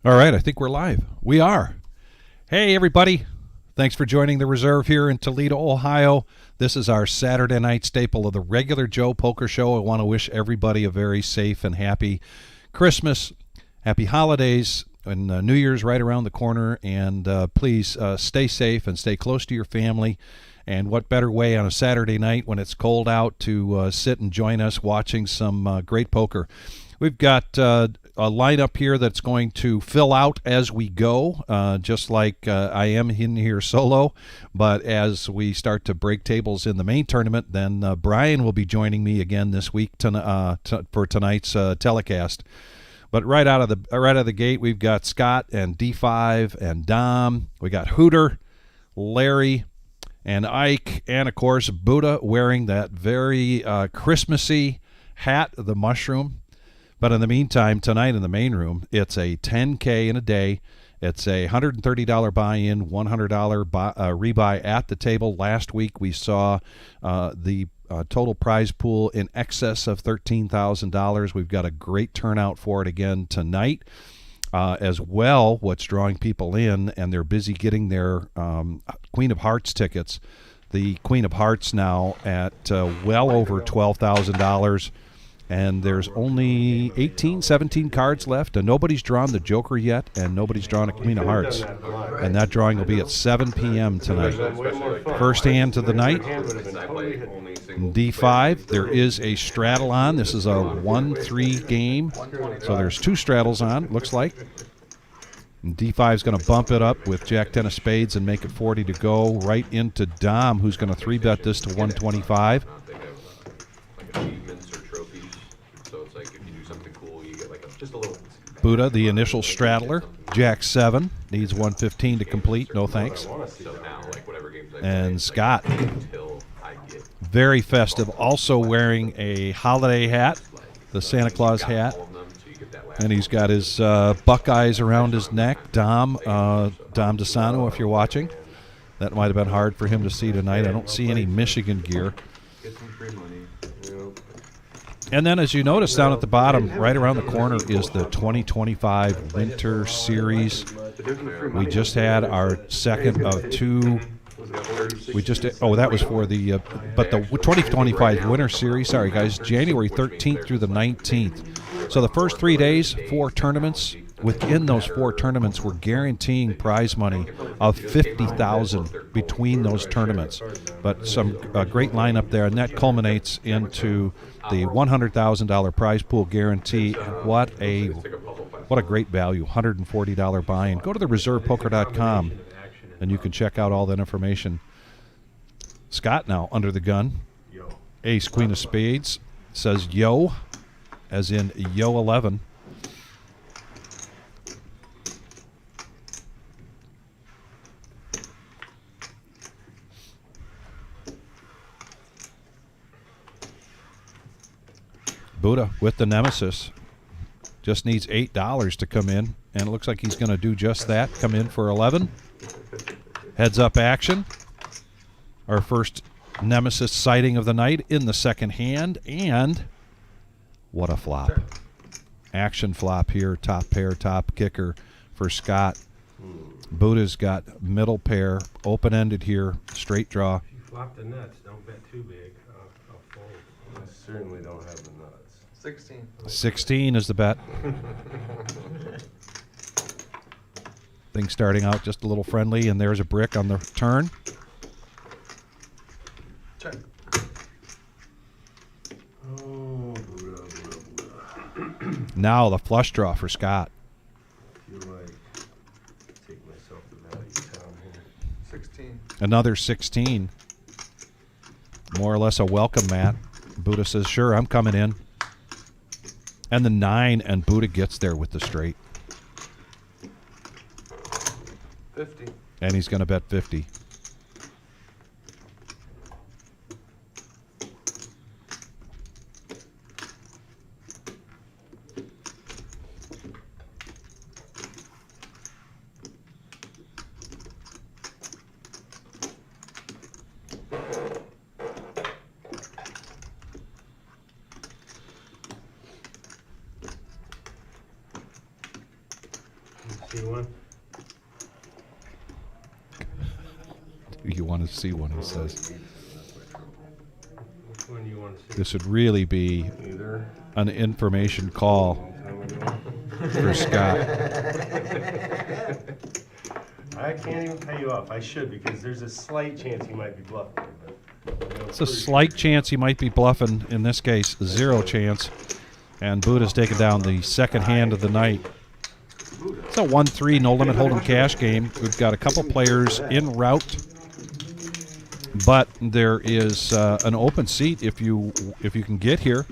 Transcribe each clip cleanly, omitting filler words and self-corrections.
All right, I think we're live. We are. Hey, everybody. Thanks for joining the reserve here in Toledo, Ohio. This is our Saturday night staple of the regular Joe Poker Show. I want to wish everybody a very safe and happy Christmas, happy holidays, and New Year's right around the corner. And please stay safe and stay close to your family. And what better way on a Saturday night when it's cold out to sit and join us watching some great poker. We've got a lineup here that's going to fill out as we go, just like I am in here solo. But as we start to break tables in the main tournament, then Brian will be joining me again this week for tonight's telecast. But right out of the gate, we've got Scott and D5 and Dom. We got Hooter, Larry, and Ike, and of course Buddha wearing that very Christmassy hat, the mushroom. But in the meantime, tonight in the main room, it's a $10K in a day. It's a $130 buy-in, $100 rebuy at the table. Last week we saw the total prize pool in excess of $13,000. We've got a great turnout for it again tonight. As well, what's drawing people in, and they're busy getting their Queen of Hearts tickets. The Queen of Hearts now at well over $12,000. And there's only 17 cards left, and nobody's drawn the Joker yet, and nobody's drawn a Queen of Hearts. And that drawing will be at 7 p.m. tonight. First hand to the night, D5. There is a straddle on. This is a 1-3 game, so there's two straddles on, looks like. And D5 is going to bump it up with Jack-10 of spades and make it 40 to go, right into Dom, who's going to 3-bet this to 125. Buddha, the initial straddler. Jack-7 needs 115 to complete. No thanks. And Scott, very festive, also wearing a holiday hat, the Santa Claus hat. And he's got his Buckeyes around his neck. Dom DeSano, if you're watching. That might have been hard for him to see tonight. I don't see any Michigan gear. And then, as you notice down at the bottom, right around the corner, is the 2025 Winter Series. We just had our second of two. That was for the, but the 2025 Winter Series, sorry guys, January 13th through the 19th. So the first 3 days, 4 tournaments. Within those 4 tournaments, we're guaranteeing prize money of $50,000 between those tournaments. But some great lineup there, and that culminates into the $100,000 prize pool guarantee. What a great value, $140 buy-in. Go to thereservepoker.com, and you can check out all that information. Scott now under the gun. Ace, Queen of Spades, says yo, as in yo 11. Buddha with the Nemesis just needs $8 to come in, and it looks like he's going to do just that, come in for 11. Heads up action. Our first Nemesis sighting of the night in the second hand, and what a flop. Action flop here, top pair, top kicker for Scott. Buddha's got middle pair, open-ended here, straight draw. If you flop the nuts, don't bet too big. I'll fold. I certainly don't have the nuts. 16 is the bet. Things starting out just a little friendly, and there's a brick on the turn. Check. Oh, Buddha. Now the flush draw for Scott. I feel like take myself to value town here. 16. Another 16. More or less a welcome mat. Buddha says, sure, I'm coming in. And the 9, and Buddha gets there with the straight. 50. And he's going to bet 50. See one? You want to see one, he says. Which one do you want to see? This would really be Either. an information call for Scott. I can't even pay you off. I should, because there's a slight chance you might be bluffing. It's a slight chance he might be bluffing. In this case, zero chance. And Buddha's taken down the second hand of the night. It's a 1-3 no limit hold'em cash game. We've got a couple players en route, but there is an open seat if you can get here.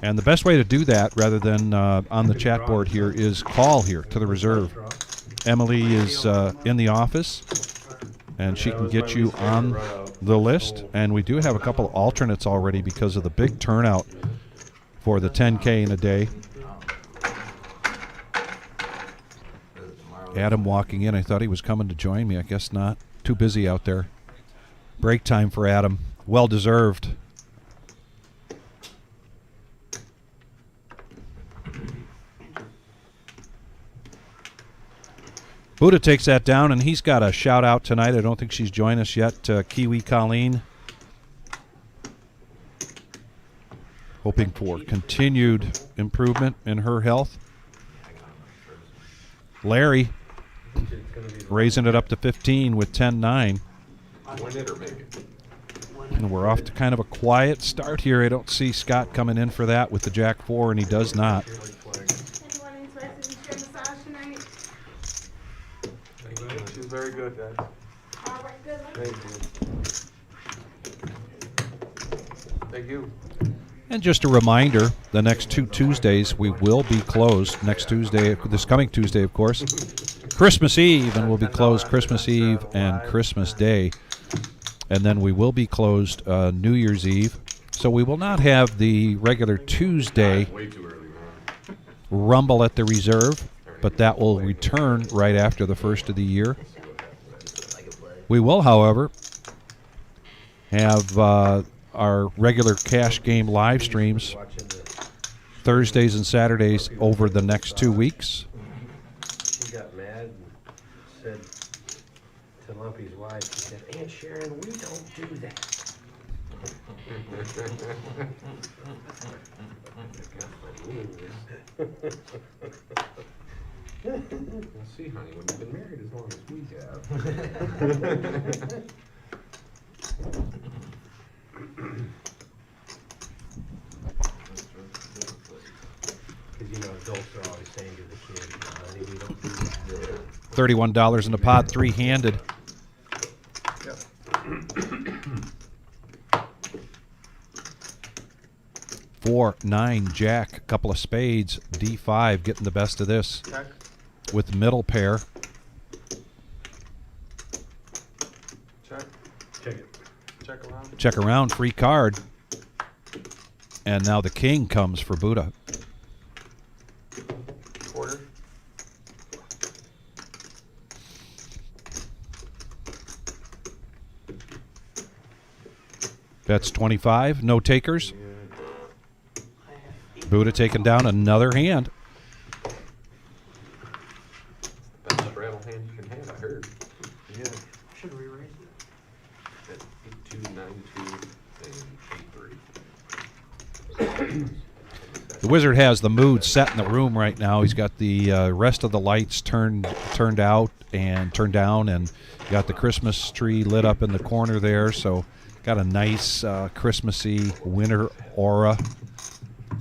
And the best way to do that, rather than on the chat board here, is call here to the reserve. Emily is in the office, and she can get you on the list. And we do have a couple alternates already because of the big turnout for the 10K in a day. Adam walking in. I thought he was coming to join me. I guess not. Too busy out there. Break time for Adam. Well deserved. Buddha takes that down, and he's got a shout out tonight. I don't think she's joined us yet. Kiwi Colleen. Hoping for continued improvement in her health. Larry raising it up to 15 with 10-9. And we're off to kind of a quiet start here. I don't see Scott coming in for that with the Jack-4, and he does not. Anyone interested in sharing massage tonight? She's very good, guys. All right, good. Thank you. Thank you. And just a reminder, the next 2 Tuesdays we will be closed. Next Tuesday, this coming Tuesday, of course, Christmas Eve, and we'll be closed Christmas Eve and Christmas Day. And then we will be closed New Year's Eve. So we will not have the regular Tuesday Rumble at the Reserve, but that will return right after the first of the year. We will, however, have our regular cash game live streams Thursdays and Saturdays over the next 2 weeks. She got mad and said to Lumpy's wife, she said, Aunt Sharon, we don't do that. We'll see, honey, when you've been married as long as we have. Because, you know, adults are always saying to the kids, honey, we don't do that. $31 in the pot, three-handed. Yep. 4, 9, Jack, a couple of spades, D5, getting the best of this Check. with the middle pair. Check. Check it. Check around. Check around, free card. And now the king comes for Buddha. Quarter. That's 25, no takers. Buddha taking down another hand. Best straddle hand you can have, I heard. Yeah. Should we raise it? At 8-2, 9-2, and 8-3. The wizard has the mood set in the room right now. He's got the rest of the lights turned out and turned down, and got the Christmas tree lit up in the corner there. So got a nice Christmassy winter aura.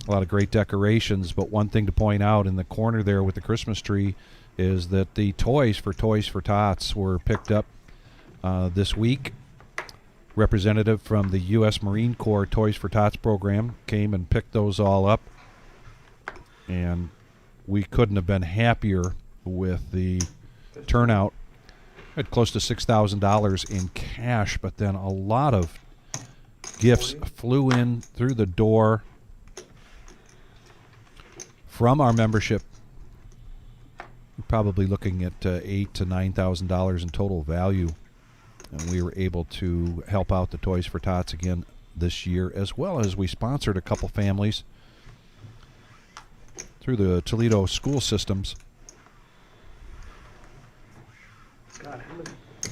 A lot of great decorations, but one thing to point out in the corner there with the Christmas tree is that the Toys for Tots were picked up this week. Representative from the U.S. Marine Corps Toys for Tots program came and picked those all up, and we couldn't have been happier with the turnout. Had close to $6,000 in cash, but then a lot of gifts flew in through the door from our membership. We're probably looking at $8,000 to $9,000 in total value, and we were able to help out the Toys for Tots again this year, as well as we sponsored a couple families through the Toledo school systems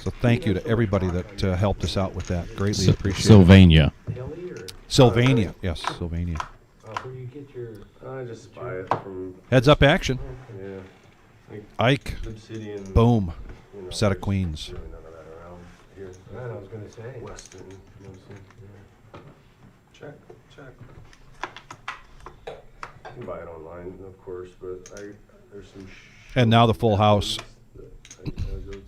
So thank you to everybody that helped us out with that. Greatly appreciated. Sylvania. Hilly or, Sylvania. Yes, Sylvania. where you get your, I just buy it from. Heads up action. Yeah. Like Ike. Obsidian. Boom. You know, Set of there's queens. Really none of that around here. I was gonna say. Weston, mostly. Yeah. Check. You can buy it online, of course, but there's some. And now the full house. That I go to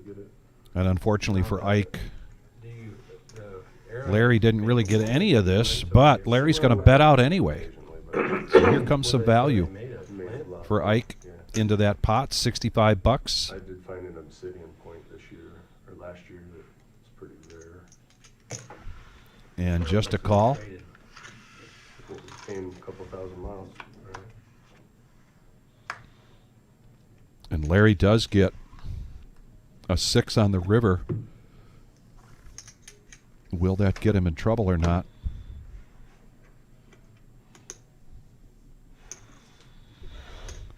get it. And unfortunately for Ike, Do you, airline- Larry didn't really get any of this, but Larry's going to bet out anyway. Occasionally, but So here comes some value Made of made flint? a lot. for Ike Yeah. into that pot, $65. I did find an obsidian point this year, or last year, that was pretty rare. And just a call. Traded. It came a couple thousand miles. Right? And Larry does get a 6 on the river. Will that get him in trouble or not?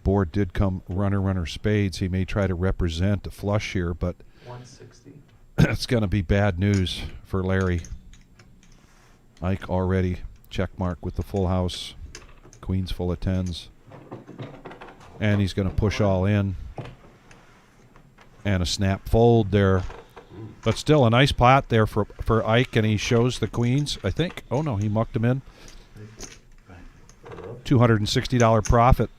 Board did come runner spades. He may try to represent a flush here, but 160. it's going to be bad news for Larry. Ike already check mark with the full house. Queens full of 10s. And he's going to push all in. And a snap fold there. But still a nice pot there for Ike, and he shows the queens, I think. Oh, no, he mucked him in. $260 profit.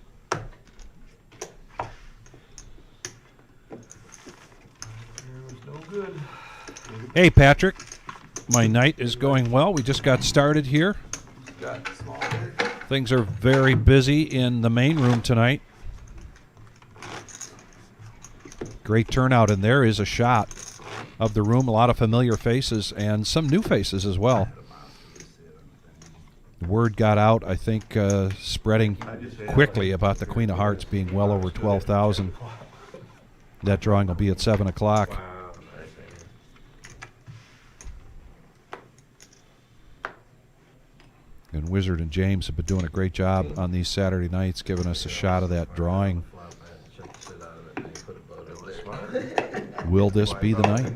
No good. Hey, Patrick. My night is going well. We just got started here. Got small. Things are very busy in the main room tonight. Great turnout, and there is a shot of the room. A lot of familiar faces and some new faces as well. The word got out, I think, spreading quickly about the Queen of Hearts being well over 12,000. That drawing will be at 7 o'clock. Wow, nice. And Wizard and James have been doing a great job on these Saturday nights, giving us a shot of that drawing. Will this be the night?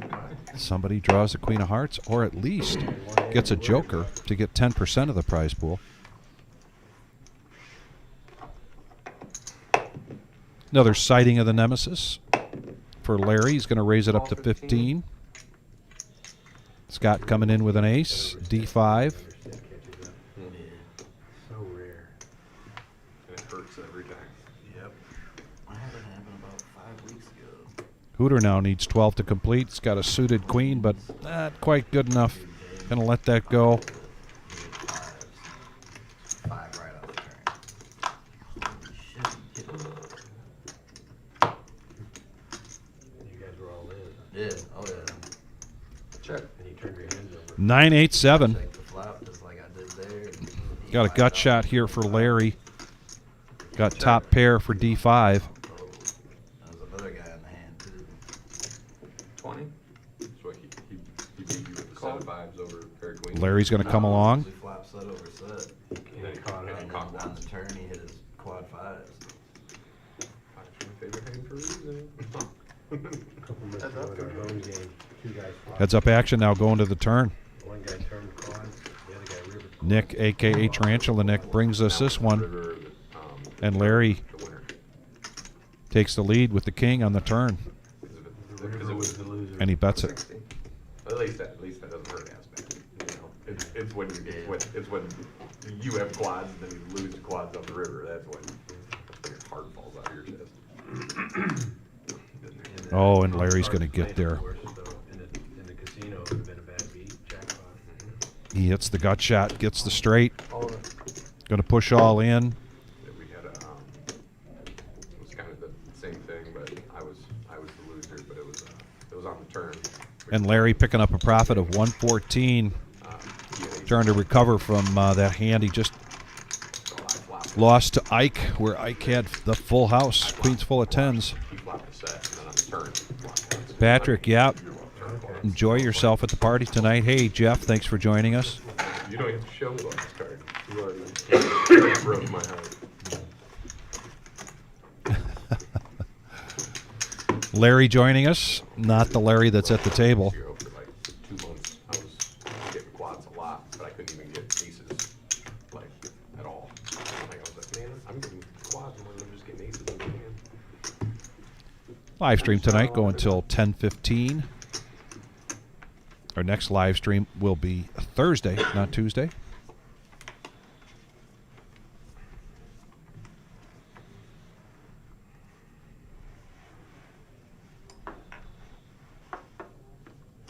Somebody draws the Queen of Hearts, or at least gets a joker to get 10% of the prize pool. Another sighting of the Nemesis for Larry. He's going to raise it up to 15. Scott coming in with an ace, D5. So rare. And it hurts every time. Yep. I had it happen about 5 weeks ago. Hooter now needs 12 to complete. It's got a suited queen, but not quite good enough. Gonna let that go. Five right off the turn. Holy shit. You guys were all in. Yeah, oh yeah. Check. And you turned your hands over. 9-8-7. Take the flop just like I did there. Got a gut shot here for Larry. Got top pair for D5. Oh, that was another guy in the hand too. 20. So he beat you with the set of vibes over pair of queens. Larry's gonna come along. We flop set over set. And then caught And up. then on the turn he hit his quad fives. That's my favorite hand for a reason. Couple minutes ago in our home game, 2 guys flopped. Heads up action now going to the turn. One guy turned quads, the other guy river. Nick, a.k.a. Tarantula Nick, brings us this one. And Larry takes the lead with the king on the turn. The river was the loser. And he bets it. At least that doesn't hurt as bad. You know, it's when you have quads and then you lose quads up the river. That's when your heart falls out of your chest. Oh, and Larry's going to get there. In the casino, it would have been a bad beat. Jackpot. He hits the gut shot, gets the straight. All of Going to push all in. we had it was kind of the same thing, but I was the loser, but it was on the turn. And Larry picking up a profit of 114. Trying to recover from that hand he just lost to Ike, where Ike had the full house, queens full of 10s. He flopped the set, and then on the turn, he flopped the Patrick, yeah. turn. Enjoy yourself at the party tonight. Hey, Jeff, thanks for joining us. You don't have to show me on this card. You already broke my heart. Larry joining us, not the Larry that's at the table. Year for like 2 months, I was getting quads a lot, but I couldn't even get aces, like, at all. Like, I was like, man, I'm getting quads more than I'm just getting aces in the hand. Live stream tonight going until 10:15. Our next live stream will be Thursday, not Tuesday.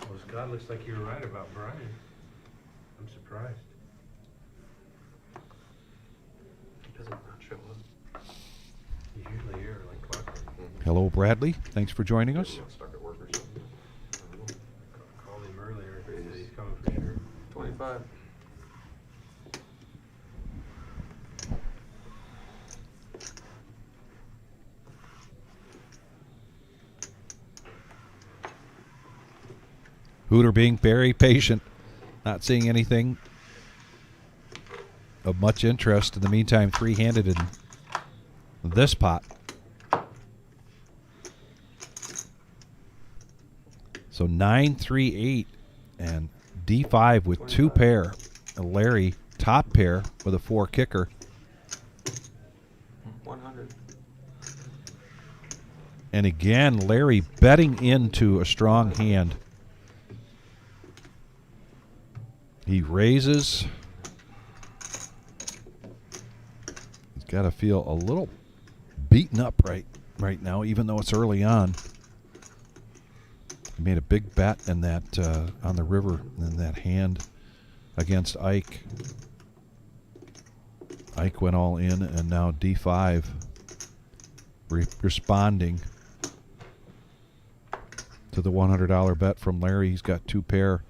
Well, Scott, looks like you were right about Brian. I'm surprised. He doesn't not show up. He's usually here like clockwork. Hello, Bradley. Thanks for joining us. Maybe he got stuck at work or something. I don't know. Called him earlier. He said he's coming for sure. 25. Hooter being very patient, not seeing anything of much interest. In the meantime, three-handed in this pot. So 9, 3, 8, and D5 with 2 pair. And Larry top pair with a 4 kicker. 100. And again, Larry betting into a strong hand. He raises. He's got to feel a little beaten up right now, even though it's early on. He made a big bet in that on the river in that hand against Ike. Ike went all in, and now D5 responding to the $100 bet from Larry. He's got 2 pair.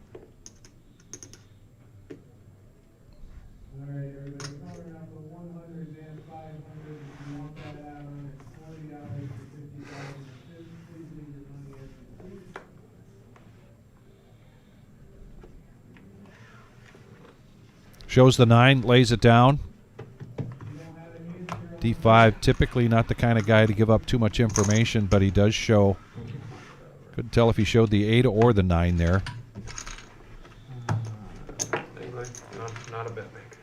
Shows the 9, lays it down. D5, typically not the kind of guy to give up too much information, but he does show. Couldn't tell if he showed the 8 or the 9 there. Anybody? Not a bet maker.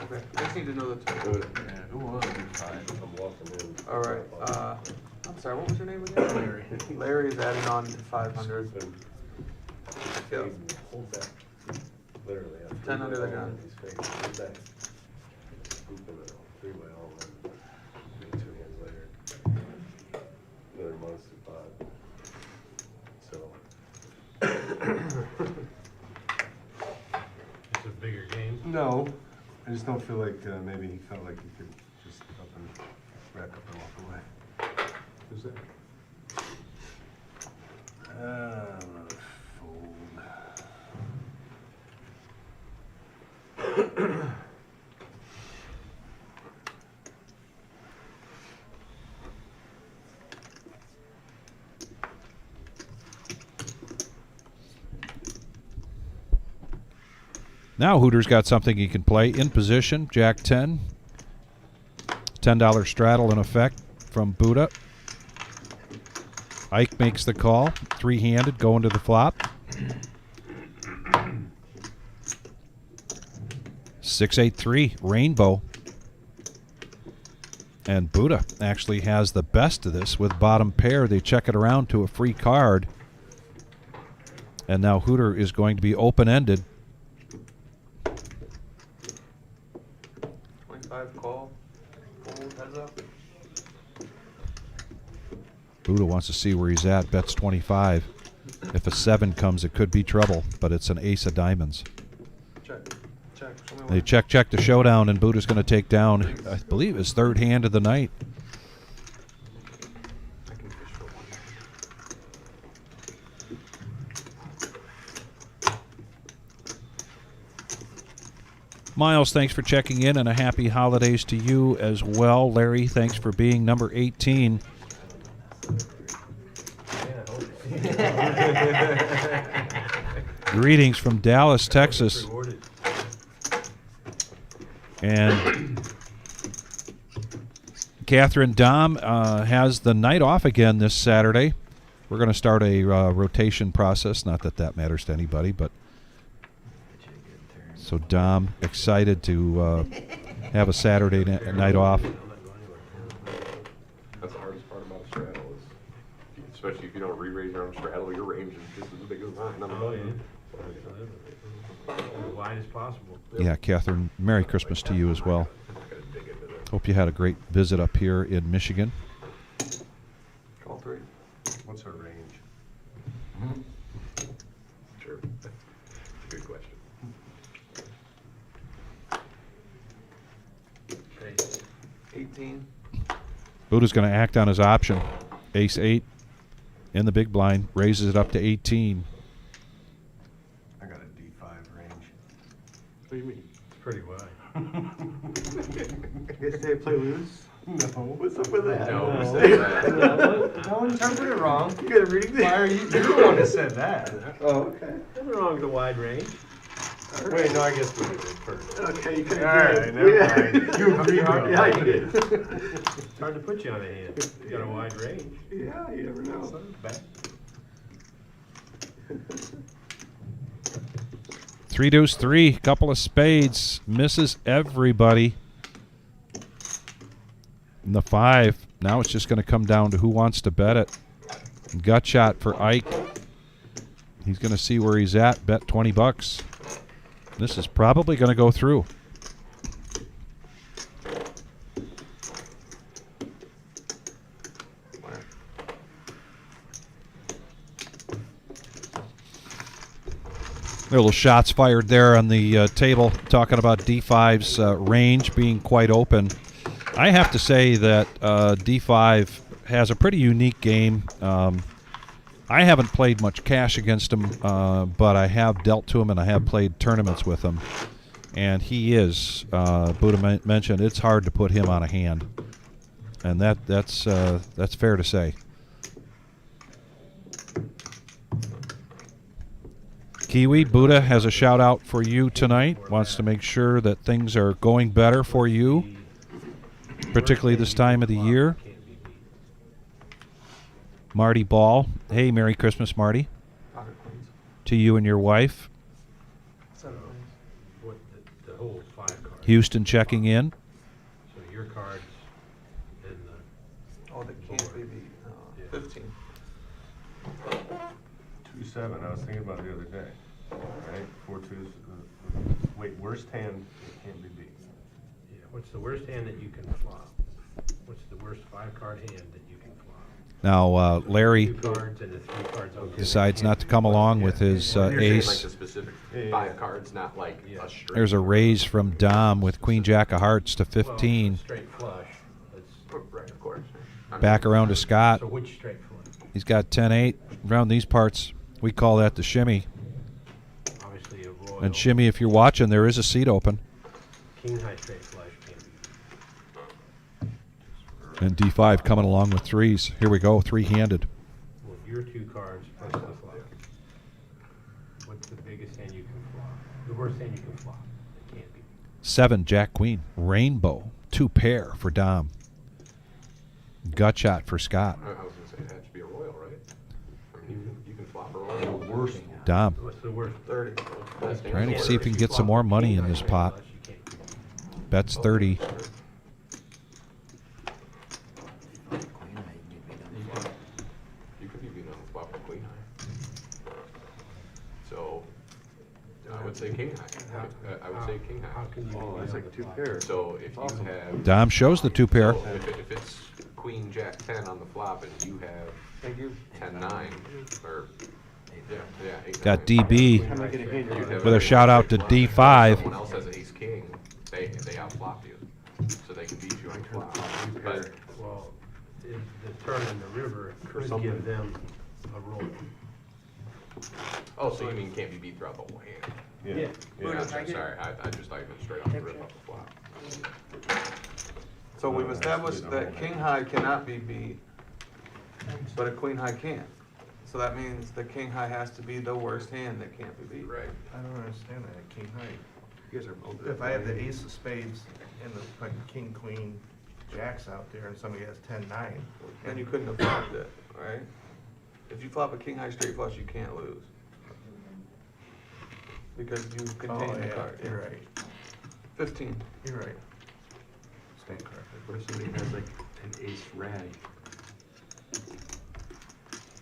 Okay, I just need to know the total. Yeah, who was D5? I'm walking in. All right. I'm sorry. What was your name again? Larry. Larry is adding on to 500. Yeah. Hold that. Literally. 10 under the gun. He's fake. Hold that. Scooping it all. 3 by all. Maybe 2 hands later. Another monster pot. So. It's a bigger game. No, I just don't feel like maybe he felt like he could just up and rack up and walk away. Who's that? Another fold. Now Hooter's got something he can play in position. Jack 10. $10 straddle in effect from Buddha. Ike makes the call. 3-handed going to the flop. 6-8-3 rainbow. And Buddha actually has the best of this with bottom pair. They check it around to a free card. And now Hooter is going to be open-ended. 25 call. Fold, heads up. Buddha wants to see where he's at. Bets 25. If a 7 comes, it could be trouble, but it's an ace of diamonds. Check. Check. Show me They what. check the showdown, and Buddha's going to take down, I believe, his 3rd hand of the night. I can fish for 1. Miles, thanks for checking in, and a happy holidays to you as well. Larry, thanks for being number 18. Greetings from Dallas, Texas. Rewarded. And Catherine Dom has the night off again this Saturday. We're going to start a rotation process. Not that that matters to anybody, but so Dom excited to have a Saturday night off. That's the hardest part about a straddle is, especially if you don't re-raise your own straddle, your range is just as big as mine. I'm As wide as possible. Yeah, Catherine, Merry Christmas to you as well. not gonna dig into that. Hope you had a great visit up here in Michigan. Call 3. What's our range? Sure. That's a good question. Okay. 18. Buddha's going to act on his option. Ace 8 in the big blind, raises it up to 18. I got a D5 range. What do you mean? It's pretty wide. Guess they play loose? No. What's up with that? No, No. who said that? No one interpreted it wrong. You gotta read Why are you? You're the one that said that. Oh, okay. Nothing wrong with the wide range. Wait, no, I guess we did it first. Okay, you could All right, never mind. You agreed with Yeah, it. you did. It's hard to put you on a hand. You got a wide range. Yeah, you never know. It's not bad. 3 deuce 3, couple of spades, misses everybody. And the 5. Now it's just going to come down to who wants to bet it. Gut shot for Ike. He's going to see where he's at. Bet $20. This is probably going to go through. Little shots fired there on the table, talking about D5's range being quite open. I have to say that D5 has a pretty unique game. I haven't played much cash against him, but I have dealt to him and I have played tournaments with him. And he is, Buddha mentioned, it's hard to put him on a hand. And that's fair to say. Kiwi, Buddha has a shout out for you tonight. Wants to make sure that things are going better for you, particularly this time of the year. Marty Ball. Hey, Merry Christmas, Marty. To you and your wife. What, the whole 5 cards. Houston checking in. So your cards and the. Oh, that can't be beat. 15. 2-7. I was thinking about it the other day. Right? 4 2s. Wait, worst hand can't be beat. Yeah, what's the worst hand that you can flop? What's the worst 5-card hand that you can flop? Now, Larry 2 cards and the 3 cards. Okay. decides not to come along with his You're saying like ace. the specific Yeah. 5 cards, not like Yeah. a straight. There's a raise from Dom with Queen Jack of Hearts to Well, 15. straight flush. That's, Right, of course. Back around to Scott. so which straight flush? He's got 10-8. Around these parts, we call that the shimmy. Obviously a royal. And shimmy, if you're watching, there is a seat open. King high straight flush can't be. And D5 coming along with 3s. Here we go, 3-handed. Well, your 2 cards plus the flop. What's the biggest hand you can flop? The worst hand you can flop. It can't be. 7, Jack Queen. Rainbow. 2 pair for Dom. Gut shot for Scott. I was gonna say it had to be a royal, right? I mean, you can flop a royal. Worst. Dom. What's the worst? 30. Best hand. Trying to see if we can get some more money in this pot. Flush, you can't be. Bets 30. You could be beaten on the flop with queen high. So, I would say king high. I would say king How high. can you? Oh, be that's on like the 2 flop? pairs. So if you have. Dom shows the 2 pair. So if it's queen jack 10 on the flop and you have 10-9, or, yeah, 8-9. Got DB I'm not gonna hand you with a shout out to D5. Someone else has ace king, they outflop you, so they can beat you on flop. But Well, the turn in the river could give them a roll. oh, so you mean can't be beat throughout the whole hand? Yeah. Yeah, I'm sorry, I just thought you meant straight off the rip off the flop. So we've established that king high cannot be beat, but a queen high can. So that means the king high has to be the worst hand that can't be beat. Right. I don't understand that, king high. guys are both. If I have the ace of spades and the fucking king, queen, jacks out there and somebody has 10-9. Then you couldn't have flopped it, right? If you flop a king high straight flush, you can't lose. Because you contain the card. You're right. 15. You're right. Stand corrected. What if somebody has like an ace rag?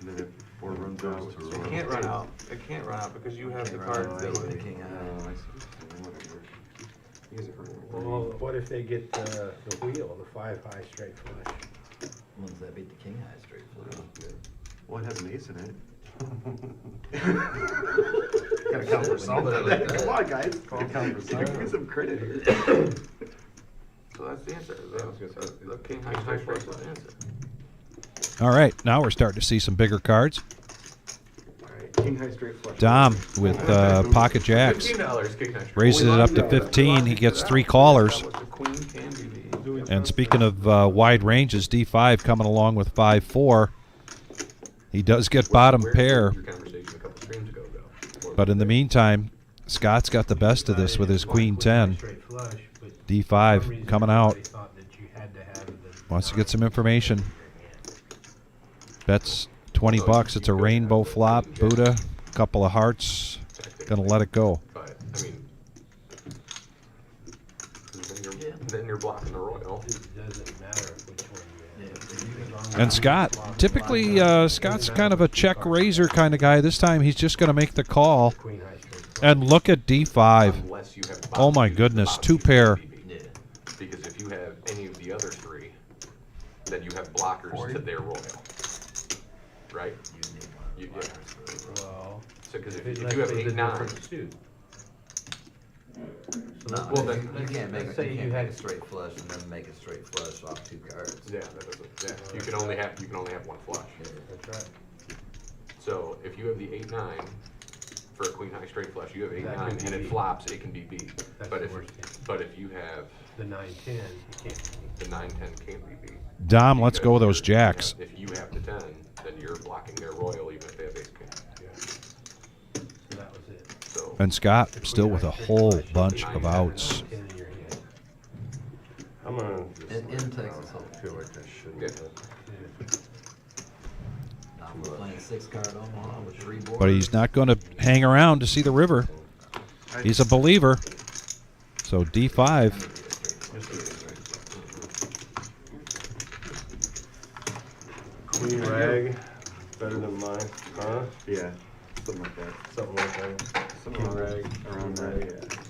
And then if 4 runs out. It can't run out. It can't run out because you have the cards that would. Oh, I see. Whatever. You guys are Well, what if they get the wheel, the 5 high straight flush? Ones that beat the king high straight flush. Well, it has an ace in it. Gotta count for something. Like that. Come on, guys. Gotta count for something. Give me some credit here. So that's the answer. The king high straight flush is the answer. All right, now we're starting to see some bigger cards. Alright, king high straight flush. Dom with pocket jacks. $15 king high straight. Raises it up to 15. He gets 3 callers. The queen can be the. And speaking of wide ranges, D5 coming along with 5-4. He does get bottom pair, Your conversation a couple streams ago, though. but in the meantime, Scott's got the best of this with his queen 10. D5 coming out. Wants to get some information. Bets 20 bucks. It's a rainbow flop. Buddha, couple of hearts. Gonna let it go. But, I mean, then you're blocking the royal. It doesn't matter which one you have. And Scott, typically Scott's kind of a check raiser kind of guy. This time he's just going to make the call. Queen high straight flush. And look at D5. Unless you have Oh my goodness, 2 pair. Yeah. Because if you have any of the other 3, then you have blockers to their royal. Right? You need one. Well, So, because if it you have was a 8-9, different suit. No, Well, then- you can't make, Let's say you you can't make had- a straight flush and then make a straight flush off 2 cards. yeah, that doesn't, yeah, you can only have 1 flush. That's right. So if you have the 8-9 for a queen high straight flush, you have That 8-9 could be and it beat. flops, it can be beat. That's But the if, worst case. but if you have The 9-10, you can't. the 9-10 can't be beat. Dom, let's Because go with those you're- jacks. If you have the 10, then you're blocking their royal even if they have ace king. So that was it. So And Scott still with a whole bunch of outs. 10 in your hand. I'm gonna just. In Texas I Hold'em. feel like I shouldn't. Yeah. Now we're playing 6 card Omaha with 3 boards. But he's not going to hang around to see the river. He's a believer. So D5. Queen rag, better than mine, huh? Yeah, something like that. Something like that. Something King rag, around queen that, rag.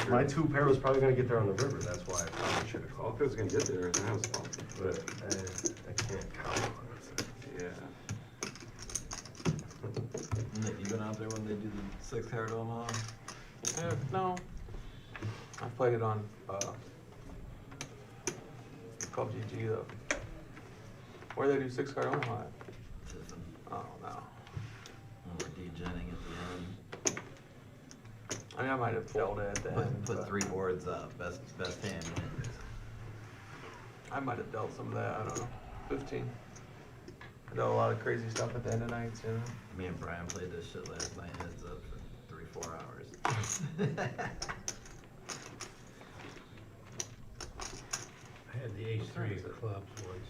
My 2 pair was probably gonna get there on the river, that's why I probably should have Well, called. if it was gonna get there, then I was fine. But I can't count on it. Yeah. Nick, you been out there when they do the 6 card Omaha? no, I played it on called GG though. Where they do 6 card Omaha at? Tiffin. Oh no. When we're degenning at the end. I mean, I might have folded at that. Put 3 boards up, best hand wins. I might have dealt some of that. I don't know. 15. I dealt a lot of crazy stuff at the end of nights, you know. Me and Brian played this shit last night, heads up for 3-4 hours. I had the ace-3 of clubs once,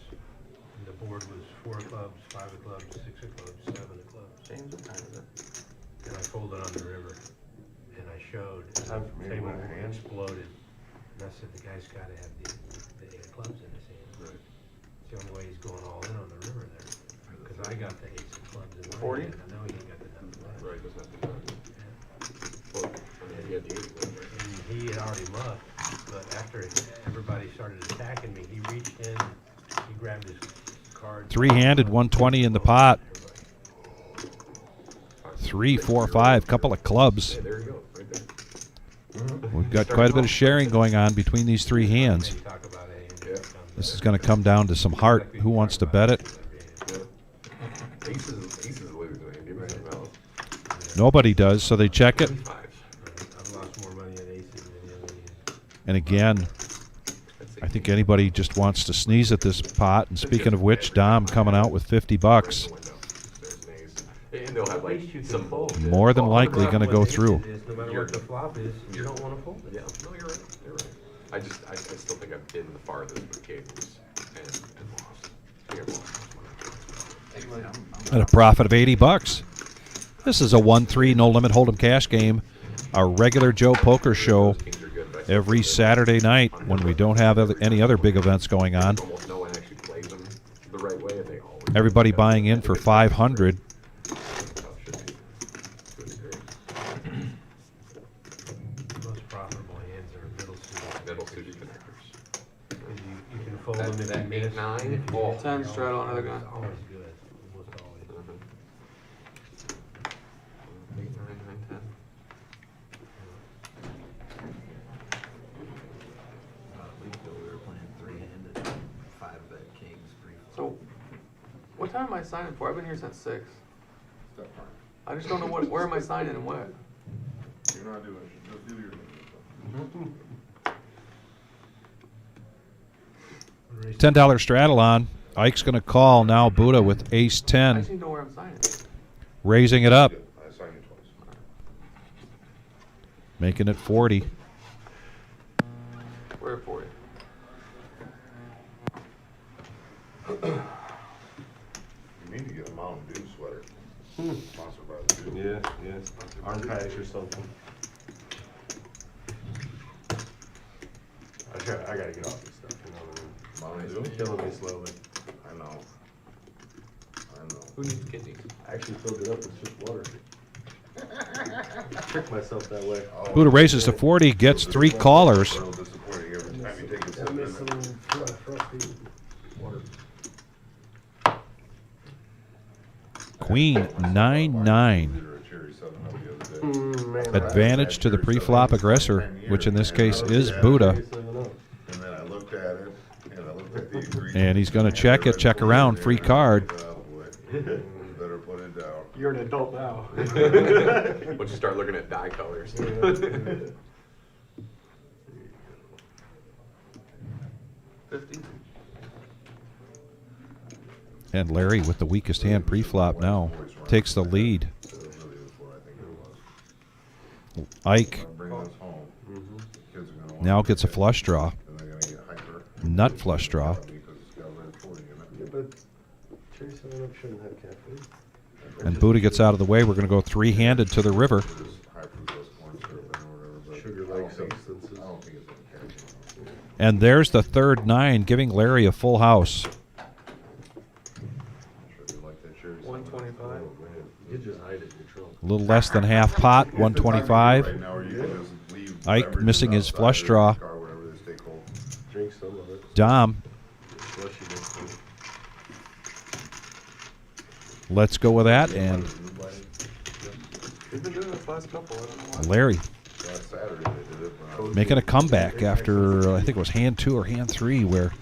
and the board was 4 of clubs, 5 of clubs, 6 of clubs, 7 of clubs. James, what time is it? And I folded on the river, and I showed, and Time for me the to table win a hand. exploded. And I said, the guy's gotta have the 8 of clubs in his hand. Right. It's the only way he's going all in on the river there. Because I got the ace of clubs in my 40? hand, I know he ain't got the nuts left. Right, doesn't have to be done. Well, I mean, he had the 8, right? And he had already muffed, but after everybody started attacking me, he reached in, he grabbed his card. 3-handed, 120 in the pot. 3, 4, 5, couple of clubs. Hey, there you go, right there. We've got quite a bit of sharing going on between these 3 hands. They talk about a hand, Yeah. This is going to come down to some heart. Who wants to bet it? Yeah. Aces lose, man. Give me something else. Nobody does, so they check it. 5s. I've lost more money at aces than any other hand. And again, I think anybody just wants to sneeze at this pot. And speaking of which, Dom coming out with 50 bucks. There's an ace. And they'll have At like least you can some fold it. More than Well, likely Problem going to go with it through. is no matter You're- what the flop is, you don't wanna fold it. Yeah, no, you're right, you're right. I still think I've been the farthest with kings and lost. I think I've lost. At a profit of $80. This is a 1-3 no limit hold'em cash game. Our regular Joe Poker show Those kings are good, but I still every think that Saturday night when we don't have any other big events going on. almost no one actually plays them the right way, and they always. Everybody buying in for 500. Should be to a degree. Most profitable hands are middle suited. Middle suited connectors. 'Cause you can fold That- them if that you miss. 8-9? and if you Oh. miss, 10 you're straddle always- another gun. Always good, almost always. 8, 9, 9, 10. About a week ago, we were playing three-handed, five-bet kings, So, what time am I signing for? I've been here since 6. I just don't know where am I signing and what. You're not doing it, just do your thing. $10 straddle on. Ike's going to call now. Buddha with I just ace-10, need to know where I'm signing. raising it up, I signed you twice. making it 40. Where for you? You need to get a Mountain Dew sweater. Sponsored by the Dew. Yeah, yeah. Arm packs or something. I gotta get off this stuff, you know what I mean? Mountain It's Dew? killing me slowly. I know. I know. Who needs kidneys? I actually filled it up with just water. Trick myself that way. Oh, Buddha raises to 40, gets 3 callers. Real disappointing every time you take a sip I of miss some it. frosty water. Queen, 9-9. Either a cherry 7-Up the other day. Advantage to the pre-flop aggressor, which in this case is Buddha. And then I looked at it, and I looked at the ingredients. And he's gonna check it, check around, free card. Oh, boy. You better put it down. You're an adult now. Once you start looking at dye colors. 50. And Larry with the weakest hand pre-flop now takes the lead. So it really is what I think it was. Ike When I bring this home, kids are gonna want now to gets a get it, flush draw, and they're gonna get hyper. nut flush draw. Because it's got red pudding in it. Yeah, but cherry 7-Up shouldn't have caffeine. And Buddha gets out of the way. We're going to go 3-handed to the river. Just high fructose corn syrup and whatever, but Sugar-like I don't think- substances. I don't think it's in caffeine. And there's the third 9, giving Larry a full house. I'm sure they like that cherry 7-Up. 125. Oh, man. You just hide it in your trunk. A little less than half pot, If it's on you 125. right now, or you can just leave Ike beverages missing his outside flush or draw. in the car, whatever, they stay cold. Drink some of it. Dom, Flush it in. let's go with that. And We've been doing this last couple. I don't know why. Larry Last Saturday they did it. when I was- making a comeback after, I think it was hand 2 or hand 3, where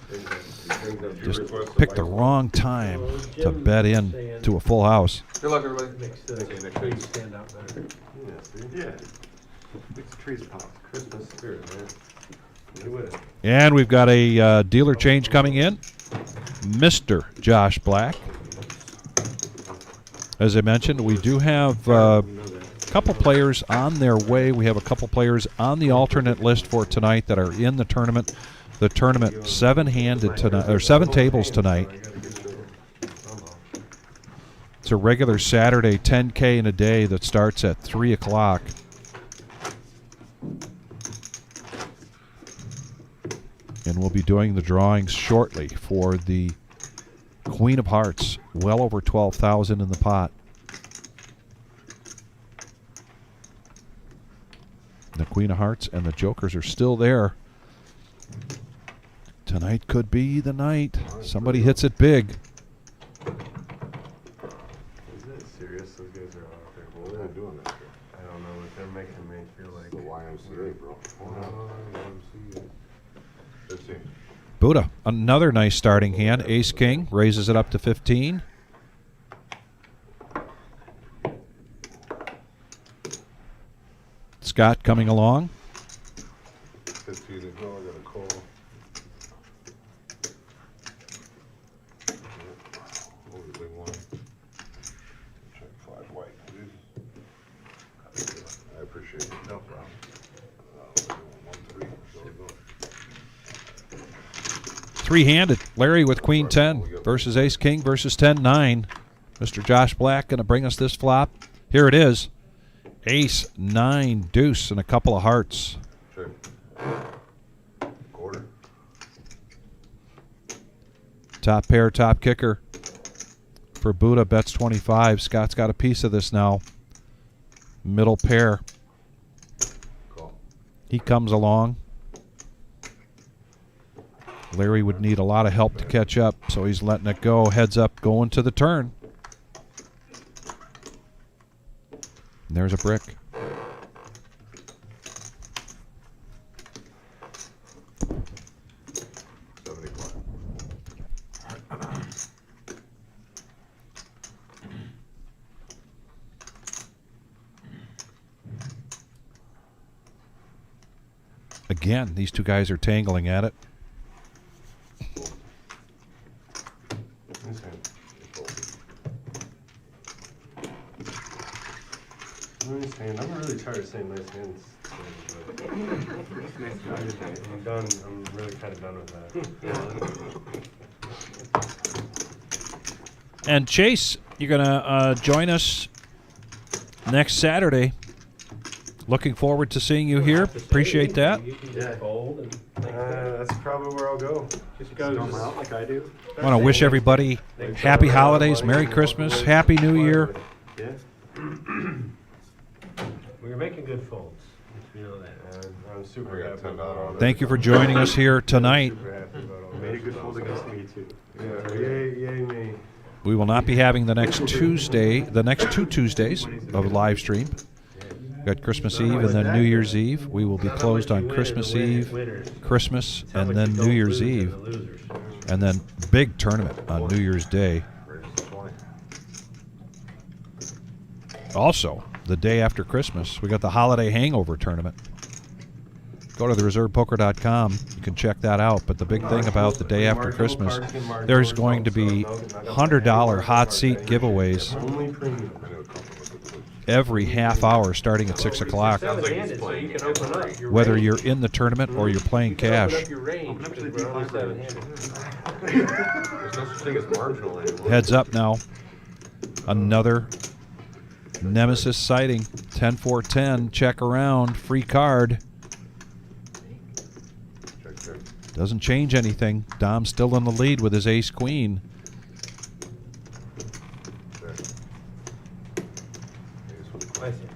just picked the wrong time to bet in to a full house. Good luck, everybody. Makes the trees stand out better. Yeah, see? Yeah. Makes the trees pop. Christmas spirit, man. You with it. And we've got a dealer change coming in. Mr. Josh Black. As I mentioned, we do have You know that. couple players on their way. We have a couple players on the alternate list for tonight that are in the tournament. The tournament 7-handed tonight, or 7 tables tonight. I gotta get to it. It's a regular Saturday 10K in a day that starts at 3 o'clock. And we'll be doing the drawings shortly for the Queen of Hearts, well over 12,000 in the pot. The Queen of Hearts and the Jokers are still there. Tonight could be the night. Somebody hits it big. Is that serious? Those guys are out there. What are they doing this year? I don't know, but they're making me feel like The YMCA, bro. YMCA. 15. Buddha, another nice starting hand. Ace King raises it up to 15. Scott coming along. 15 as well, I got a call. Oh, the big one. Check 500. Three-handed. Larry with Queen 10 versus Ace King versus 10-9. Mr. Josh Black going to bring us this flop. Here it is. Ace, 9, deuce, and a couple of hearts. Sure. Quarter. Top pair, top kicker. For Buddha, bets 25. Scott's got a piece of this now. Middle pair. Call. He comes along. Larry would need a lot of help to catch up, so he's letting it go. Heads up, going to the turn. And there's a brick. Again, these two guys are tangling at it. I'm really tired of saying nice hands. I'm done. I'm really kind of done with that. And Chase, you're going to join us next Saturday. Looking forward to seeing you here. Appreciate that. That's probably where I'll go. Just go out like I do. I want to wish everybody happy holidays, Merry Christmas, Happy New Year. Yeah. We're making good folds. You know that. I'm super We got happy about all $10 that. Thank you for joining us here tonight. Super happy about all Made a that. good fold against me too. Yeah, yay me. We will not be having the next Tuesday, the next 2 Tuesdays of live stream. We've got Christmas Eve and then New Year's Eve. We will be closed on Christmas Eve, Christmas, and then New Year's Eve. And then big tournament on New Year's Day. Also, the day after Christmas, we got the Holiday Hangover Tournament. Go to thereservepoker.com. You can check that out. But the big thing about the day after Christmas, there's going to be $100 hot seat giveaways Only premium. every half hour starting at 6 o'clock. Sounds like he's playing. You can open up your Whether range. you're in the tournament or you're playing You can open cash. up your range because we're only seven-handed. There's no such thing as marginal anymore. Heads up now. Another Nemesis sighting. 10-4-10. Check around. Free card. Check, check. Doesn't change anything. Dom's still in the lead with his ace-queen. Check. I see.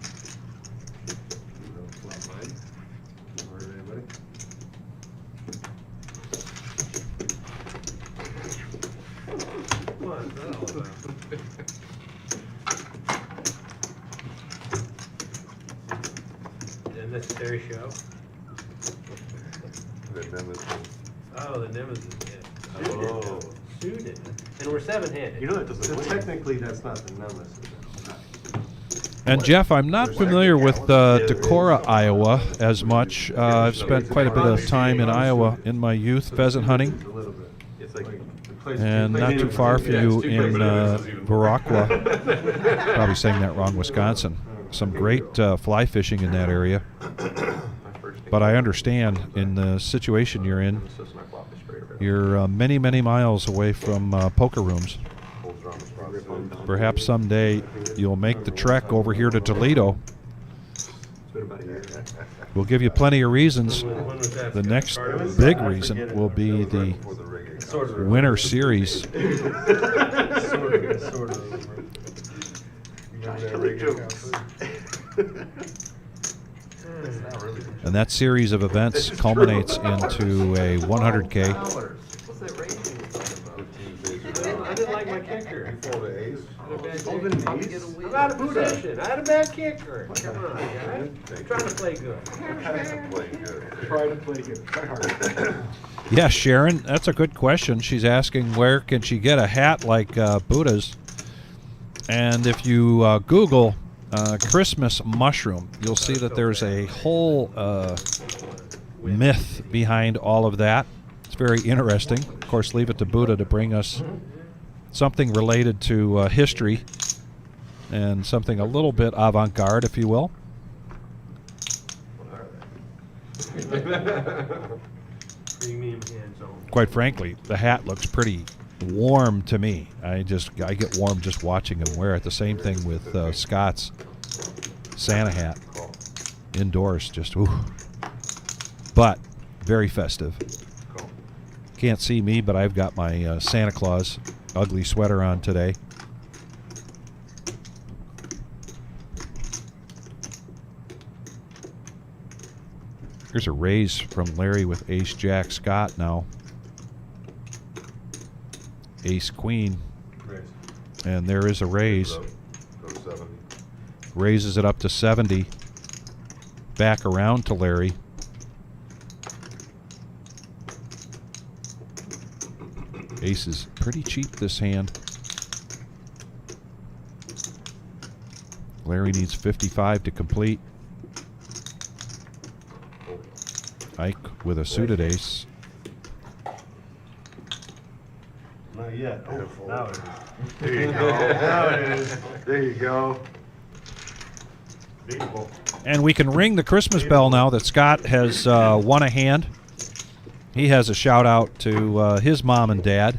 Come on, that's all about. The unnecessary show. The Nemesis. Oh, the Nemesis, yeah. Oh. Suited. And we're seven-handed. You know that doesn't. So technically, that's not the Nemesis. And Jeff, I'm not familiar with Decorah, Iowa as much. I've spent quite a bit of time in Iowa in my youth pheasant hunting. A little bit. It's like, And not too far for you in Viroqua. Probably saying that wrong, Wisconsin. Some great fly fishing in that area. But I understand in the situation you're in, you're many, many miles away from poker rooms. Perhaps someday you'll make the trek over here to Toledo. We'll give you plenty of reasons. The next big reason will be the Winter Series. And that series of events culminates into a 100K. What's that range you were talking about? I didn't like my kicker. Before the A's. I'm out of position. I had a bad kicker. Come on, guys. I'm trying to play good. Play good. Try to play good. Try hard. Yeah, Sharon, that's a good question. She's asking where can she get a hat like Buddha's. And if you Google Christmas mushroom, you'll see that there's a whole myth behind all of that. It's very interesting. Of course, leave it to Buddha to bring us something related to history and something a little bit avant-garde, if you will. Premium hands on. Quite frankly, the hat looks pretty warm to me. I get warm just watching him wear it. The same thing with Scott's Santa hat indoors. Just ooh, but very festive. Can't see me, but I've got my Santa Claus ugly sweater on today. Here's a raise from Larry with Ace Jack Scott now. Ace Queen. And there is a raise. Go 70. Raises it up to 70. Back around to Larry. Ace is pretty cheap this hand. Larry needs 55 to complete. Ike with a suited ace. Not yet. Oh, now it is. There you go. Now it is. There you go. Beatable. And we can ring the Christmas bell now that Scott has won a hand. He has a shout out to his mom and dad.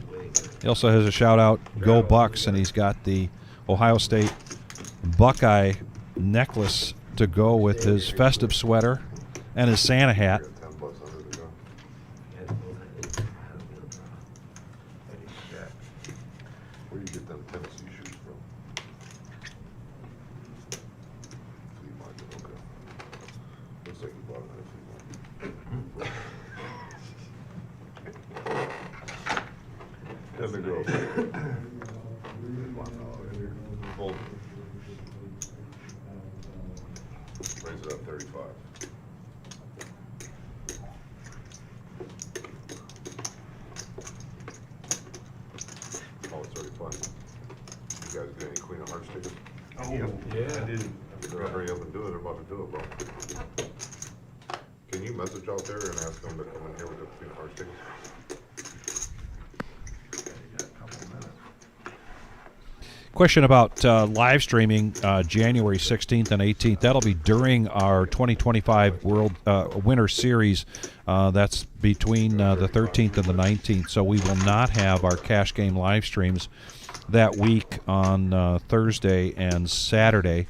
He also has a shout out, Go Bucks, and he's got the Ohio State Buckeye necklace to go with his festive sweater and his Santa hat. $10 under the gun. Where do you get them Tennessee shoes from? Flea market, okay. Looks like you bought them at a flea market. That's a girl. Fold. Raise it up 35. Oh, it's 35. You guys get any Queen of Hearts tickets? Oh, yeah. I didn't. They'll hurry up and do it. They're about to do it, bro. Can you message out there and ask them to come in here with the Queen of Hearts tickets? Question about live streaming January 16th and 18th. That'll be during our 2025 World Winter Series. That's between the 13th and the 19th. So we will not have our cash game live streams that week on Thursday and Saturday.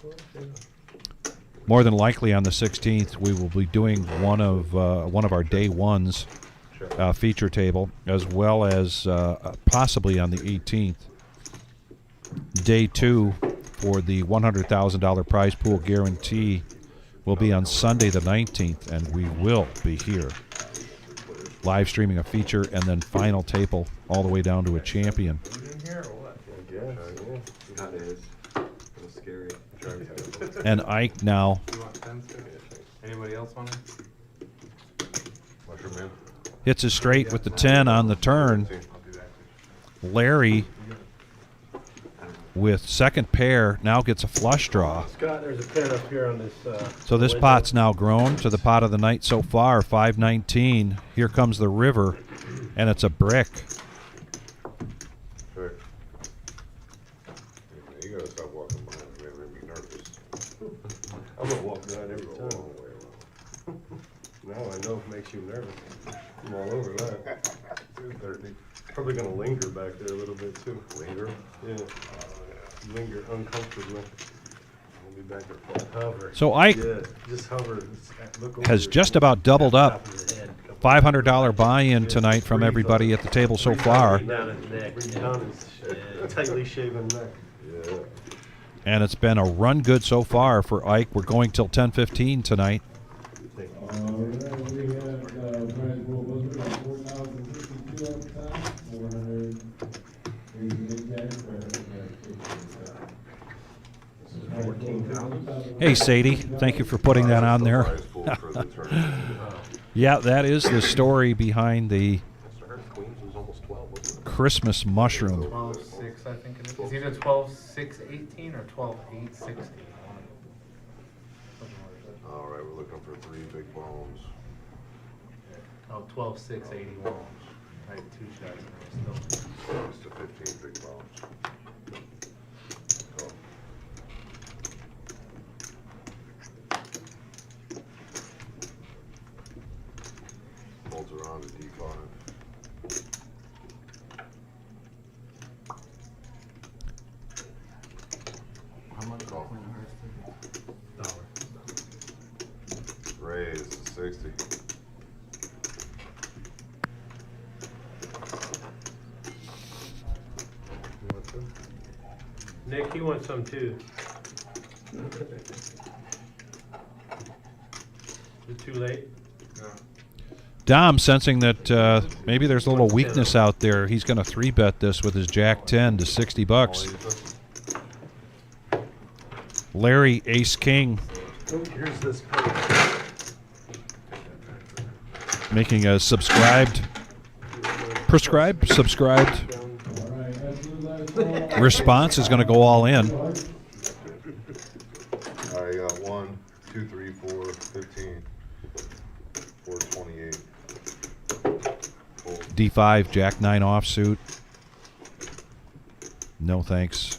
More than likely on the 16th, we will be doing one of our day ones feature table, as well as possibly on the 18th. Day two for the $100,000 prize pool guarantee will be on Sunday the 19th, and we will be here live streaming a feature and then final table all the way down to a champion. That is. A little scary. And Ike now You want 10 still? Anybody else want it? Mushroom Man? hits a straight with the 10 on the turn. Larry with second pair now gets a flush draw. Scott, there's a pen up here on this. So this pot's now grown to the pot of the night so far, 519. Here comes the river, and it's a brick. Sure. You gotta stop walking behind me, it made me nervous. I'm gonna walk behind every Go a time. long way around. Now I know it makes you nervous. I'm all over that. 230. Probably gonna linger back there a little bit too. Linger? Yeah. Linger uncomfortably. We'll be back there for hover. So Ike Yeah, just hover. Look over has your just shoulder. about doubled up. Top of your head. $500 buy-in tonight from everybody at the table so far, Down his neck. Bring down his tightly shaven neck. Yeah. and it's been a run good so far for Ike. We're going till 10:15 tonight. Thank you. We had prize pool was about 4,052 at the time, 400. Hey Sadie, thank you for putting that on there. Prize pool for the tournament. Yeah, that is the story behind the Mr. Hurts Queens was almost 12, wasn't it? Christmas mushroom. 12-6, I think it is. It's either 12-6-18 or 12-8-16. All right, we're looking for 3 big bones. Oh, 12-6-81. I had 2 shots in there still. 6 to 15 big bones. Go. How much call? Dollar. Raise to 60. You want some? Nick, he wants some too. Is it too late? Dom, sensing that maybe there's a little weakness out there, he's going to 3-bet this with his Jack 10 to $60. Larry, Ace King, Here's this page. making a subscribed All right, that's the last call. response is going to go all in. All right, you got 1, 2, 3, 4, 15, 428. D5, Jack 9 offsuit. No thanks.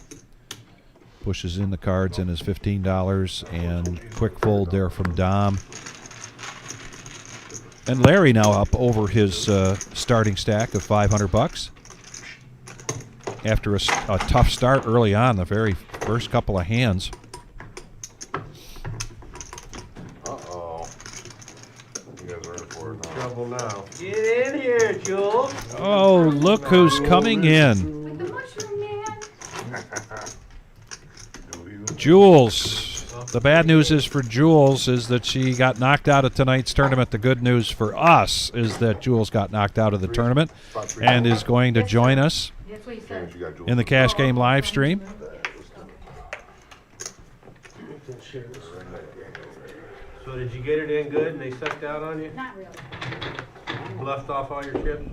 Pushes in the cards in his $15 and quick fold there from Dom. And Larry now up over his starting stack of $500 after a tough start early on, the very first couple of hands. Uh-oh. You guys are in for it now. Trouble now. Get in here, Jules. Oh, look who's coming in. With the mushroom man. Jules. The bad news is for Jules is that she got knocked out of tonight's tournament. The good news for us is that Jules got knocked out of the tournament and is going to join us That's what he said. in the Cash Game live stream. So did you get it in good and they sucked out on you? Not really. Bluffed off all your chips?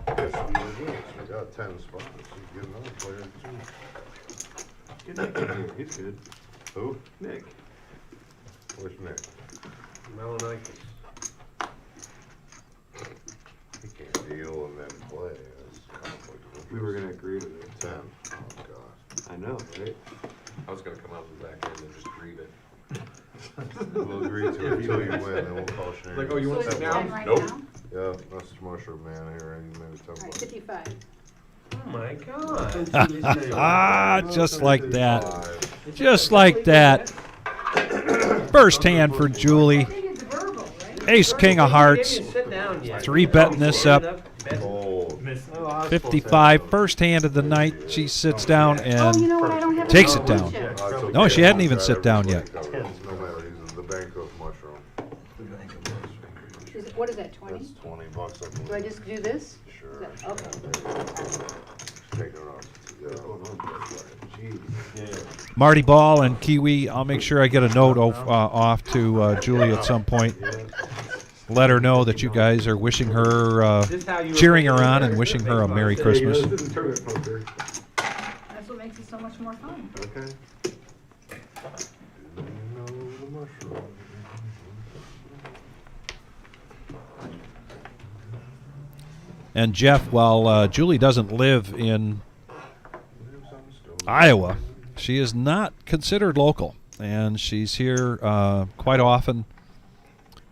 I got 10 spots. You get another player too. Get Nick in here, he's good. Who? Nick. Which Nick? Melanicus. He can't deal and then play. That's conflict of interest. We were gonna agree to it. 10. Oh, God. I know, right? I was gonna come out the back end and just grieve it. We'll agree to it until you win, then we'll call Shannon. Like, oh, you So want it's that 10 now? right Nope. now? Yeah, that's the mushroom man here, and maybe 10 All right, bucks. 55. Oh my God. Ah, just like that. 5. Just like that. First hand for Julie. I think it's verbal, right? Ace King of Hearts. Sit down yet. 3-betting this up. Fold. 55. First hand of the night. She sits down Oh, and you know what? I don't have takes any it down. check. That's okay. No, she hadn't even Got sit down yet. everybody covered. No matter, he's the bank of mushroom. What is that, 20? That's 20 bucks. Do I just do this? Sure. Is that- okay. Take it off. Yeah. Marty Ball and Kiwi, I'll make sure I get a note off to Julie at some point. Let her know that you guys are wishing her, cheering her on and wishing her a Merry Christmas. This is tournament poker. That's what makes it so much more fun. Okay. Do you know the mushroom? And Jeff, while Julie doesn't live in Iowa, she is not considered local, and she's here quite often,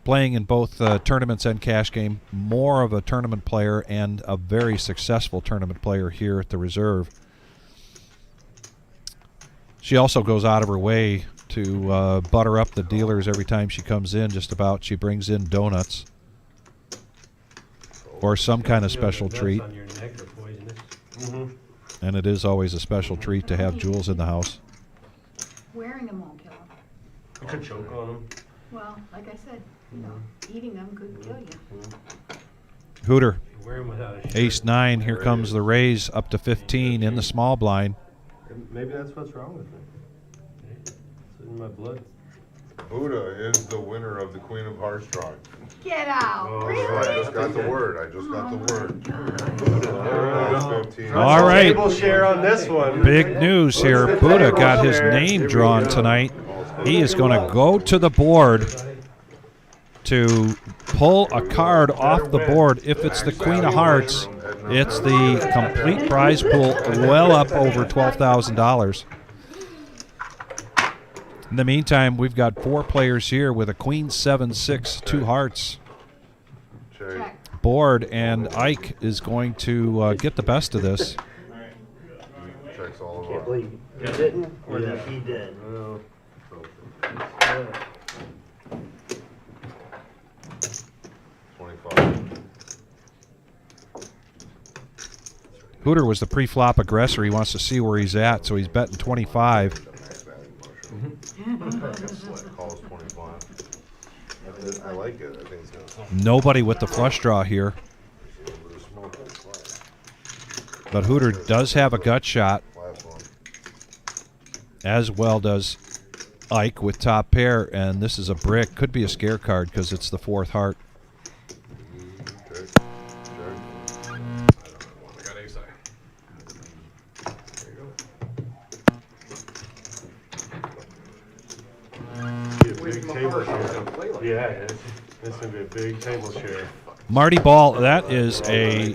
playing in both tournaments and cash game. More of a tournament player and a very successful tournament player here at the Reserve. She also goes out of her way to butter up the dealers every time she comes in. Just about, she brings in donuts or some kind of special treat. On your neck are poisonous. And it is always a special treat to have Jules in the house. Wearing them won't kill them. You could choke on them. Well, like I said, you know, eating them could kill you. Hooter, Wear them without a shirt. Ace 9, here comes the raise up to 15 in the small blind. Maybe that's what's wrong with me. It's in my blood. Buddha is the winner of the Queen of Hearts drawing. Get out. I Really? just got the word. I just got the word. 15. All right. Table share on this one. Big news here. Buddha got his name drawn tonight. He is going to go to the board to pull a card off the board. If it's the Queen of Hearts, it's the complete prize pool, well up over $12,000. In the meantime, we've got 4 players here with a Queen 7-6, 2 hearts. board, and Ike is going to get the best of this. Checks all of Can't our. believe you didn't, or that he did. Well, 25. Hooter was the pre-flop aggressor. He wants to see where he's at, so he's betting 25. Calls 25. I like it. I think it's gonna. Nobody with the flush draw here, but Hooter does have a gut shot, Last one. as well does Ike with top pair, and this is a brick. Could be a scare card because it's the fourth heart. Okay. Check. I got ace high. There you be a big table share. Yeah, it's gonna be a big table share. Marty Ball, that is a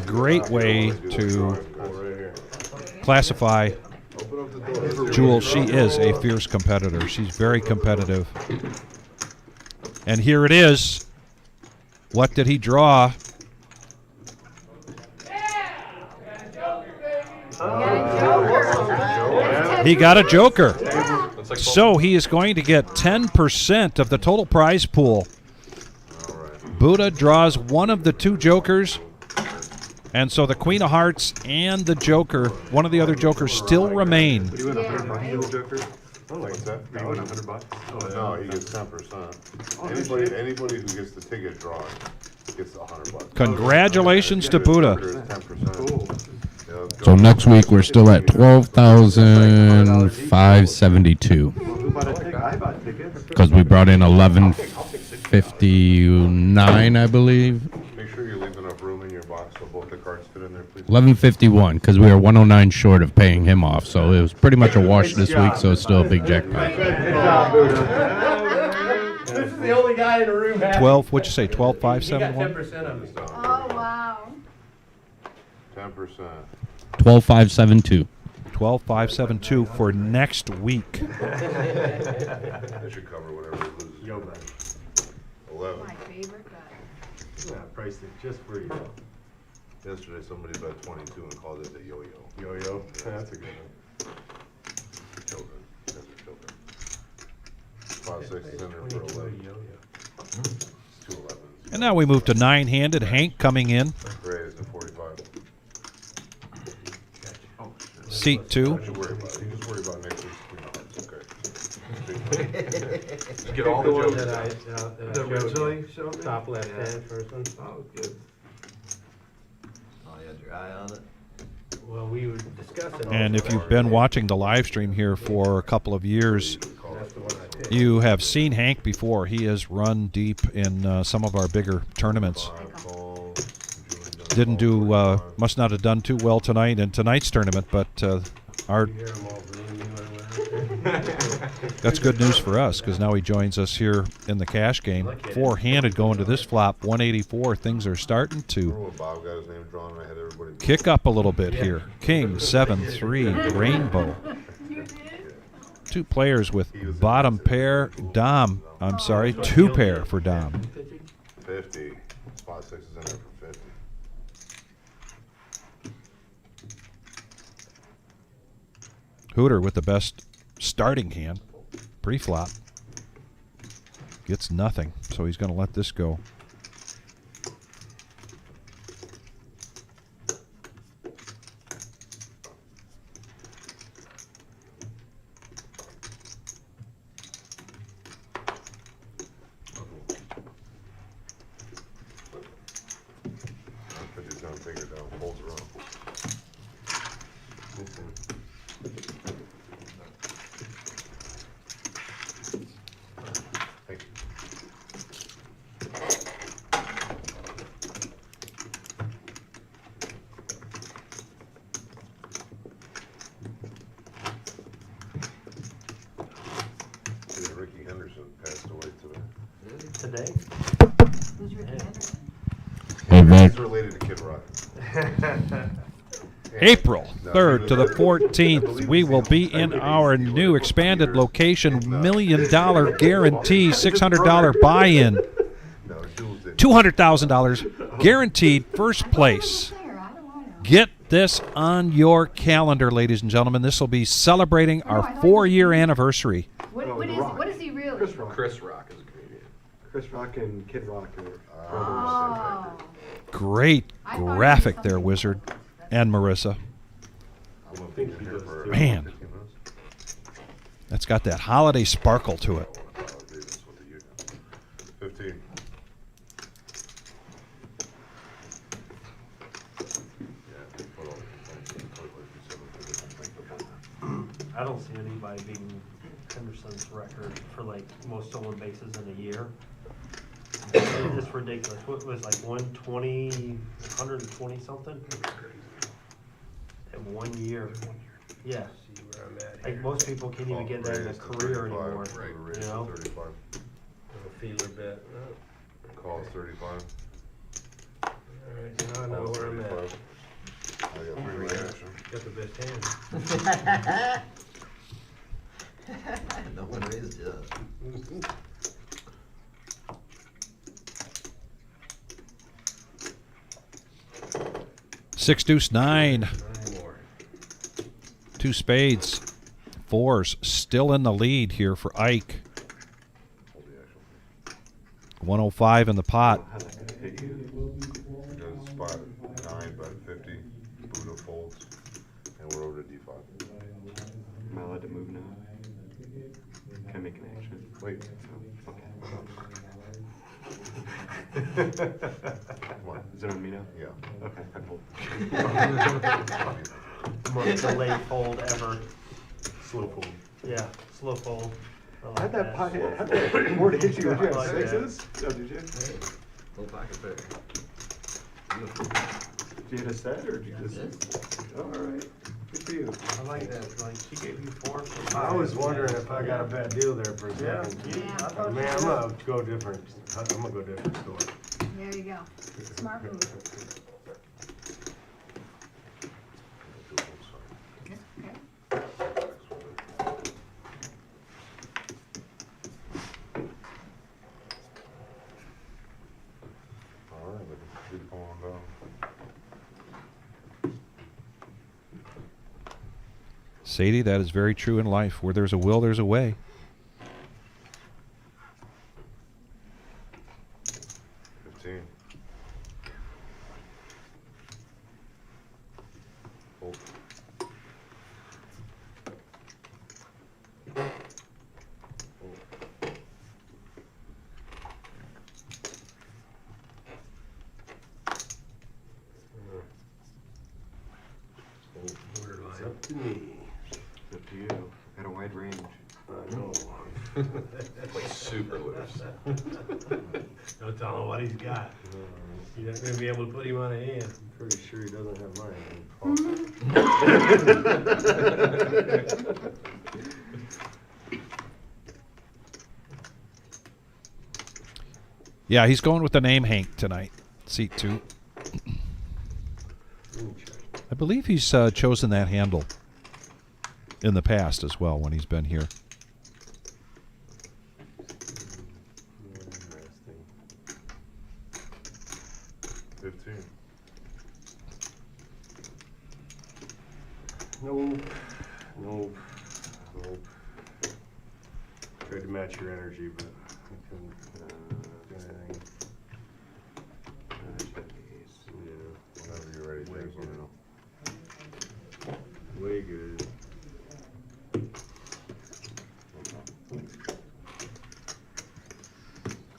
great way to Right here. classify Open up the door. Jewel. She is a fierce competitor. She's very competitive. And here it is. What did he draw? He got a joker. go. Looks like So he is going to get 10% of the total prize pool. Buddha draws one of the two jokers. And so the Queen of Hearts and the Joker, one of the other jokers, still remain. You win $100 for the Joker? What's that? You win $100? No, he gets 10%. Anybody who gets the ticket drawn gets $100. Congratulations to Buddha. 10%. So next week we're still at 12,572 Who bought a ticket? I bought tickets. because we brought in 1159, I believe. Make sure you leave enough room in your box so both the cards fit in there, please. 1151 because we were 109 short of paying him off, so it was pretty much a wash this week. So it's still a big jackpot. This is the only guy in the room. 12, what'd you say, He got 12,571? 10% of it. Oh, wow. 10%. 12,572. 12,572 for next week. That should cover whatever he loses. Yo, buddy. 11. My favorite guy. Yeah, I priced it just for you. Yesterday somebody bet 22 and called it the yo-yo. Yo-yo. That's a good one. Children. That's their children. 5, 6 is in there for 11. Yo-yo. 2 11s. And now we move to nine-handed. Hank coming in. Gray is in 45. Seat 2. Don't you worry about it. You just worry about next week's Queen of Hearts, okay? Get all the one jokes that out. I Originally showed me? top left hand first one. Oh, good. Oh, you had your eye on it? Well, we were discussing. And if you've been watching the live stream here for a couple of years, That's the one I picked. you have seen Hank before. He has run deep in some of our bigger tournaments. Didn't do, must not have done too well tonight in tonight's tournament, but our You hear 'em all bringing me right around. that's good news for us because now he joins us here in the cash game. Four-handed going to this flop, 184. Things are starting to Remember when Bob got his name drawn and I had everybody... kick up a little bit here. King, 7-3, rainbow. You did? Two players with bottom pair. Dom, I'm sorry, two pair for Dom. 50. Spot 6 is in there for 50. Hooter with the best starting hand, pre-flop. Gets nothing, so he's going to let this go. He's gonna take it down, folds around. Thank you. Yeah, Ricky Henderson passed away today. Today? Who's Ricky Anderson? Hey, Vic. He's related to Kid Rock. April 3rd to the 14th, we will be in our new expanded location, $1 million guarantee, $600 buy-in. No, Jules didn't $200,000 guaranteed first place. Get this on your calendar, ladies and gentlemen. This will be celebrating our 4-year anniversary. What is he really? Chris Rock is a comedian. Chris Rock and Kid Rock are Oh. Great graphic there, Wizard and Marissa. Man, that's got that holiday sparkle to it. 15. I don't see anybody beating Henderson's record for like most stolen bases in a year. It's just ridiculous. What was like 120 something? In 1 year. Yeah. Like most people can't even get that in a career anymore. You know? 35. Feeler bet. Call 35. Alright, now I know where I'm at. I got 3 reaction. Got the best hand. No one raised it up. 6 deuce 9. 9 more. 2 spades. 4s still in the lead here for Ike. 105 in the pot. Goes spot 9 by 50. Buddha folds. And we're over to D5. Am I allowed to move now? Can I make an action? Wait. What? Is it on me now? Yeah. Okay, I hold. Most delayed fold ever. Slow fold. Yeah, slow fold. I like How'd that board hit you? Did you I have like that. sixes? Oh, did you? Full pocket pair. Did you hit a set or did you just? Oh, all right. Good for you. I like that. Like she gave you 4 for 5. I was wondering if I got a bad deal there for a Yeah. second. I thought Man, you I'm did. gonna go different. I'm gonna go different store. There you go. Smart move. Yes, okay. All right, but keep going down. Sadie, that is very true in life. Where there's a will, there's a way. 15. Fold. Borderline. Up to me. It's up to you. Got a wide range. I know. Like super loose. Don't tell him what he's got. You're not gonna be able to put him on a hand. I'm pretty sure he doesn't have mine. Yeah, he's going with the name Hank tonight. Seat 2. I believe he's chosen that handle in the past as well when he's been here. Interesting. 15. Nope. Nope. Nope. Tried to match your energy, but I couldn't do anything. Yeah, whenever you're ready, thank you. Way good.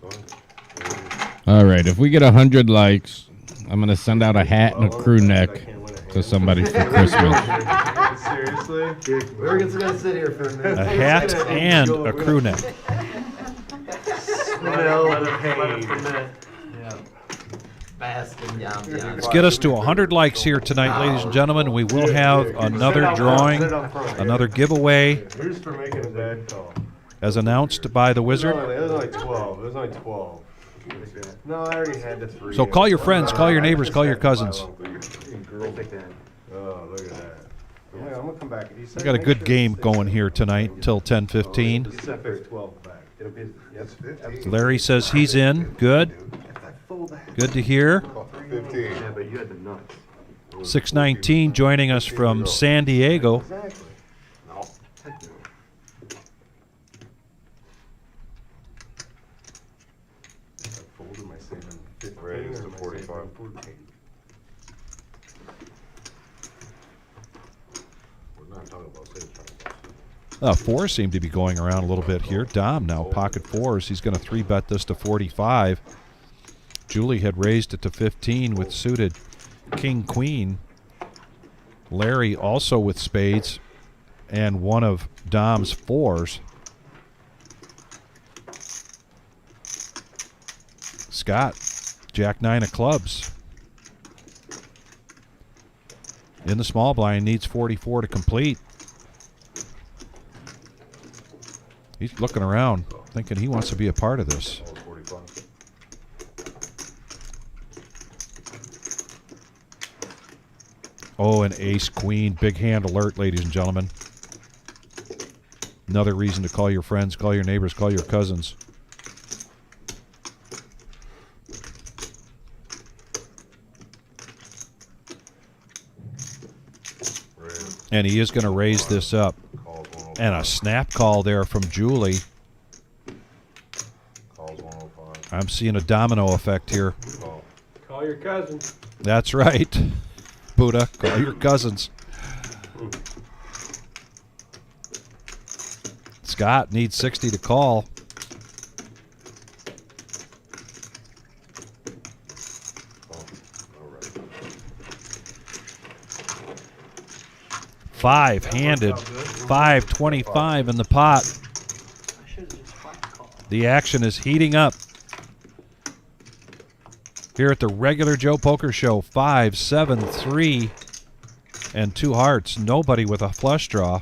Go on. All right, if we get 100 likes, I'm gonna send out a hat and a crew neck to somebody for Christmas. Seriously? We're just gonna sit here for a minute. A hat and a crew neck. Smell of pain. Yeah. Bask in yum yum. Let's get us to 100 likes here tonight, ladies and gentlemen. We will have another drawing, another giveaway, Here's for making a bad call. as announced by the It wizard. was only 12. It was only 12. No, I already had the 3. So call your friends, call your neighbors, call your cousins. Oh, look at that. Yeah, I'm gonna come back. He said We got a make good sure game it's going here tonight till 10:15. Set there's 12 back. It'll be, yes, 15. Larry says he's in. Good. Good to hear. 15. Yeah, but you had the nuts. 619 joining us from San Diego. Exactly. No. Heck no. Fold, am I saving 15 Raise or to am I saving 45. 14? We're not talking about saving triangles. Fours seem to be going around a little bit here. Dom now pocket fours. He's going to 3-bet this to 45. Julie had raised it to 15 with suited king, queen. Larry also with spades and one of Dom's fours. Scott, jack 9 of clubs. In the small blind, needs 44 to complete. He's looking around, thinking he wants to be a part of this. Oh, 45. Oh, an ace, queen, big hand alert, ladies and gentlemen. Another reason to call your friends, call your neighbors, call your cousins. And he is going to raise this up. And a snap call there from Julie. Calls 105. I'm seeing a domino effect here. Call your cousin. That's right. Buddha, call your cousins. Scott needs 60 to call. Five-handed, 525 in the pot. The action is heating up. Here at the regular Joe Poker Show, 5, 7, 3, and 2 hearts. Nobody with a flush draw.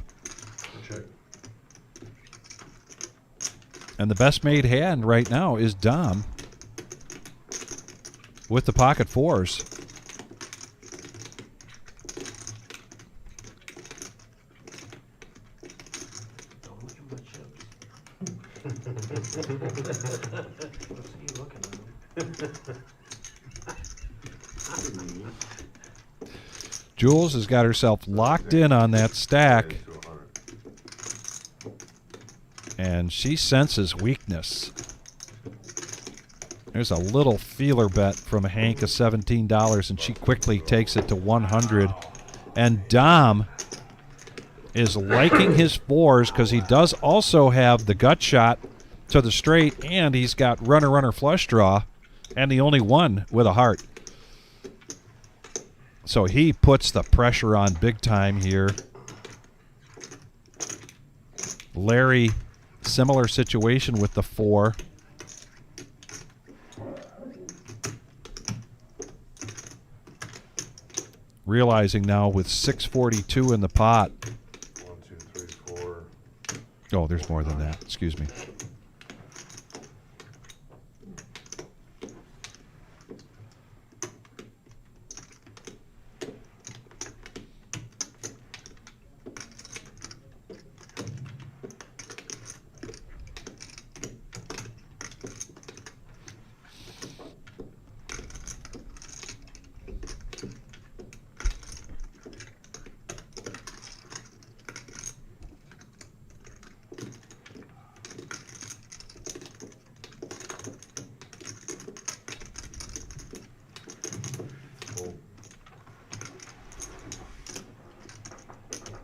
And the best made hand right now is Dom with the pocket fours. Don't look at my chips. What's he looking at? Jules has got herself locked in on that stack. And she senses weakness. There's a little feeler bet from Hank of $17, and she quickly takes it to 100. And Dom is liking his fours because he does also have the gut shot to the straight, and he's got runner flush draw, and the only one with a heart. So he puts the pressure on big time here. Larry, similar situation with the 4. Realizing now with 642 in the pot. 1, 2, 3, 4. Oh, there's more than that. Excuse me.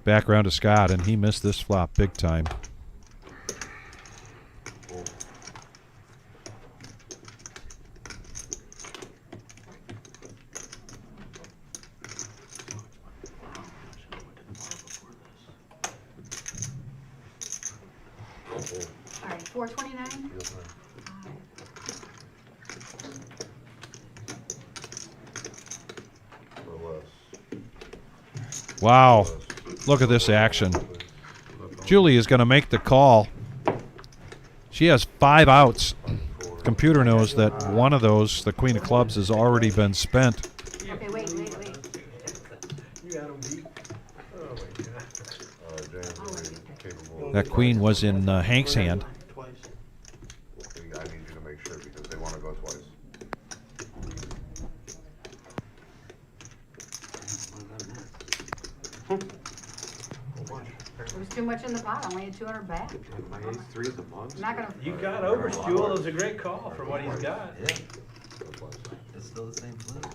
Back round to Scott, and he missed this flop big time. All right, 429? Wow. Look at this action. Julie is going to make the call. She has 5 outs. Computer knows that one of those, the queen of clubs, has already been spent. Okay, wait. You got him beat. Oh my God. That queen was in Hank's hand. I need you to make sure because they want to go twice. There was too much in the pot, I only had 200 back. My ace three is a monster. I'm not gonna. You got over, Jewel. It was a great call for what he's got. Yeah. It's still the same flip.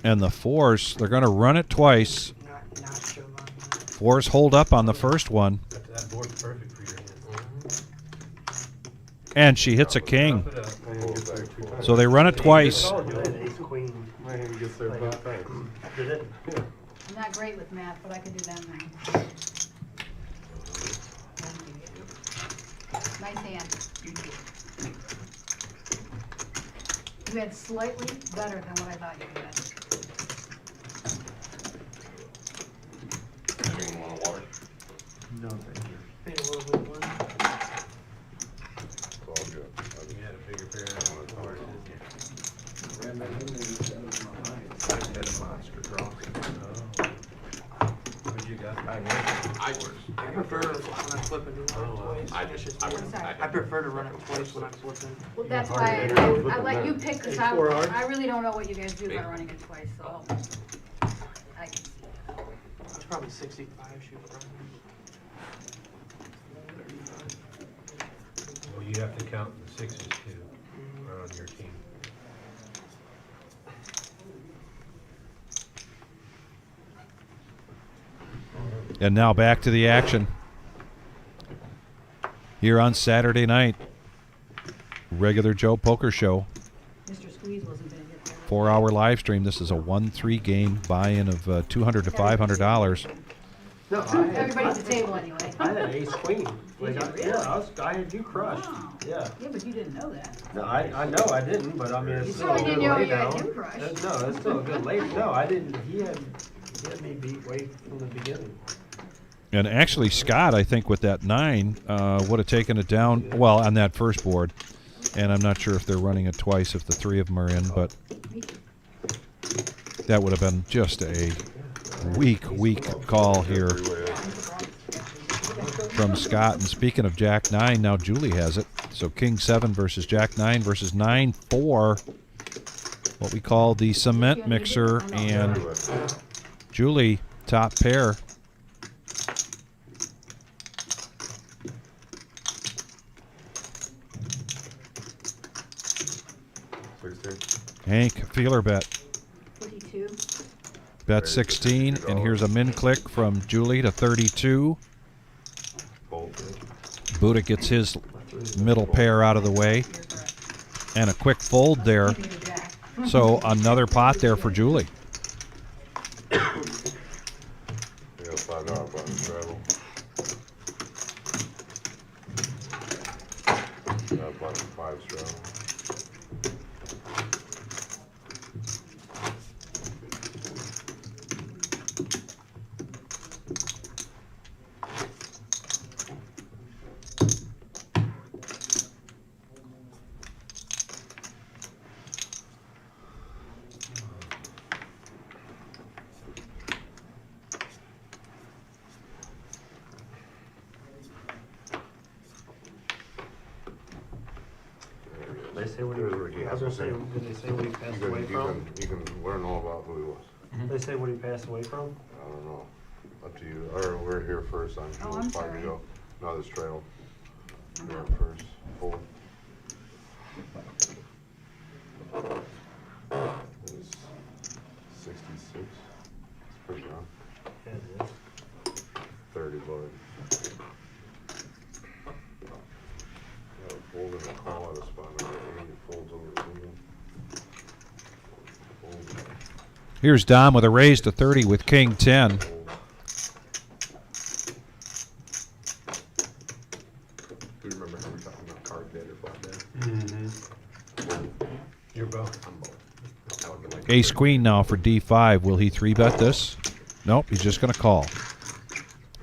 And the fours, they're going to run it twice. Not showdown. Fours hold up on the first one. That board's perfect for your hand. And she hits a king. Put up. So they run it twice. Call, Jewel. Ace queen. My hand gets there both times. Did it? I'm not great with math, but I can do that now. Nice hand. You had slightly better than what I thought you had. Anyone want water? No, thank you. Hey, a little bit one. It's all good. You had a bigger pair than what it's hard. I had a monster draw. What'd you got? I prefer when I flip and do it twice. I prefer to run it twice when I'm flipping. Well, that's why I let you pick, because I really don't know what you guys do by running it twice, so. I can see. It's probably 65 shoot front. Well, you have to count the sixes too, are on your team. And now back to the action. Here on Saturday night, regular Joe Poker Show. Mr. Squeeze wasn't gonna get there. 4-hour live stream. This is a 1-3 game buy-in of $200 to $500. No, Everybody's at the table anyway. I had ace queen. Like, Did you really? yeah, I had you crushed. Wow. Yeah. Yeah, but you didn't know that. No, I know I didn't, but I mean, You it's still a certainly good didn't know lay you had down. him crushed. No, it's still a good lay. No, I didn't. He had me beat way from the beginning. And actually, Scott, I think with that 9, would have taken it down, well, on that first board. And I'm not sure if they're running it twice if the 3 of them are in, but that would have been just a weak call here from Scott. And speaking of Jack 9, now Julie has it. So King 7 versus Jack 9 versus 9-4. What we call the cement mixer. And Julie, top pair. Hank, feeler bet. 52. Bet 16, and here's a min click from Julie to 32. Buddha gets his middle pair out of the way. And a quick fold there. So another pot there for Julie. I got a $5 button travel. That button 5 travel. They say what he was. I was gonna say, did they say what he passed away from? You can learn all about who he was. They say what he passed away from? I don't know. Up to you. Or we're here first. I'm sure Oh, we'll I'm find sorry. you go. No, this trail. You're up first. Fold. It's 66. It's pretty round. Yeah, it is. 30 Lord. Fold in the call at a spot. It folds over the finger. Fold. Here's Dom with a raise to 30 with King 10. Fold. Do you remember how we were talking about card bet or flat bet? Mm-hmm. You're both. I'm both. That would be like Ace Queen now for D5. Will he 3-bet this? Nope, he's just going to call.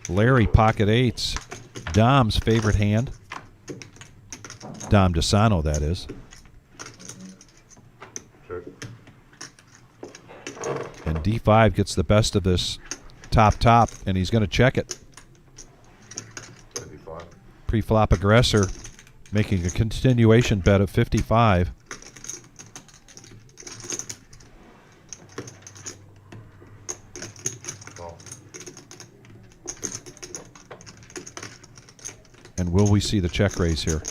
Larry, pocket 8s. Dom's favorite hand. Dom DeSano, that is. Check. And D5 gets the best of this top, and he's going to check it. 55. Pre-flop aggressor making a continuation bet of 55. And will we see the check raise here?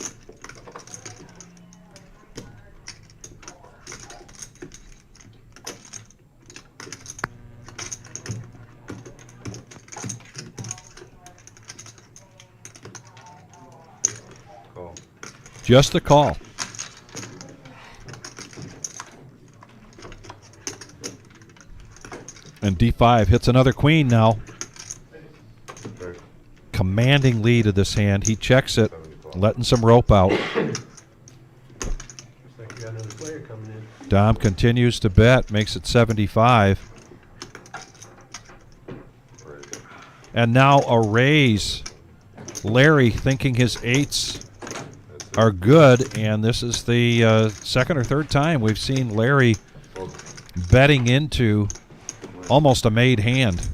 Call. Just the call. And D5 hits another queen now. Okay. Commanding lead of this hand. He checks it, letting some rope out. Looks like you got another player coming in. Dom continues to bet, makes it 75. And now a raise. Larry thinking his 8s are good, and this is the second or third time we've seen Larry betting into almost a made hand.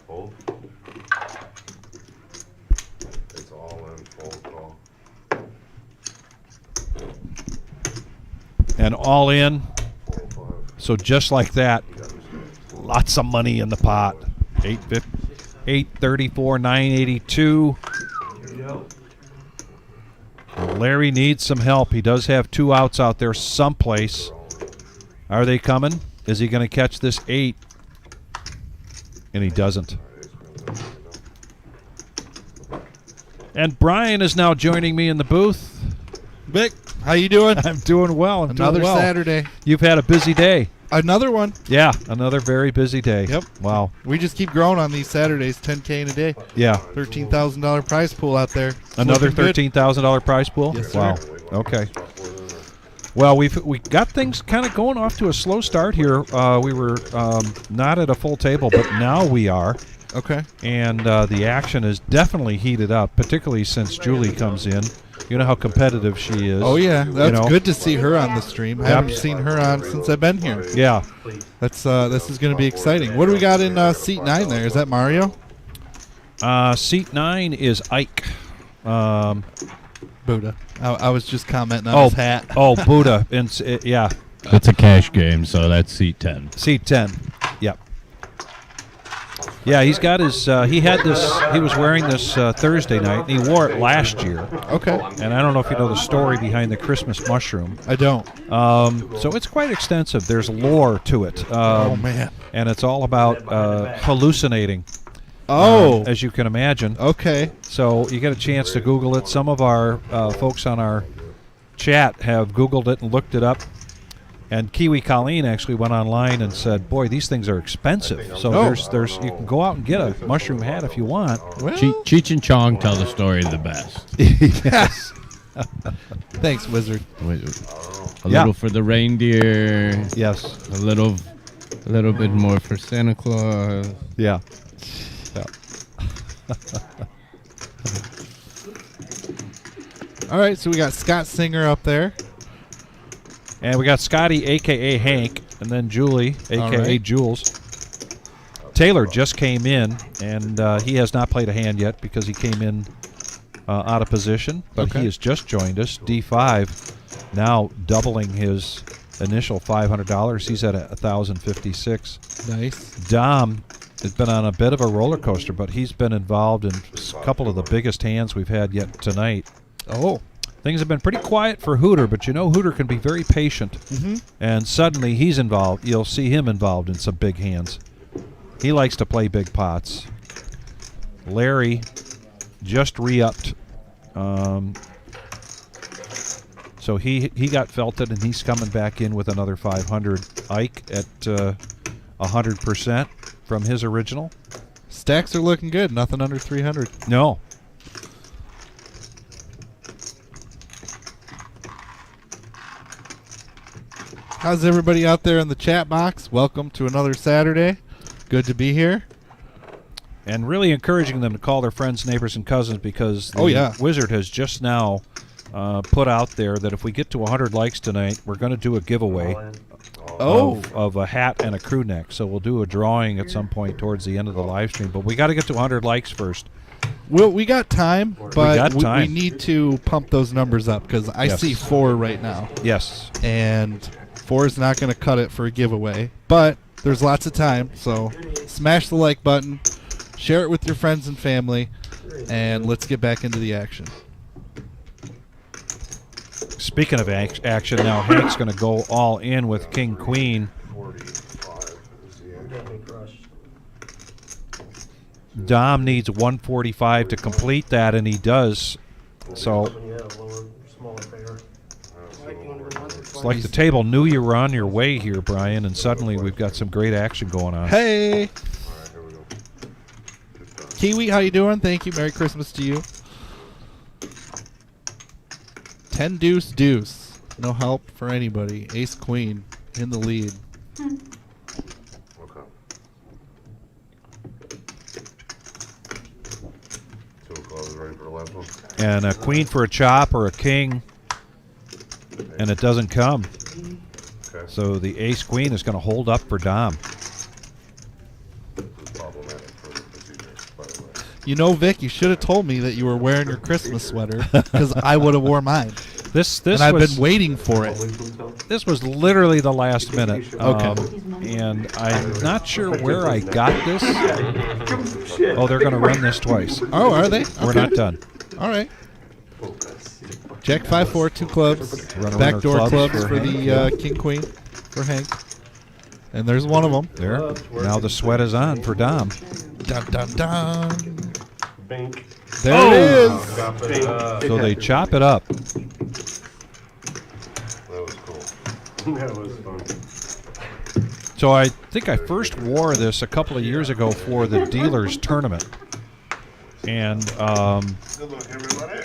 Fold. It's all in, fold call. And all in. 4-5. So just like that, You got your lots of money in the pot. 834, 982. Here you go. Larry needs some help. He does have 2 outs out there someplace. Are they coming? Is he going to catch this 8? And he doesn't. And Brian is now joining me in the booth. Vic, how you doing? I'm doing well. I'm Another doing well. Saturday. You've had a busy day. Another one. Yeah, another very busy day. Yep. Wow. We just keep growing on these Saturdays, 10K in a day. Yeah. $13,000 prize pool out there. It's Another looking good. $13,000 prize pool? Yes, sir. Wow. Okay. Well, we got things kind of going off to a slow start here. We were not at a full table, but now we are. Okay. And the action is definitely heated up, particularly since Julie comes in. You know how competitive she is. Oh, yeah. That's you know? good to see her on the stream. I haven't seen her on since I've been here. Yeah. That's this is going to be exciting. What do we got in seat 9 there? Is that Mario? Seat 9 is Ike. Buddha. I was just commenting on his hat. Oh, Buddha. Yeah. It's a cash game, so that's seat 10. Seat 10. Yep. Yeah, he's got his. He had this. He was wearing this Thursday night, and he wore it last year. Okay. And I don't know if you know the story behind the Christmas mushroom. I don't. So it's quite extensive. There's lore to it. Oh, man. And it's all about hallucinating. Oh. As you can imagine. Okay. So you get a chance to Google it. Some of our folks on our chat have Googled it and looked it up. And Kiwi Colleen actually went online and said, "Boy, these things are expensive." So there's you can go out and get a mushroom hat if you want. Well, Cheech and Chong tell the story the best. Yes. Thanks, Wizard. A little for the reindeer. Yes. A little bit more for Santa Claus. Yeah. All right, so we got Scott Singer up there. And we got Scotty, a.k.a. Hank, and then Julie, a.k.a. right. Jules. Taylor just came in, and he has not played a hand yet because he came in out of position, but Okay. he has just joined us. D5 now doubling his initial $500. He's at $1,056. Nice. Dom has been on a bit of a roller coaster, but he's been involved in a couple of the biggest hands we've had yet tonight. Oh. Things have been pretty quiet for Hooter, but you know Hooter can be very patient. Mm-hmm. And suddenly he's involved. You'll see him involved in some big hands. He likes to play big pots. Larry just re-upped. So he got felted, and he's coming back in with another 500. Ike at 100% from his original. Stacks are looking good. Nothing under 300. No. How's everybody out there in the chat box? Welcome to another Saturday. Good to be here. And really encouraging them to call their friends, neighbors, and cousins because the Wizard has just now put out there that if we get to 100 likes tonight, we're going to do a giveaway of a hat and a crew neck. So we'll do a drawing at some point towards the end of the live stream. But we got to get to 100 likes first. Well, we got time, but we we need to pump those numbers up because I see 4 right now. Yes. And 4 is not going to cut it for a giveaway. But There's lots of time, so smash the like button, share it with your friends and family, and let's get back into the action. Speaking of action, now Hank's going to go all in with King Queen. 45 is the action. Dom needs 145 to complete that, and he does. So it's like the table knew you were on your way here, Brian, and suddenly we've got some great action going on. Hey! All right, here we go. Kiwi, how you doing? Thank you. Merry Christmas to you. 10 deuce deuce. No help for anybody. Ace queen in the lead. Okay. Two o'clock is ready for the last one. And a queen for a chop or a king, and it doesn't come. Okay. So the ace queen is going to hold up for Dom. This is problematic for the procedure, by the way. You know, Vic, you should have told me that you were wearing your Christmas sweater, because I would have wore mine. This and I've been waiting for it. This was literally the last minute. Okay. And I'm not sure where I got this. Oh, they're going to run this twice. Oh, are they? We're Okay. not done. All right. Jack 5-4, 2 clubs. Runner, Backdoor clubs clubs for the king queen for Hank. And there's one of them. There. Now the sweat is on for Dom. Dun dun dun. Bink. There it is. So they chop it up. That was cool. That was fun. So I think I first wore this a couple of years ago for the dealers tournament. And Good luck, everybody.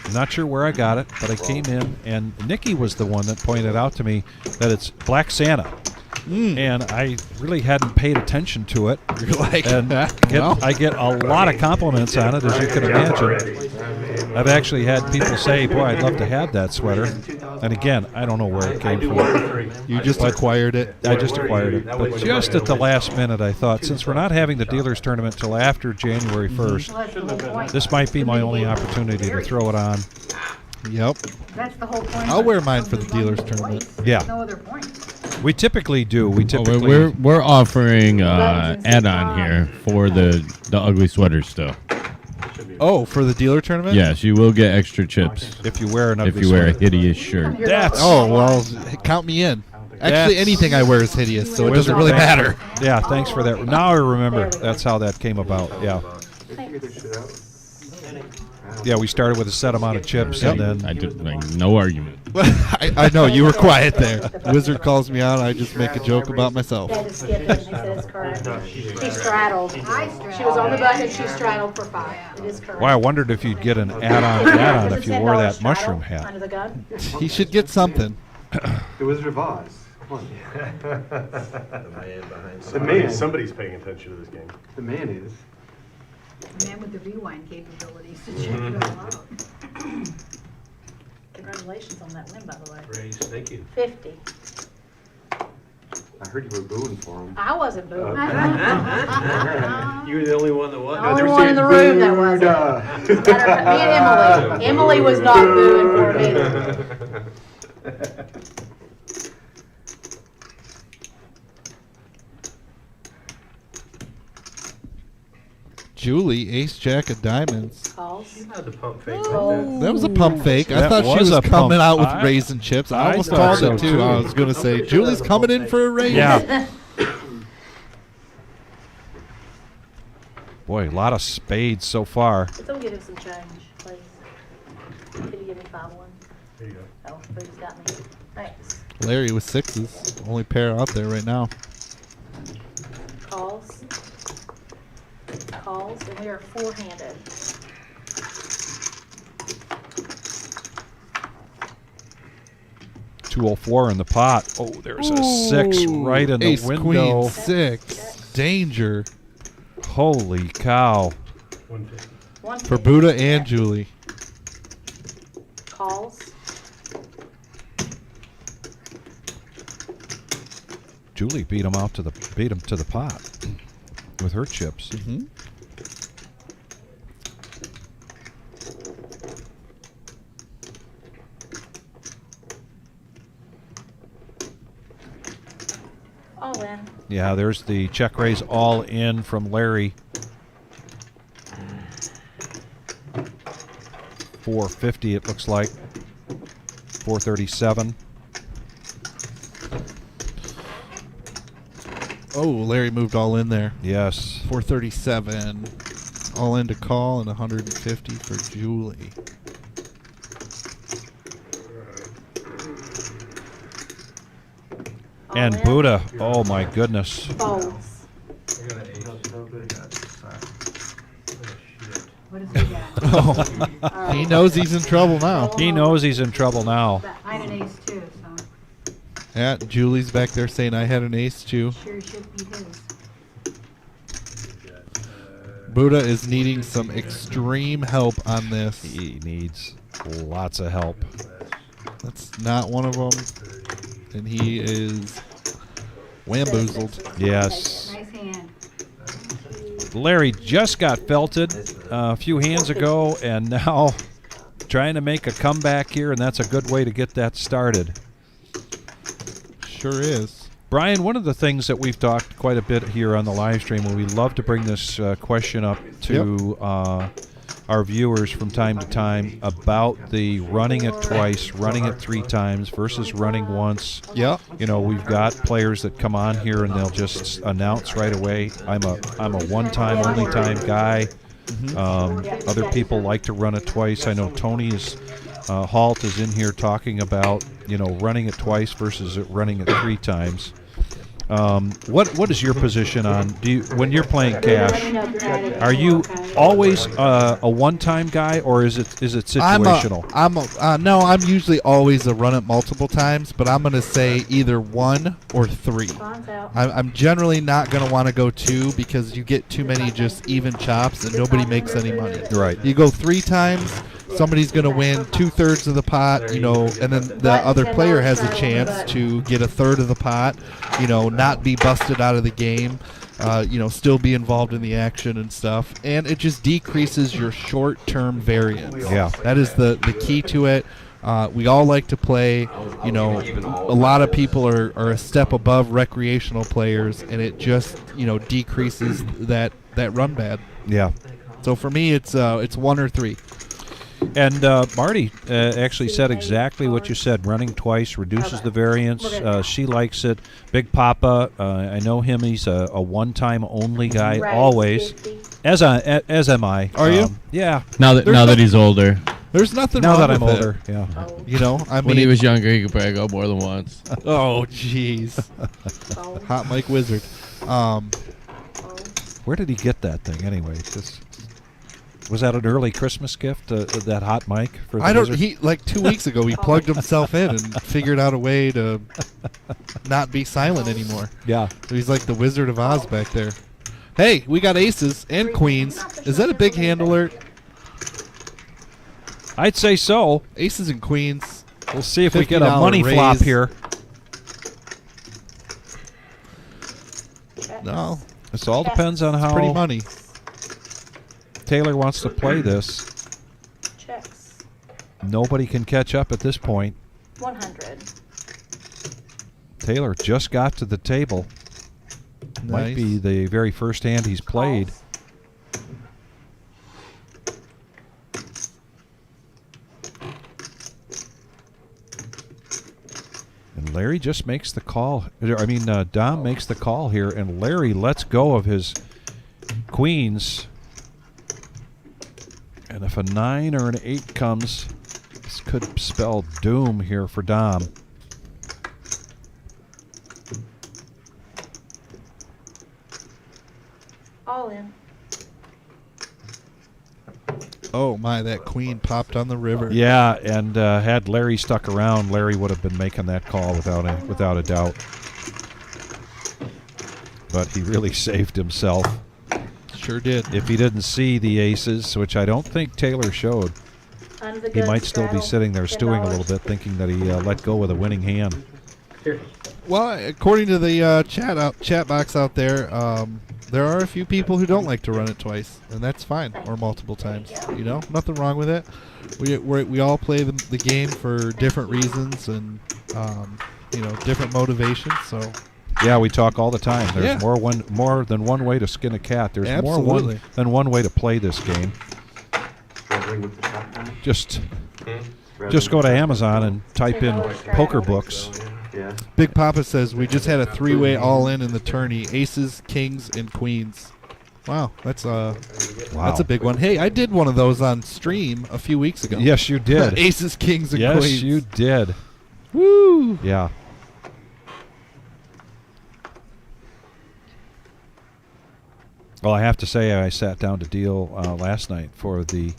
I'm not sure where I got it, but I came in, and Nikki was the one that pointed out to me that it's Black Santa. And I really hadn't paid attention to it. You're like, and I get a lot of compliments on it, as you can imagine. I've actually had people say, boy, I'd love to have that sweater. And again, I don't know where it came from. You just acquired it. I just acquired it. But just at the last minute, I thought, since we're not having the dealers tournament till after January 1st, this might be my only opportunity to throw it on. Yep. That's the whole point. I'll wear mine for the dealers tournament. Yeah. No other point. We typically do. We Oh, typically we're offering add-on here for the ugly sweaters still. Oh, for the dealer tournament? Yes, you will get extra chips if you wear an ugly if you wear a sweater. hideous shirt. That's well, count me in. Actually, anything I wear is hideous, so it doesn't really matter. Yeah, thanks for that. Now I remember. That's how that came about. Yeah. Yeah, we started with a set amount of chips, and then I did no argument. I know you were quiet there. Wizard calls me out. I just make a joke about myself. Had to skip it, and they said it's correct. She straddled. She was on the button, she straddled for 5. It is correct. well, I wondered if you'd get an add-on if you wore that $10 straddle mushroom hat. Under the gun. He should get something. The Wizard of Oz. Come on. The man, somebody's paying attention to this game. The man is. A man with the rewind capabilities to check it all out. Congratulations on that win, by the way. Raise, thank you. 50. I heard you were booing for him. I wasn't booing. You were the only one that was. The only one in the room that wasn't. Me and Emily. Emily was not booing for me either. Julie, ace jack of diamonds. Calls. You had to pump fake That was a pump fake. I That thought she was was a coming pump. out with I- raisin chips. I I almost thought called so, it too. too. I was going to say, Julie's coming in for a raise. Yeah. Boy, a lot of spades so far. Someone give him some change, please. Could you give me 5-1? There you go. Oh, Boo's got me. Thanks. Larry with 6s. Only pair out there right now. Calls. Calls, and we are 4-handed. $204 in the pot. Oh, there's a 6 right in the Ace, window. queen, 6. Danger. Holy cow. 150. For Buddha and Julie. Calls. Julie beat him to the pot with her chips. Mm-hmm. All in. Yeah, there's the check raise all in from Larry. 450 it looks like. 437. Oh, Larry moved all in there. Yes. 437. All in to call and 150 for Julie. And in. Buddha. Oh my goodness. Folds. What does he got? Oh, he knows he's in trouble now. He knows he's in trouble now. I had an ace too, so Yeah, Julie's back there saying I had an ace too. sure should be his. Buddha is needing some extreme help on this. He needs lots of help. That's not one of them. And he is whamboozled. Yes. Nice hand. Larry just got felted a few hands ago and now trying to make a comeback here, and that's a good way to get that started. Sure is. Brian, one of the things that we've talked quite a bit here on the live stream, and we love to bring this question up to our viewers from time to time about the running it twice, running it 3 times versus running once. Yeah. You know, we've got players that come on here and they'll just announce right away, I'm a one-time, only-time guy. Other people like to run it twice. I know Tony's Halt is in here talking about, you know, running it twice versus running it 3 times. What is your position on? When you're playing cash, are you always a one-time guy, or is it situational? I'm usually always a run it multiple times, but I'm gonna say either 1 or 3. I'm generally not gonna want to go 2 because you get too many just even chops and nobody makes any money. Right. You go 3 times, somebody's gonna win 2/3 of the pot, you know, and then the other player has a chance to get 1/3 of the pot, you know, not be busted out of the game, you know, still be involved in the action and stuff, and it just decreases your short-term variance. Yeah, that is the key to it. We all like to play, you know, a lot of people are a step above recreational players, and it just, you know, decreases that run bad. Yeah. So for me, it's 1 or 3. And Marty actually said exactly what you said. Running twice reduces the variance. She likes it. Big Papa, I know him. He's a one-time only guy always. As am I. Are you? Yeah. Now that he's older. There's nothing now wrong that I'm with older. it. Yeah. You know, I mean, When he was younger, he could probably go more than once. Oh, jeez. Hot Mike Wizard. Where did he get that thing anyway? Was that an early Christmas gift? That hot mic for the I don't. Wizard? He like 2 weeks ago he plugged himself in and figured out a way to not be silent anymore. Yeah. So he's like the Wizard of Oz back there. Hey, we got aces and queens. Is that a big hand alert? I'd say so. Aces and queens. We'll see if we get a money raise. flop here. No. This all depends on how Pretty money. Taylor wants to play this. Checks. Nobody can catch up at this point. 100. Taylor just got to the table. Might Nice. be the very first hand he's played. And Larry just makes the call. I mean, Dom makes the call here, and Larry lets go of his queens. And if a 9 or an 8 comes, this could spell doom here for Dom. All in. Oh my, that queen popped on the river. Yeah, and had Larry stuck around, Larry would have been making that call without a doubt. But he really saved himself. Sure did. If he didn't see the aces, which I don't think Taylor showed, Under the he gun might still be straddle, sitting there stewing a $10. little bit, thinking that he let go with a winning hand. Well, according to the chat box out there, there are a few people who don't like to run it twice, and that's fine, or multiple times. You know, nothing wrong with it. We all play the game for different reasons and you know, different motivations. So Yeah, we talk all the time. There's Yeah. more than one way to skin a cat. There's Absolutely. more than one way to play this game. Struggling with the shotgun? Just Struggling go with to the Amazon and type in poker books. Yeah. Big Papa says we just had a 3-way all-in the tourney: aces, kings, and queens. Wow, that's a big one. Hey, I did one of those on stream a few weeks ago. Yes, you did. Aces, kings, and yes, queens. you did. Woo! Yeah. Well, I have to say, I sat down to deal last night for the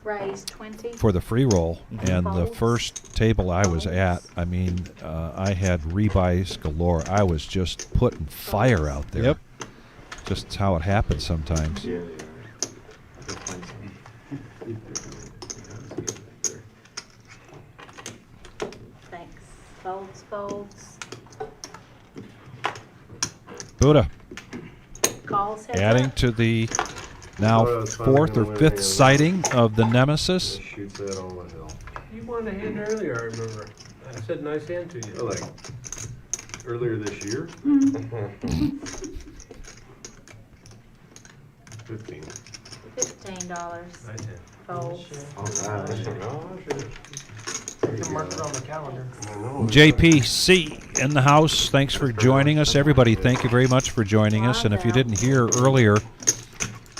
Raise 20. for the free roll, and the first table I was at, I mean, I had rebuys galore. I was just putting fire out there. Yep. Just how it happens sometimes. Yeah, Thanks. Folds. Buddha, Calls heads adding up. to the now Oh, it's finally fourth or gonna win fifth again. sighting of the Nemesis. Shoots that all the hell. You won a hand earlier, I remember. I said nice hand to you. Oh, like earlier this year? 15. $15. Nice hand. Folds. You can mark it on the calendar. JPC in the house. Thanks for joining us, everybody. Thank you very much for joining us. And if you didn't hear earlier,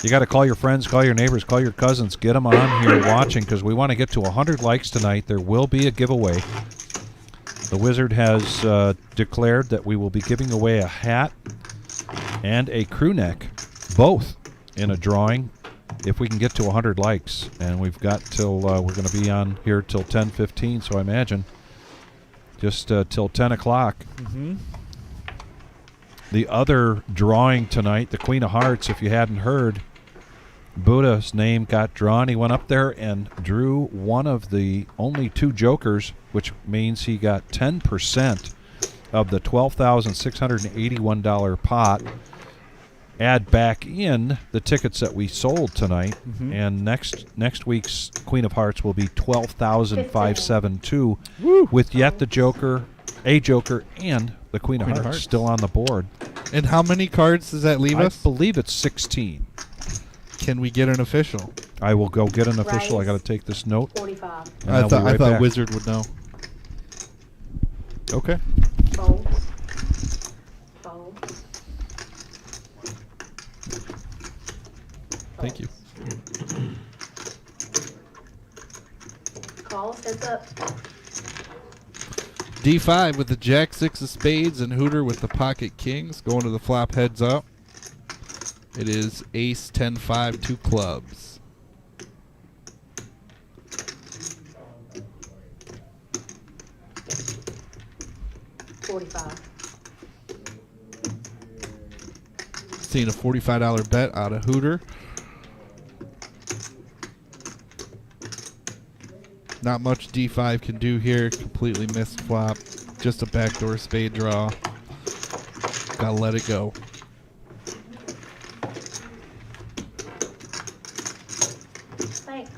you got to call your friends, call your neighbors, call your cousins, get them on here watching, because we want to get to 100 likes tonight. There will be a giveaway. The Wizard has declared that we will be giving away a hat and a crew neck, both in a drawing, if we can get to 100 likes. And we've got till we're going to be on here till 10:15, so I imagine just till 10 o'clock. Mm-hmm. The other drawing tonight, the Queen of Hearts, if you hadn't heard, Buddha's name got drawn. He went up there and drew one of the only two jokers, which means he got 10% of the $12,681 pot. Add back in the tickets that we sold tonight, and next week's Queen of Hearts will be 12,572, with yet the Joker, a Joker, and the Queen of Hearts still on the board. And how many cards does that leave us? I believe it's 16. Can we get an official? I will go get an official. I got to take this note. 45. and I I'll be thought right back. Wizard would know. Okay. Folds. Thank you. Calls heads up. D5 with the Jack 6 of spades and Hooter with the pocket kings. Going to the flop heads up. It is Ace 10-5, 2 clubs. $45. Seeing a $45 bet out of Hooter. Not much D5 can do here. Completely missed flop. Just a backdoor spade draw. Gotta let it go. Thanks.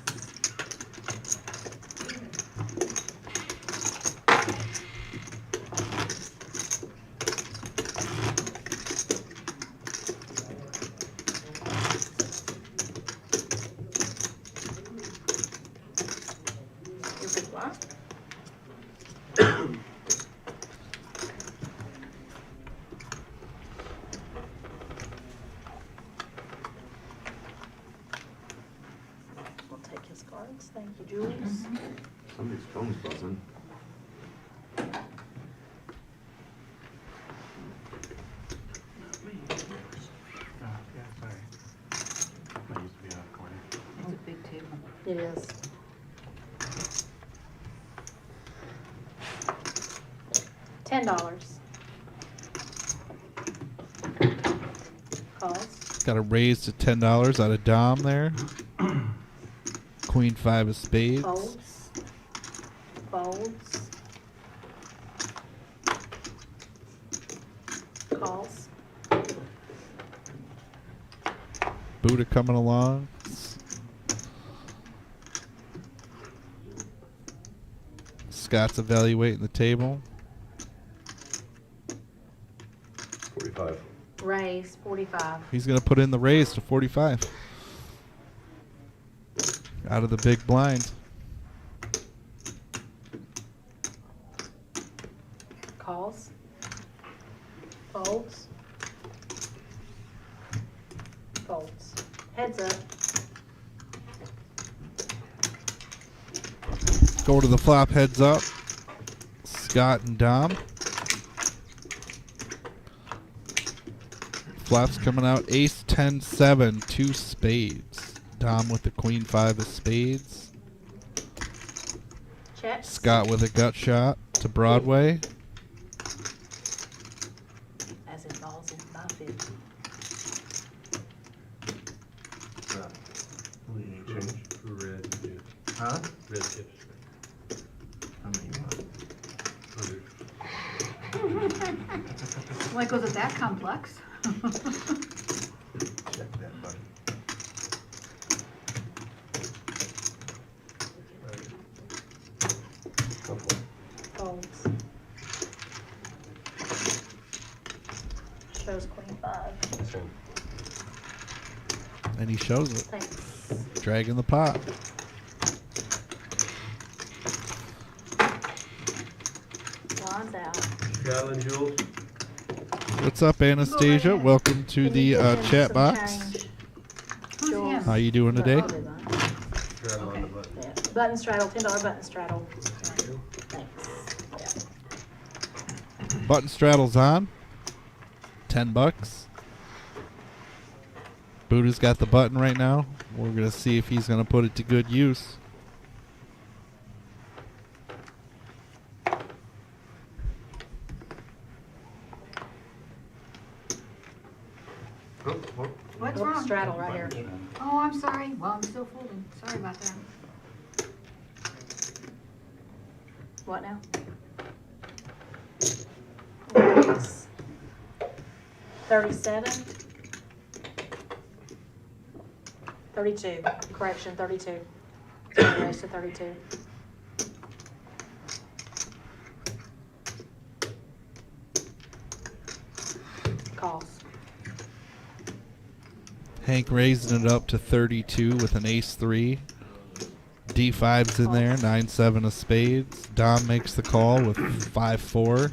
Your big block. We'll take his cards. Thank you, Jules. Somebody's phone's buzzing. It's a big table. It is. $10. Calls. Got a raise to $10 out of Dom there. Queen 5 of spades. Folds. Folds. Calls. Buddha coming along. Scott's evaluating the table. 45. Raise, 45. He's going to put in the raise to 45. Out of the big blind. Calls. Folds. Folds. Heads up. Go to the flop, heads up. Scott and Dom. Flops coming out. Ace 10 7, 2 spades. Dom with the queen 5 of spades. Check. Scott with a gut shot to Broadway. As it falls in my 50. Leading change. Red. Yeah. Huh? Red tips. How many you want? Like, was it that complex? Check that button. Folds. Shows queen 5. And he shows it. Thanks. Dragging the pot. Blinds out. Scotland Jules. What's up, Anastasia? Welcome to Can the you give him chat some box. change? Who's Jules. him? How you doing today? I'll do mine. Straddle on the button. Yeah. Button straddle, $10 button straddle. Thanks. Button straddle's on. $10. Buddha's got the button right now. We're gonna see if he's gonna put it to good use. What's Look, wrong? straddle right here. Oh, I'm sorry. Well, I'm still folding. Sorry about that. What now? 37. 32. Correction, 32. Raise to 32. Calls. Hank raising it up to 32 with an ace 3. D5's in there, 9-7 of spades. Dom makes the call with 5-4.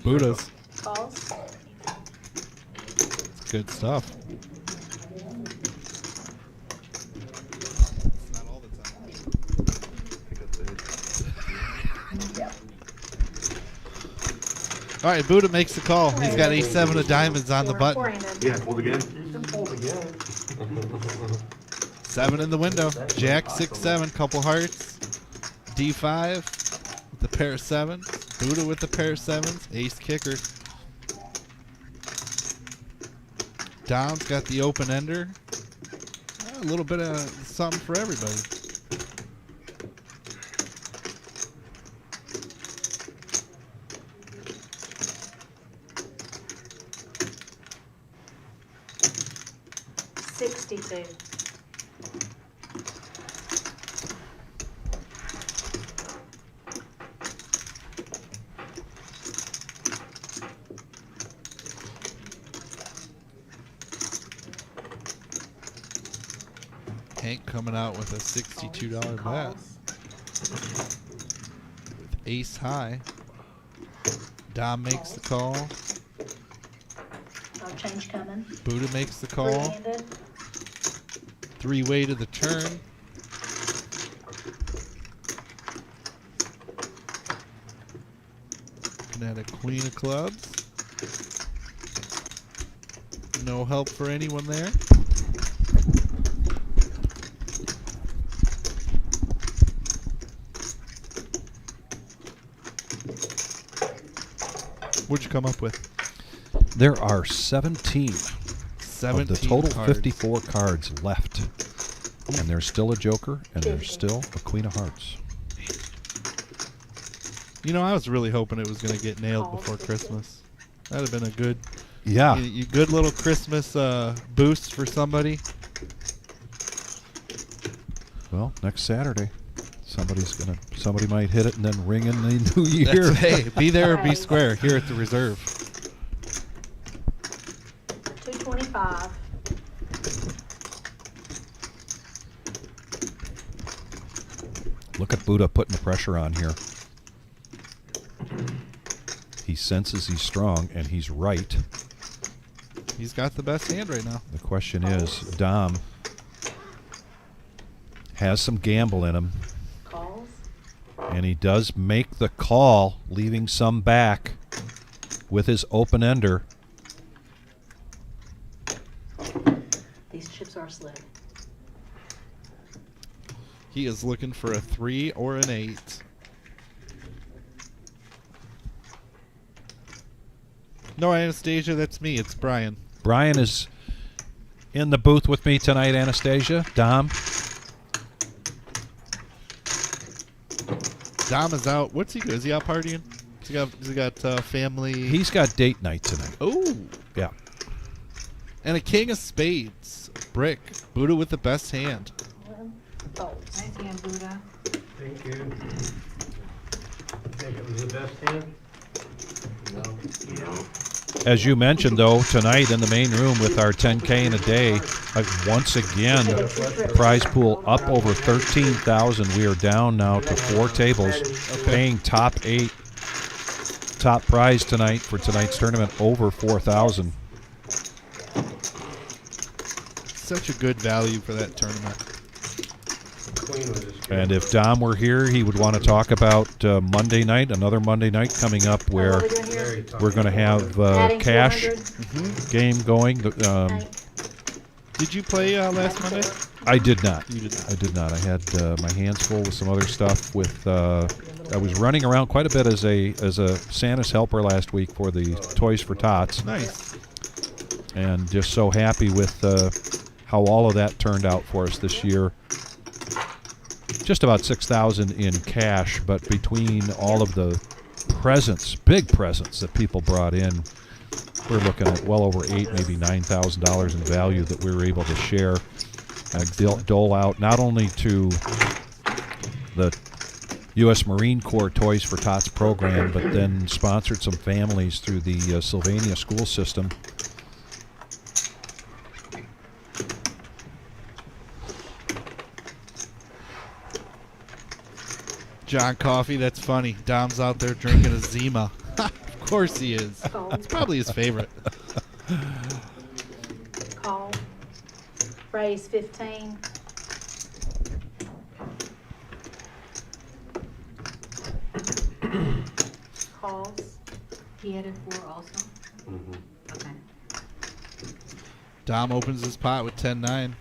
Buddha's. Calls. It's good stuff. All right, Buddha makes the call. He's got A7 of diamonds on the button. Four-handed. Yeah, fold again. Fold again. 7 in the window. Jack 6-7, couple hearts. D5 with the pair of 7s. Buddha with the pair of 7s. Ace kicker. Dom's got the open ender. A little bit of something for everybody. $62. Hank coming out with a $62 bet. With ace high. Dom makes the call. No change coming. Buddha makes the call. Three-handed. 3-way to the turn. Looking at a queen of clubs. No help for anyone there. What'd you come up with? There are 17 of the total cards. 54 cards left. And there's still a joker, and there's still a queen of hearts. You know, I was really hoping it was going to get nailed before Christmas. That'd have been a Yeah. You good little Christmas boost for somebody. Well, next Saturday, somebody might hit it and then ring in the new year. Hey, be there or be square here at the reserve. 225. Look at Buddha putting the pressure on here. He senses he's strong, and he's right. He's got the best hand right now. The question is, Dom has some gamble in him. Calls. And he does make the call, leaving some back with his open-ender. These chips are slick. He is looking for a 3 or an 8. No, Anastasia, that's me. It's Brian. Brian is in the booth with me tonight, Anastasia. Dom. Dom is out. What's he doing? Is he out partying? Has he got family? He's got date night tonight. Oh. Yeah. And a king of spades. Brick. Buddha with the best hand. Oh. Nice hand, Buddha. Thank you. Think it was the best hand? No. As you mentioned, though, tonight in the main room with our 10K in a day, once again, prize pool up over 13,000. We are down now to 4 tables, paying top 8. Top prize tonight for tonight's tournament over 4,000. Such a good value for that tournament. And if Dom were here, he would want to talk about Monday night, another Monday night coming up where we're going to have cash game going. Did you play last Monday? I did not. You did not. I did not. I had my hands full with some other stuff. I was running around quite a bit as a Santa's helper last week for the Toys for Tots. Nice. And just so happy with how all of that turned out for us this year. Just about 6,000 in cash, but between all of the presents, big presents that people brought in, we're looking at well over $8,000, maybe $9,000 in value that we were able to share and dole out not only to the U.S. Marine Corps Toys for Tots program, but then sponsored some families through the Sylvania school system. John Coffey, that's funny. Dom's out there drinking a Zima. Of course he is. It's probably his favorite. Call. Raise 15. Calls. He had a 4 also? Okay. Dom opens his pot with 10-9.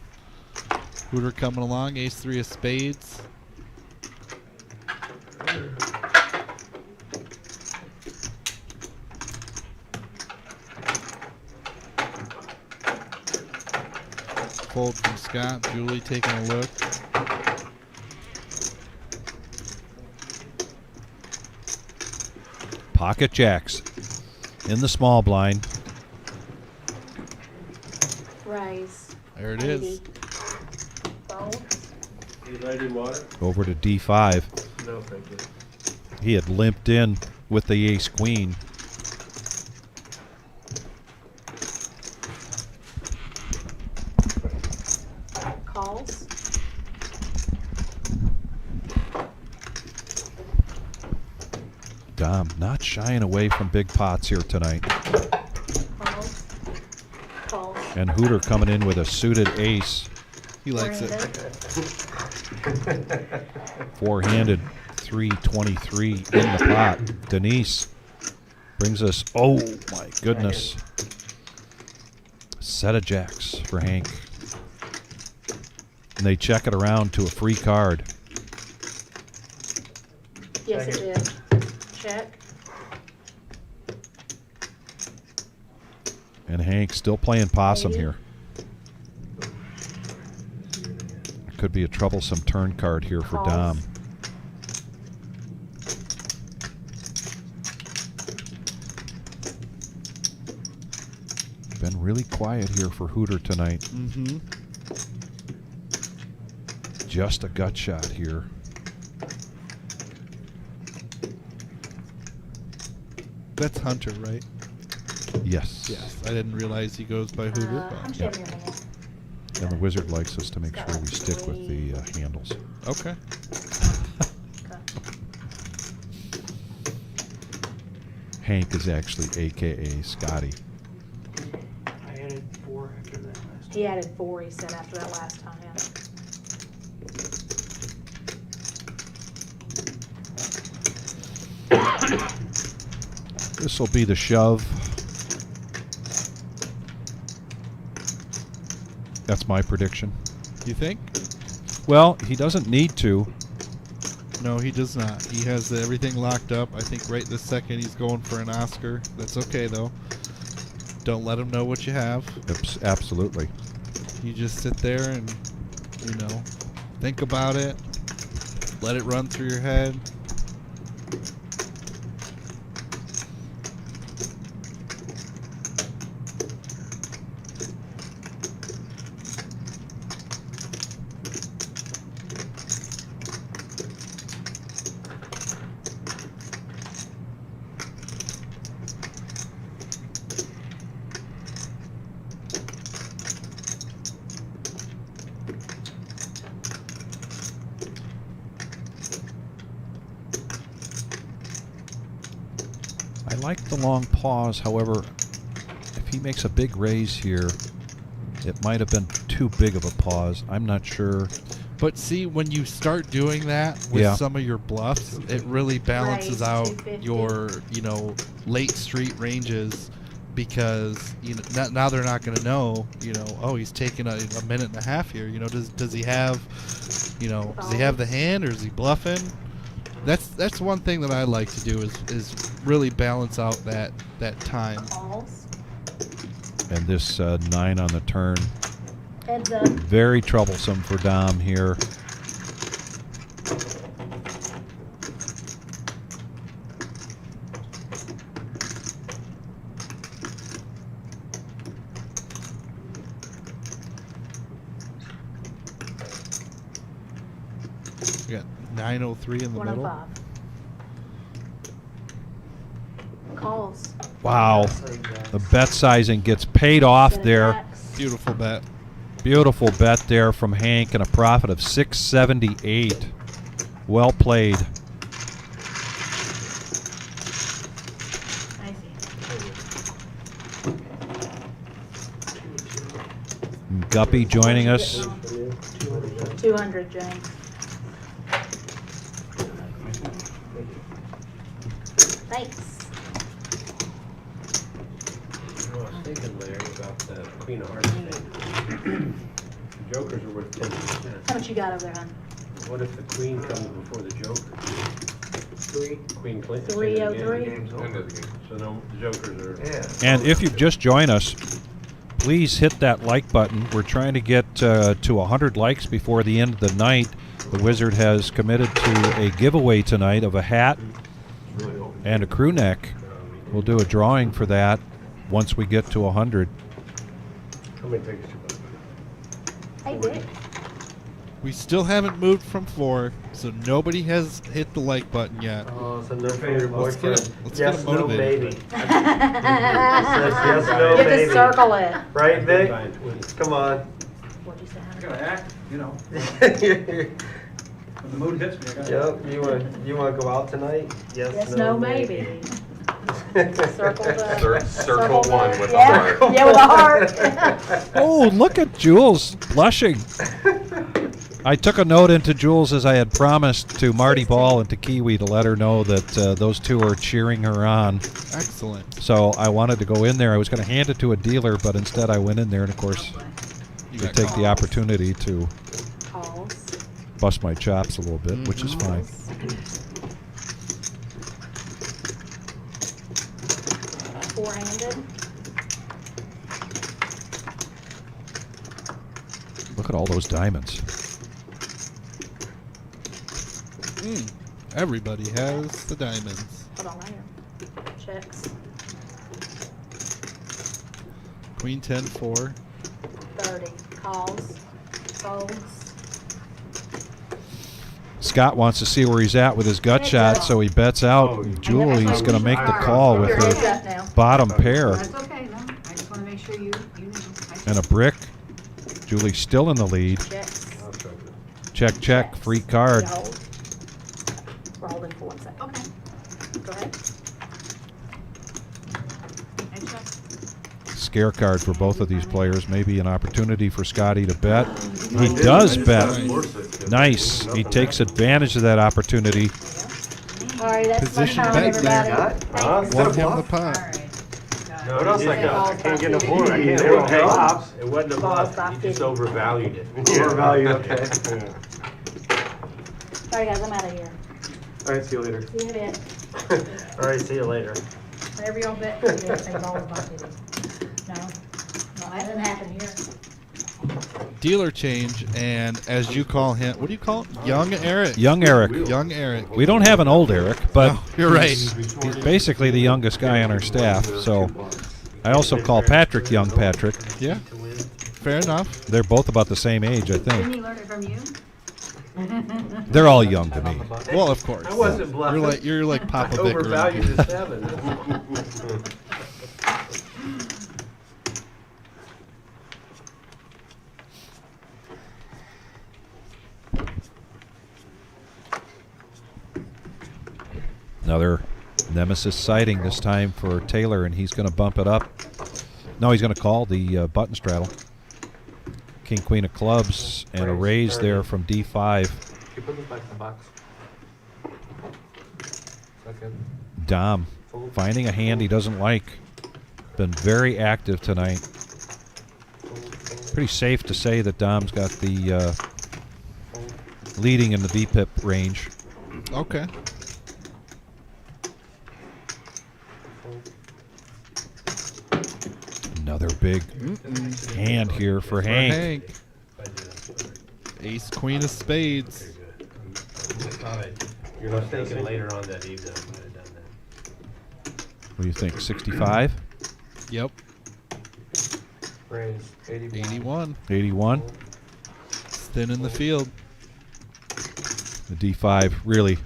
Hooter coming along, ace-3 of spades. Fold from Scott. Julie taking a look. Pocket jacks in the small blind. Raise. There it is. Fold. You ready water? Over to D5. No, thank you. He had limped in with the ace-queen. Calls. Dom not shying away from big pots here tonight. Calls. Calls. And Hooter coming in with a suited ace. He likes it. Four-handed 323 in the pot. Denise brings us, oh my goodness, set of jacks for Hank. And they check it around to a free card. Yes, it did. Check. And Hank still playing possum here. Could be a troublesome turn card here for Dom. been really quiet here for Hooter tonight. Mm-hmm. Just a gut shot here. That's Hunter, right? Yes. Yes. I didn't realize he goes by Hooter. I'm Yep. shaving your hand. And the wizard likes us to make sure we stick with the handles. Okay. Hank is actually AKA Scotty. I added 4 after that last. He added 4, he said, after that last time. This will be the shove. That's my prediction. You think? Well, he doesn't need to. No, he does not. He has everything locked up. I think right this second he's going for an Oscar. That's okay, though. Don't let him know what you have. Absolutely. You just sit there and, think about it. Let it run through your head. I like the long pause. However, if he makes a big raise here, it might have been too big of a pause. I'm not sure. But see, when you start doing that with Yeah. some of your bluffs, it really balances Right, out 250. your, late street ranges, because now they're not going to know, oh, he's taking a minute and a half here. Does he have, does he have the hand, or is he bluffing? That's one thing that I like to do is really balance out that time. Calls. And this 9 on the turn, Heads up. very troublesome for Dom here. We got 903 in the middle. 105. Calls. Wow. The bet sizing gets paid off there. Beautiful bet. Beautiful bet there from Hank, and a profit of 678. Well played. I see. And Guppy joining us. 200, James. Thanks. I was thinking, Larry, about the Queen of Hearts thing. The Jokers are worth 10%. How much you got over there, hon? What if the Queen comes before the Joker? 3. Queen Clinton. 303. So no, the Jokers are. Yeah. And if you've just joined us, please hit that like button. We're trying to get to 100 likes before the end of the night. The Wizard has committed to a giveaway tonight of a hat and a crew neck. We'll do a drawing for that once we get to 100. How many tickets you bought? Hey, Dick. We still haven't moved from 4, so nobody has hit the like button yet. Oh, so no favorite Let's get boyfriend. let's Yes, get no, motivated. baby. Yes, no, You have to baby. circle it. Right, Vic? Come on. What'd you say, I gotta act, Yep. when the mood hits me, I gotta You wanna go out tonight? Yes, no, maybe. Circle the. Circle one with a yeah. heart. Yeah, with a heart. Oh, look at Jules blushing. I took a note into Jules, as I had promised, to Marty Ball and to Kiwi, to let her know that those two are cheering her on. Excellent. So I wanted to go in there. I was going to hand it to a dealer, but instead I went in there, and of course, You to got take the opportunity to Calls. bust my chops a little bit, which is fine. Four-handed. Look at all those diamonds. Everybody has the diamonds. Hold on, right here. Checks. Queen 10-4. 30. Calls. Folds. Scott wants to see where he's at with his gut shot, so he bets out. Julie's going to make the call with her bottom pair. That's okay, no, I just wanna make sure you know. And a brick. Julie's still in the lead. Checks. Check, free card. Hold. We're holding for 1 second. Okay. Go ahead. I check. Scare card for both of these players. Maybe an opportunity for Scotty to bet. He does bet. Nice. He takes advantage of that opportunity. All right, that's Position my time, bet there. everybody. One him the pot. What else I got? I can't get no more. I can't It do wasn't a bluff. It wasn't a Ball, bluff. stop You just kidding. overvalued it. Overvalue, okay. All right, guys, I'm out of here. All right, see you later. See you in a bit. All right, see you later. Whatever y'all bet, you guys say ball is not hitting. No? No, that doesn't happen here. Dealer change, and as you call him, what do you call him? Young Eric. Young Eric. Young Eric. We don't have an old Eric, but No, you're right. he's basically the youngest guy on our staff. So I also call Patrick Young Patrick. Yeah. Fair enough. They're both about the same age, I Didn't think. he learn it from you? They're all young to me. Well, of course. I wasn't bluffing. You're like Papa I Vic. overvalued the 7. Another nemesis sighting this time for Taylor, and he's going to bump it up. No, he's going to call the button straddle. King, queen of clubs, and a raise there from D5. You put this back in the box. Second. Dom, finding a hand he doesn't like. Been very active tonight. Pretty safe to say that Dom's got the leading in the VPIP range. Okay. Another big hand here for Hank. Ace, queen of spades. You're not thinking later on that evening I might have done that. What do you think, 65? Yep. Raise 81. 81. 81. It's thin in the field. The D5 really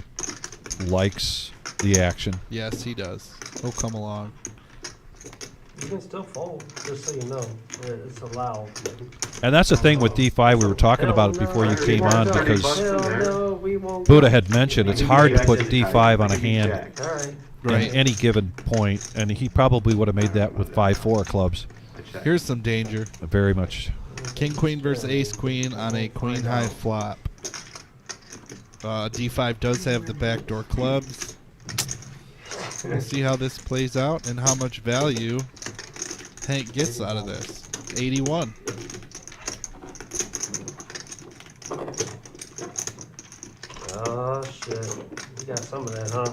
likes the action. Yes, he does. He'll come along. You can still fold, just so you know. It's allowed. And that's the thing with D5, we were talking about it before you came on, because Buddha had mentioned it's hard to put D5 on a hand at any given point, and he probably would have made that with 5-4 clubs. Here's some danger. Very much. King queen versus ace queen on a queen high flop. D5 does have the backdoor clubs. We'll see how this plays out and how much value Hank gets out of this. 81. Oh, shit. You got some of that, huh?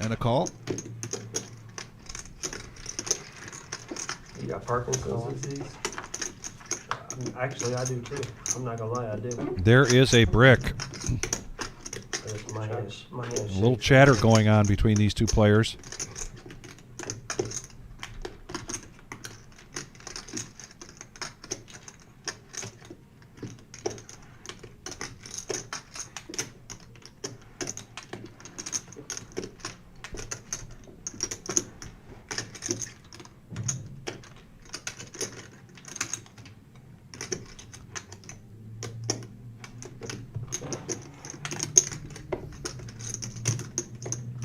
And a call. You got Parkinson's disease? Actually, I do too. I'm not gonna lie, I do. There is a brick. There's my hand A little chatter going on between these two players.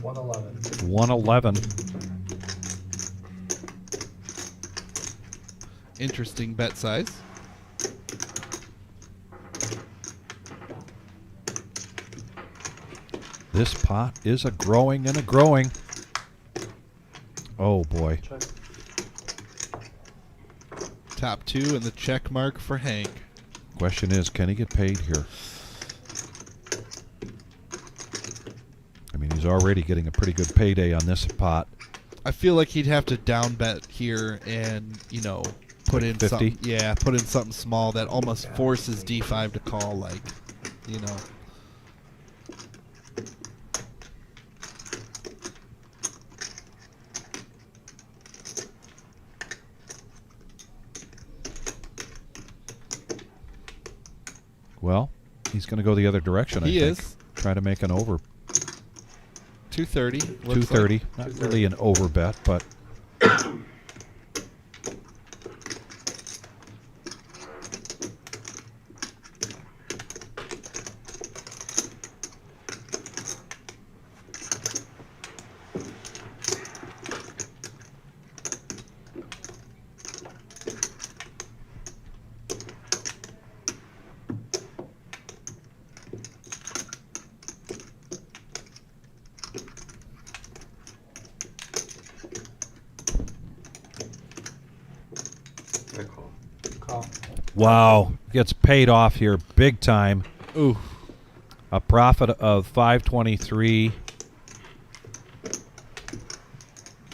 $111. 111. Interesting bet size. This pot is a growing and a growing. Oh boy. Top two and the check mark for Hank. Question is, can he get paid here? I mean, he's already getting a pretty good payday on this pot. I feel like he'd have to down bet here and, you know, put in 50? something. Yeah, put in something small that almost forces D5 to call, like, you know. Well, he's going to go the other direction, I He think. is. Try to make an over. 230. 230. Not really an over bet, but. Call. Wow. Gets paid off here big time. Ooh. A profit of 523.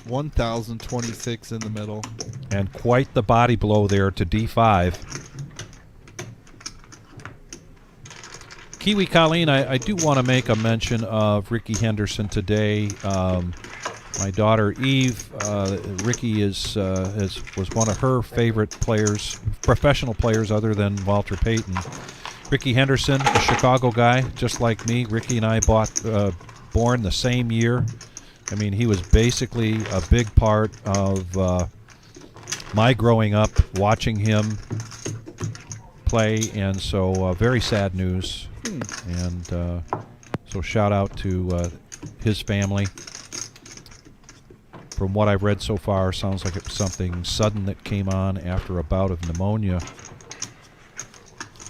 1,026 in the middle. And quite the body blow there to D5. Kiwi Colleen, I do want to make a mention of Ricky Henderson today. My daughter Eve, Ricky was one of her favorite players, professional players other than Walter Payton. Ricky Henderson, a Chicago guy, just like me. Ricky and I born the same year. I mean, he was basically a big part of my growing up, watching him play, and so very sad news. And so shout out to his family. From what I've read so far, sounds like it was something sudden that came on after a bout of pneumonia.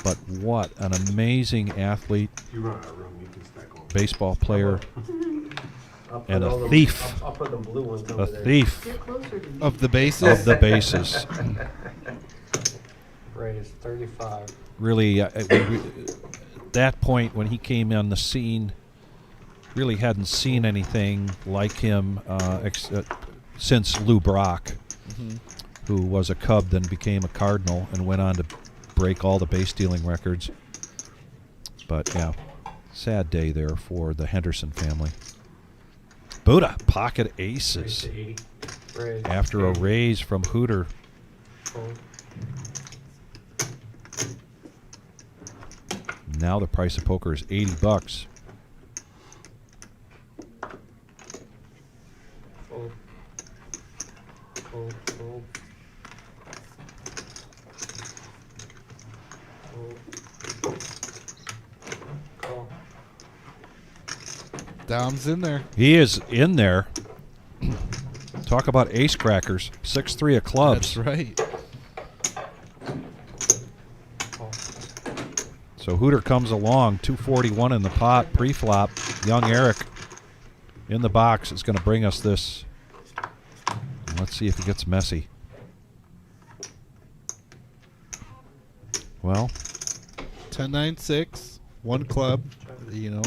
But what an amazing athlete, baseball player, and a thief. I'll put the blue ones over A there. thief Of the bases? of the bases. Right, it's 35. Really, that point when he came on the scene, really hadn't seen anything like him since Lou Brock, who was a Cub, then became a Cardinal, and went on to break all the base stealing records. But yeah, sad day there for the Henderson family. Buddha, pocket aces. Raise. After a raise from Hooter. Fold. Now the price of poker is $80. Fold. Fold. Fold. Fold. Call. Dom's in there. He is in there. Talk about ace crackers. 6-3 of clubs. That's right. So Hooter comes along, 241 in the pot, pre-flop. Young Eric in the box is going to bring us this. Let's see if it gets messy. Well, 10-9-6, one club, you know.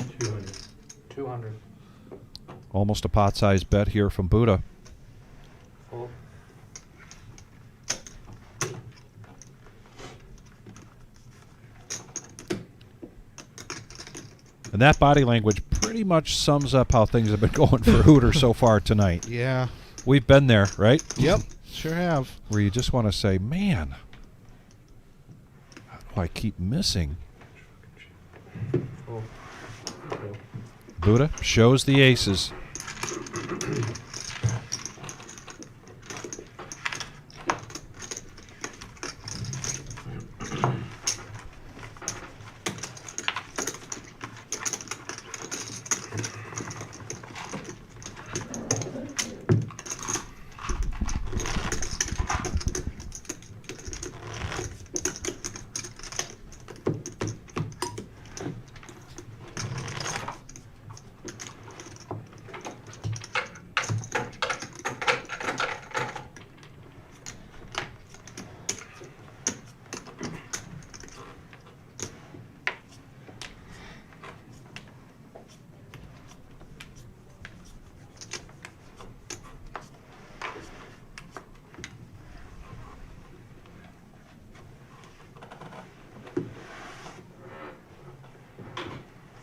200. almost a pot-sized bet here from Buddha. Fold. And that body language pretty much sums up how things have been going for Hooter so far tonight. Yeah. We've been there, right? Yep, sure have. Where you just want to say, man, how do I keep missing? Fold. Fold. Buddha shows the aces.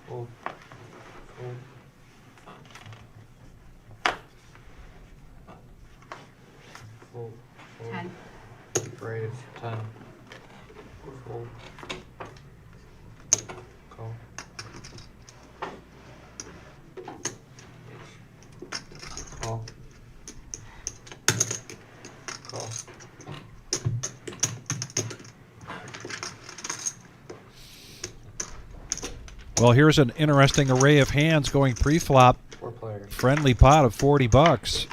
Fold. Fold. Fold. Fold. 10. Raise. 10. Fold. Well, here's an interesting array of hands going pre-flop. 4 players. Friendly pot of $40.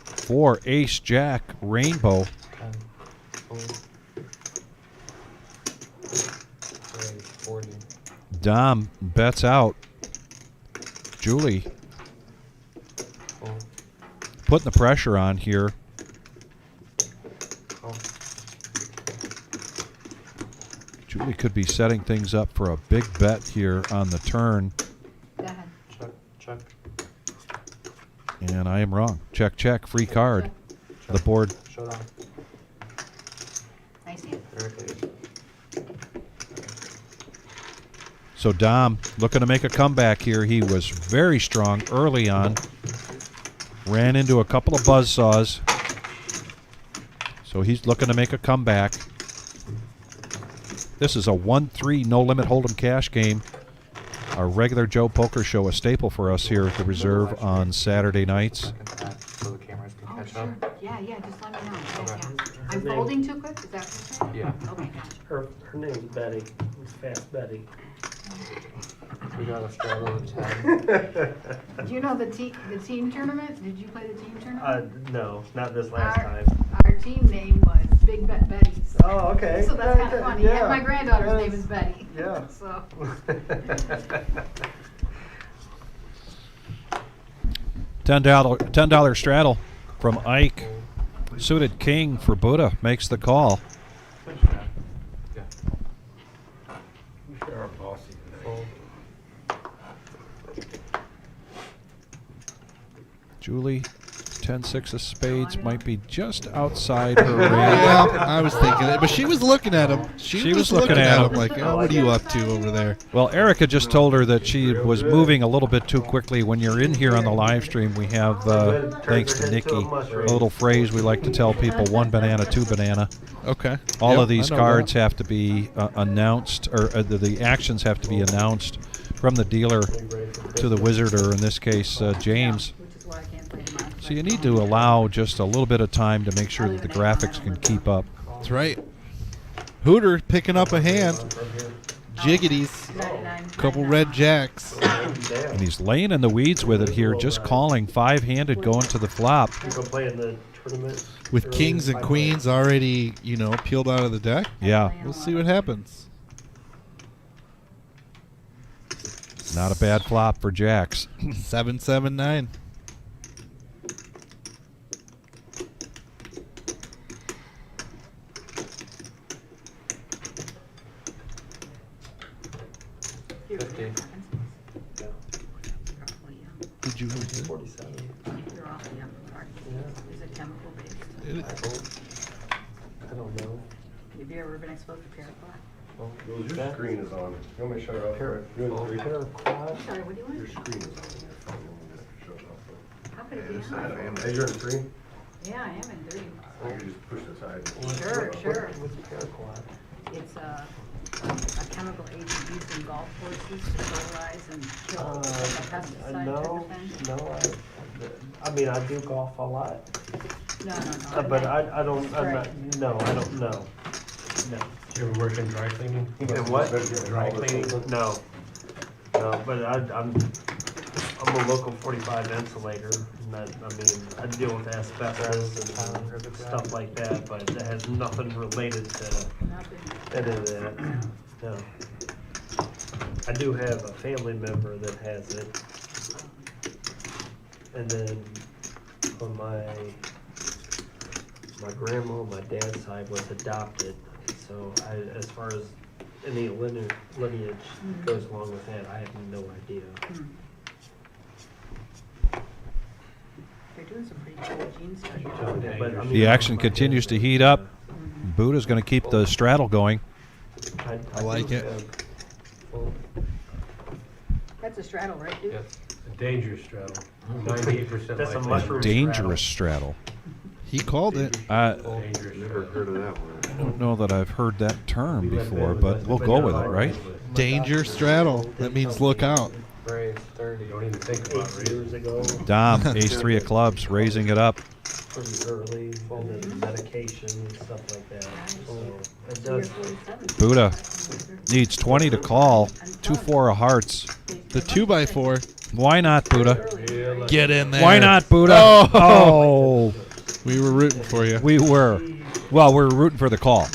For ace jack rainbow. 10, 40. Dom bets out. Julie putting the pressure on here. Julie could be setting things up for a big bet here on the turn. Go ahead. Check, check. And I am wrong. Check, check. Free card. The board. Showdown. Nice hand. So Dom looking to make a comeback here. He was very strong early on. Ran into a couple of buzzsaws. So he's looking to make a comeback. This is a 1-3 no-limit hold'em cash game. Our regular Joe Poker Show, a staple for us here at the Reserve on Saturday nights. So the cameras can Oh, catch sure. up. Yeah, just let me know. Okay. Yeah. I'm folding too quick, is that what you're saying? Yeah. Okay, gotcha. Her name's Betty. It's Fast Betty. We got a straddle of 10. Do you know the team tournament? Did you play the team tournament? No, not this last Our- time. Our team name was Big Bet Betty's. Oh, okay. So that's kind of funny. Yeah. And my granddaughter's Yes. name is Betty. Yeah. So. $10 straddle from Ike. Suited king for Buddha makes the call. Yeah. We sure are bossy today. Julie, 10-6 of spades might be just outside her range. Yeah, I was thinking it, but she was looking at him. She was looking at him like, oh, what are you up to over there? Well, Erica just told her that she was moving a little bit too quickly. When you're in here on the live stream, we have, thanks to Nikki, a little phrase we like to tell people: 1 banana, 2 banana. Okay. All Yep, of these I know cards that. have to be announced, or the actions have to be announced from the dealer to the wizard, or in this case, James. Which is why I can't play them on. So you need to allow just a little bit of time to make sure that the graphics can keep up. That's right. Hooter picking up a hand. Jiggities. Couple red jacks. And he's laying in the weeds with it here, just calling 5-handed going to the flop. You go play in the tournament. With kings and queens already, peeled out of the deck. Yeah. We'll see what happens. Not a bad flop for jacks. 7-7-9. Did you hit it? 47. You're off the upper part. Is it chemical based? I don't know. Have you ever been exposed to paraquat? Your screen is on. You want me to shut it off? Good. Sorry, what do you want? Your screen is on your phone. You want me to shut it off? How could it be on? Hey, you're in screen? Yeah, I am in 3. I can just push it aside. Sure. What's paraquat? It's a chemical agent used in golf courses to fertilize and kill like a pesticide type of thing. No, I mean, I do golf a lot. No. But I don't, I'm not, no, I don't know. No. You ever work in dry cleaning? And what? Dry cleaning? No. No, but I'm a local 45 insulator. And I mean, I deal with asbestos and stuff like that, but that has nothing related to any of that. No. I do have a family member that has it. And then on my grandma on my dad's side was adopted. So as far as any lineage goes along with that, I have no idea. They're doing some pretty cool gene studies. But, I mean, The action continues to heat up. Buddha's going to keep the straddle going. I like it. That's a straddle, right, dude? Yes. A dangerous straddle. 98% That's a likely. mushroom Dangerous straddle. He called it. Dangerous Never heard of that one. I don't know that I've heard that term before, but we'll go with it, right? Danger straddle. That means look out. Raise 30. Don't even think about it. Years ago. Dom, ace 3 of clubs, raising it up. pretty early, and then medication and stuff like that. So it does. Buddha needs 20 to call. 2-4 of hearts. The 2x4. Why not, Buddha? Get in there. Why not, Buddha? Oh. We were rooting for you. We were. Well, we were rooting for the call.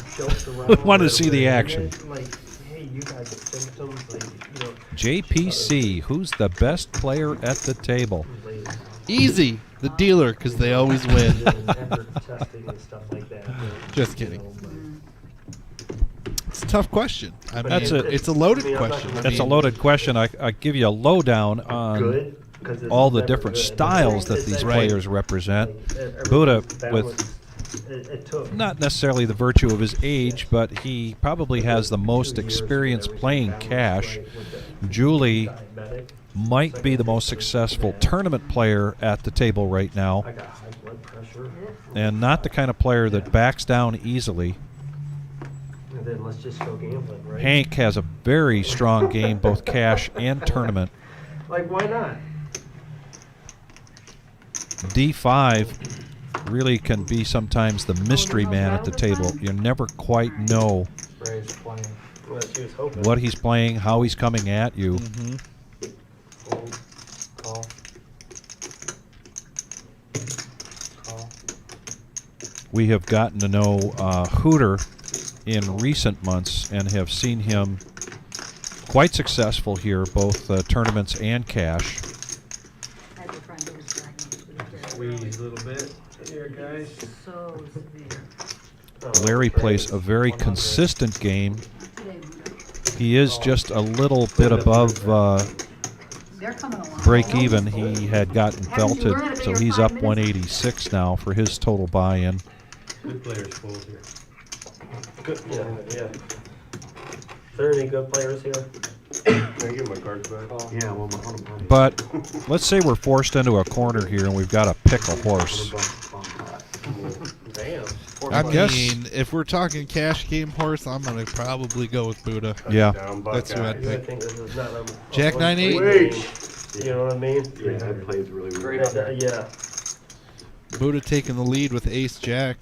We wanted to see the action. Like, hey, you guys have symptoms, like, you know. JPC, who's the best player at the table? Easy. The dealer, because they always win. Testing and stuff like that. Just kidding. It's a tough question. I mean, That's it's a loaded question. That's a loaded question. I give you a lowdown on all the different styles that these players represent. Buddha, with not necessarily the virtue of his age, but he probably has the most experience playing cash. Julie might be the most successful tournament player at the table right now, and not the kind of player that backs down easily. And then let's just go gambling, right? Hank has a very strong game, both cash and tournament. Like, why not? D5 really can be sometimes the mystery man at the table. You never quite know what he's playing, how he's coming at you. Call. We have gotten to know Hooter in recent months and have seen him quite successful here, both tournaments and cash. Squeeze a little bit here, guys. So Larry plays a very consistent game. He is just a little bit above break even. He had gotten belted, so he's up 186 now for his total buy-in. Good players full here. Good, yeah. Is there any good players here? Can I get my cards back? Yeah, well, my phone. But let's say we're forced into a corner here and we've got to pick a horse. Damn. I mean, if we're talking cash game horse, I'm going to probably go with Buddha. Yeah. That's who I'd I pick. think this is not a Jack 9-8. Wait. You know what I mean? Yeah, that plays really well. Yeah. Buddha taking the lead with Ace Jack.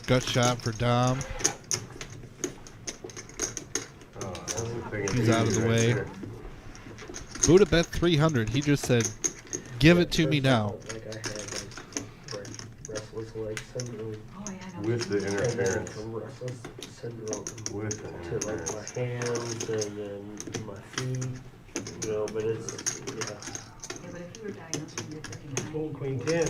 Gut shot for Dom. He's out of the way. Buddha bet 300. He just said, "Give it to me now." Like I had restless leg syndrome. With the interference. From restless syndrome. With the to like interference. my hands and then my feet. You know, but it's Yeah, but if you were diagnosed when you're 39, Full queen 10.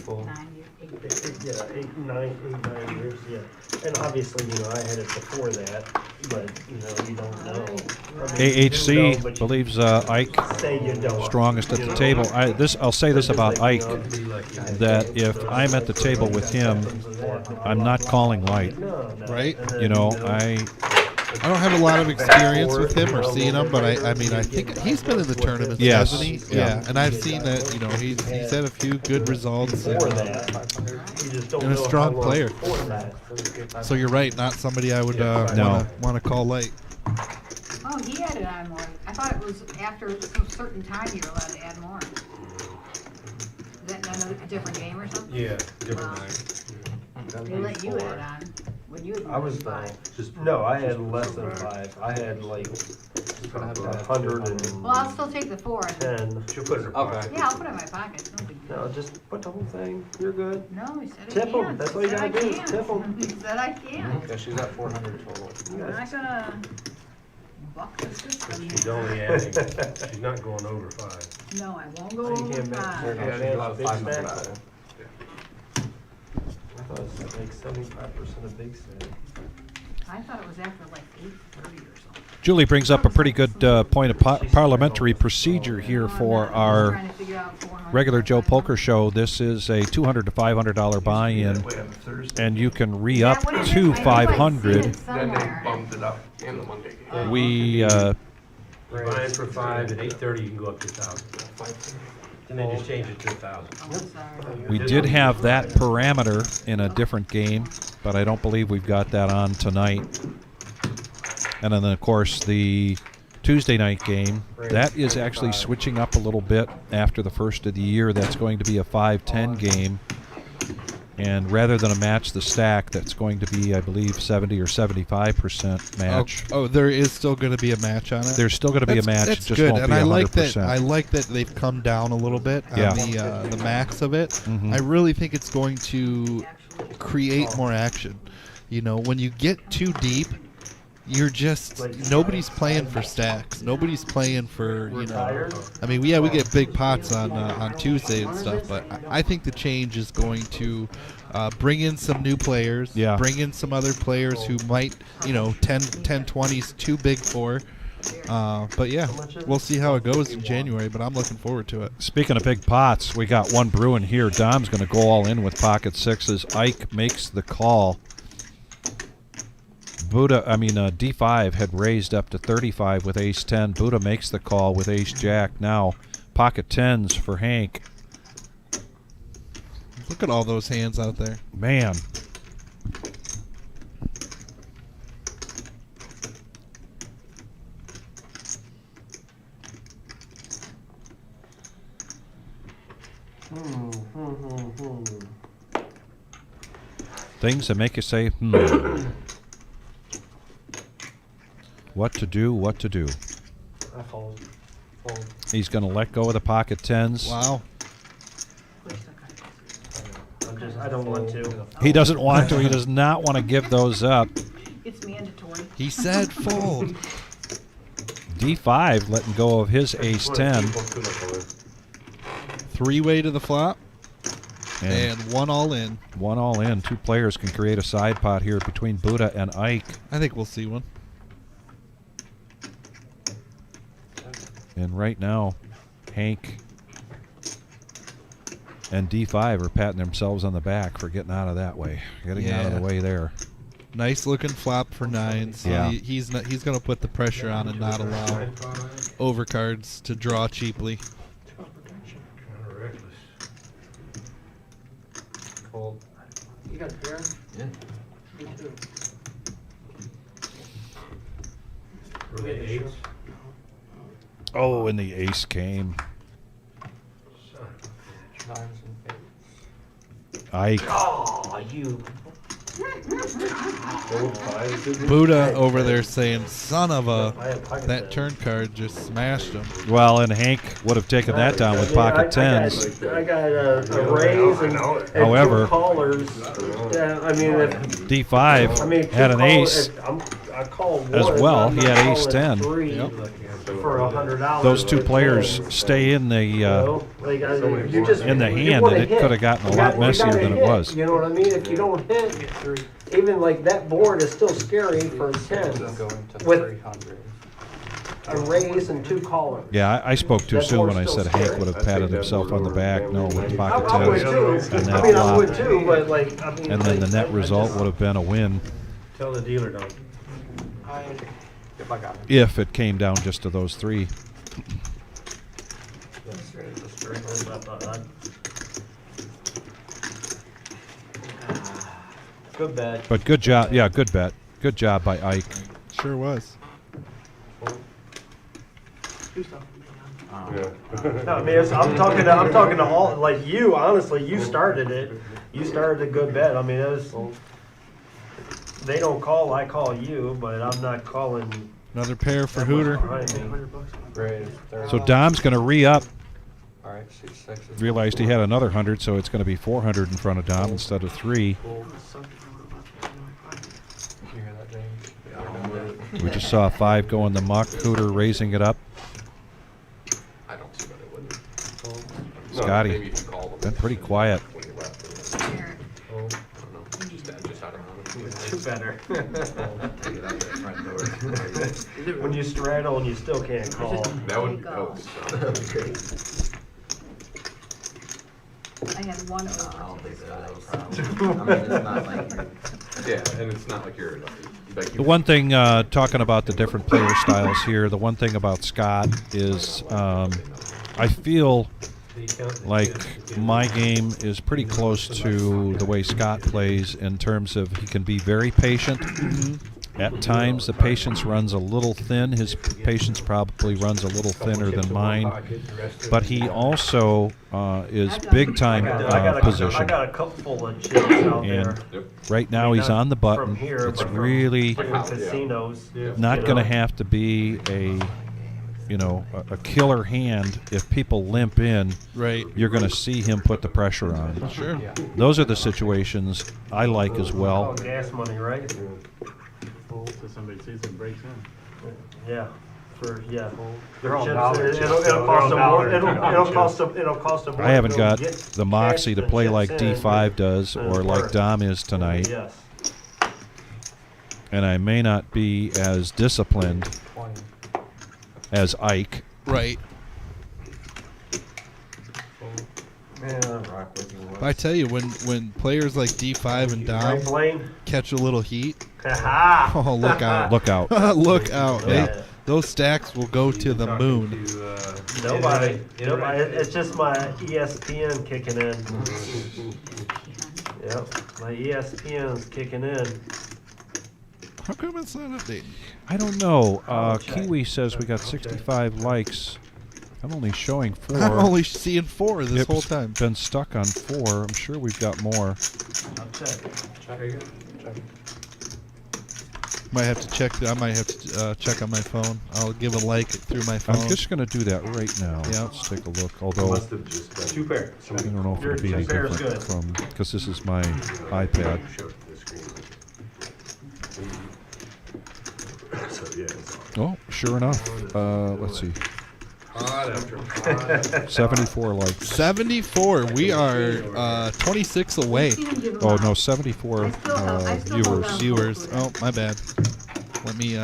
Full. 9 years, 8 years. Yeah, 8, 9 years, yeah. And obviously, you know, I had it before that, but, you know, you don't know. I mean, you AHC do know, but you believes Ike say you don't. strongest at You the know? table. I'll say this about Ike, that if I'm at the table with him, I'm not calling light. Right? You know, I don't have a lot of experience with him or seen him, but I mean, I think he's been in the tournaments, Yes. hasn't he? Yeah. And I've seen that, you know, he's had a few good results and, Before that, you just don't and a know strong how long player. before that. So you're right, not somebody I would No. want to call light. Oh, he had it on more. I thought it was after some certain time you're allowed to add more. Is that a different game or something? Yeah, different night. They let you add on when you had I was 5. no, I had less than 5. I had like 110. Well, I'll still take the 4. She'll put it in her pocket. Yeah, I'll put it in my pocket. No big deal. No, just put the whole thing. You're good. No, he said I Tip can't. 'em. That's He all you said gotta I do is can't. tip 'em. He said I can't. Yeah, she's at 400 total. I'm not gonna buck the system. She's only adding, she's not going over 5. No, I won't go So you over can't bet. 5. Yeah, she's allowed Big 5 stack. minutes. I thought it was like 75% of big stack. I thought it was after like 8:30 or something. Julie brings up a pretty good point of parliamentary procedure here for our Trying to figure out 400. regular Joe Poker Show. This is a $200 to $500 buy-in, and you can re-up to $500. Then they bumped it up in the Monday game. We Buying for 5 at 8:30, you can go up to 1,000. And then just change it to 1,000. we did have that parameter in a different game, but I don't believe we've got that on tonight. And then, of course, the Tuesday night game. That is actually switching up a little bit after the first of the year. That's going to be a 5-10 game. And rather than a match the stack, that's going to be, I believe, 70 or 75% match. Oh, there is still going to be a match on it. There's still going to be a match. That's just good, won't and be I 100%. like that. I like that they've come down a little bit on the max of it. Mhm. I really think it's going to create more action. You know, when you get too deep, you're just nobody's playing for stacks. Nobody's playing for I mean, we get big pots on Tuesday and stuff, but I think the change is going to bring in some new players. Yeah. Bring in some other players who might 10-20's too big for. But yeah, we'll see how it goes in January. But I'm looking forward to it. Speaking of big pots, we got one brewing here. Dom's going to go all in with pocket sixes. Ike makes the call. D5 had raised up to 35 with ace 10. Buddha makes the call with ace jack. Now pocket 10s for Hank. Look at all those hands out there. Man. Things that make you say, What to do, what to do. I fold. He's going to let go of the pocket 10s. Wow. I don't want to. He doesn't want to. He does not want to give those up. It's mandatory. He said fold. D5 letting go of his ace 10. Three-way to the flop. And one all in. One all in. Two players can create a side pot here between Buddha and Ike. I think we'll see one. And right now, Hank and D5 are patting themselves on the back for getting out of that way. Getting out of the way there. Nice looking flop for nines. Yeah. He's going to put the pressure on and not allow overcards to draw cheaply. Fold. You got a pair? Yeah. Me too. Were they eights? Oh, and the ace came. Nines and eights. Ike. Oh, you. Buddha over there saying, son of a, that turn card just smashed him. Well, and Hank would have taken that down with pocket 10s. I got a raise and However, two callers. I mean, if D5 had an ace I call one, as well. I'm He not had ace calling 10. three for $100. Those two players stay in the you just, in the you hand, wanna and it hit. could have gotten a You lot got- you messier gotta than it hit, was. You know what I mean? If you don't hit, even like that board is still scary for 10 with 300. a raise and two callers. Yeah, I spoke too That soon when I board's said still Hank scary. would have patted himself on the back. No, with pocket I would 10s too. and I mean, that I would flop. too, but like, I mean, And then the like, net result would have been a win Tell the dealer don't. If I got it. if it came down just to those three. Good bet. But good job. Yeah, good bet. Good job by Ike. Sure was. No, I mean, I'm talking to all, like you, honestly, you started it. You started a good bet. I mean, it was, they don't call, I call you, but I'm not calling. Another pair for Hooter. So Dom's going to re-up. All right, 6 6. Realized he had another 100, so it's going to be 400 in front of Dom instead of 3. You hear that, James? We just saw a 5 go in the muck. Hooter raising it up. I don't see what it would. Scotty, maybe if you call them. been pretty quiet. When you left. I don't know. Just out of It's better. Take it out that front door. When you straddle and you still can't call. That would great. I had one I over. don't think that was a problem. I mean, it's not like Yeah, and it's not like you're like The one thing, talking about the different player styles here, the one thing about Scott is I feel like my game is pretty close to the way Scott plays in terms of he can be very patient At times, the patience runs a little thin. His patience probably runs a little thinner than mine. But he also is big time position. I got a cup full of chips out there. And right now he's on the button. From here, It's but from really different casinos. not going to have to be a killer hand. If people limp in, right, you're going to see him put the pressure on. Sure. Those are the situations I like as well. Oh, gas money, right? So somebody sees it, breaks in. Yeah. They're all Chips, dollar chips, it'll though. cost They're them all more. dollar It'll cost them more. I haven't to got get the moxie to cash play than like chips in. D5 does than or it's like worth. Dom is tonight. Yes. And I may not be as disciplined as Ike. Right. I tell you, when players like D5 and Dom Right, Blaine? catch a little heat, Ha-ha! oh, look out. Look out. Look out. Yeah. Those stacks will go to the moon. Nobody. It's just my ESPN kicking in. Yep, my ESPN's kicking in. How come it's not updating? I don't know. check. Kiwi says we got 65 likes. I'm only showing 4. I'm only seeing 4 this whole time. Been stuck on 4. I'm sure we've got more. I'll check. Might have to check. I might have to check on my phone. I'll give a like through my phone. I'm just going to do that right now. Yeah. Let's take a look. Although Must have just been. 2 pair. I don't know if it'll be any Two pairs different good. from because this is my iPad. Show it to the screen. So yeah, it's Oh, sure enough. Let's see. hot after hot. 74 likes. 74. We are 26 away. Oh no, 74 Viewers. Oh, my bad. Let me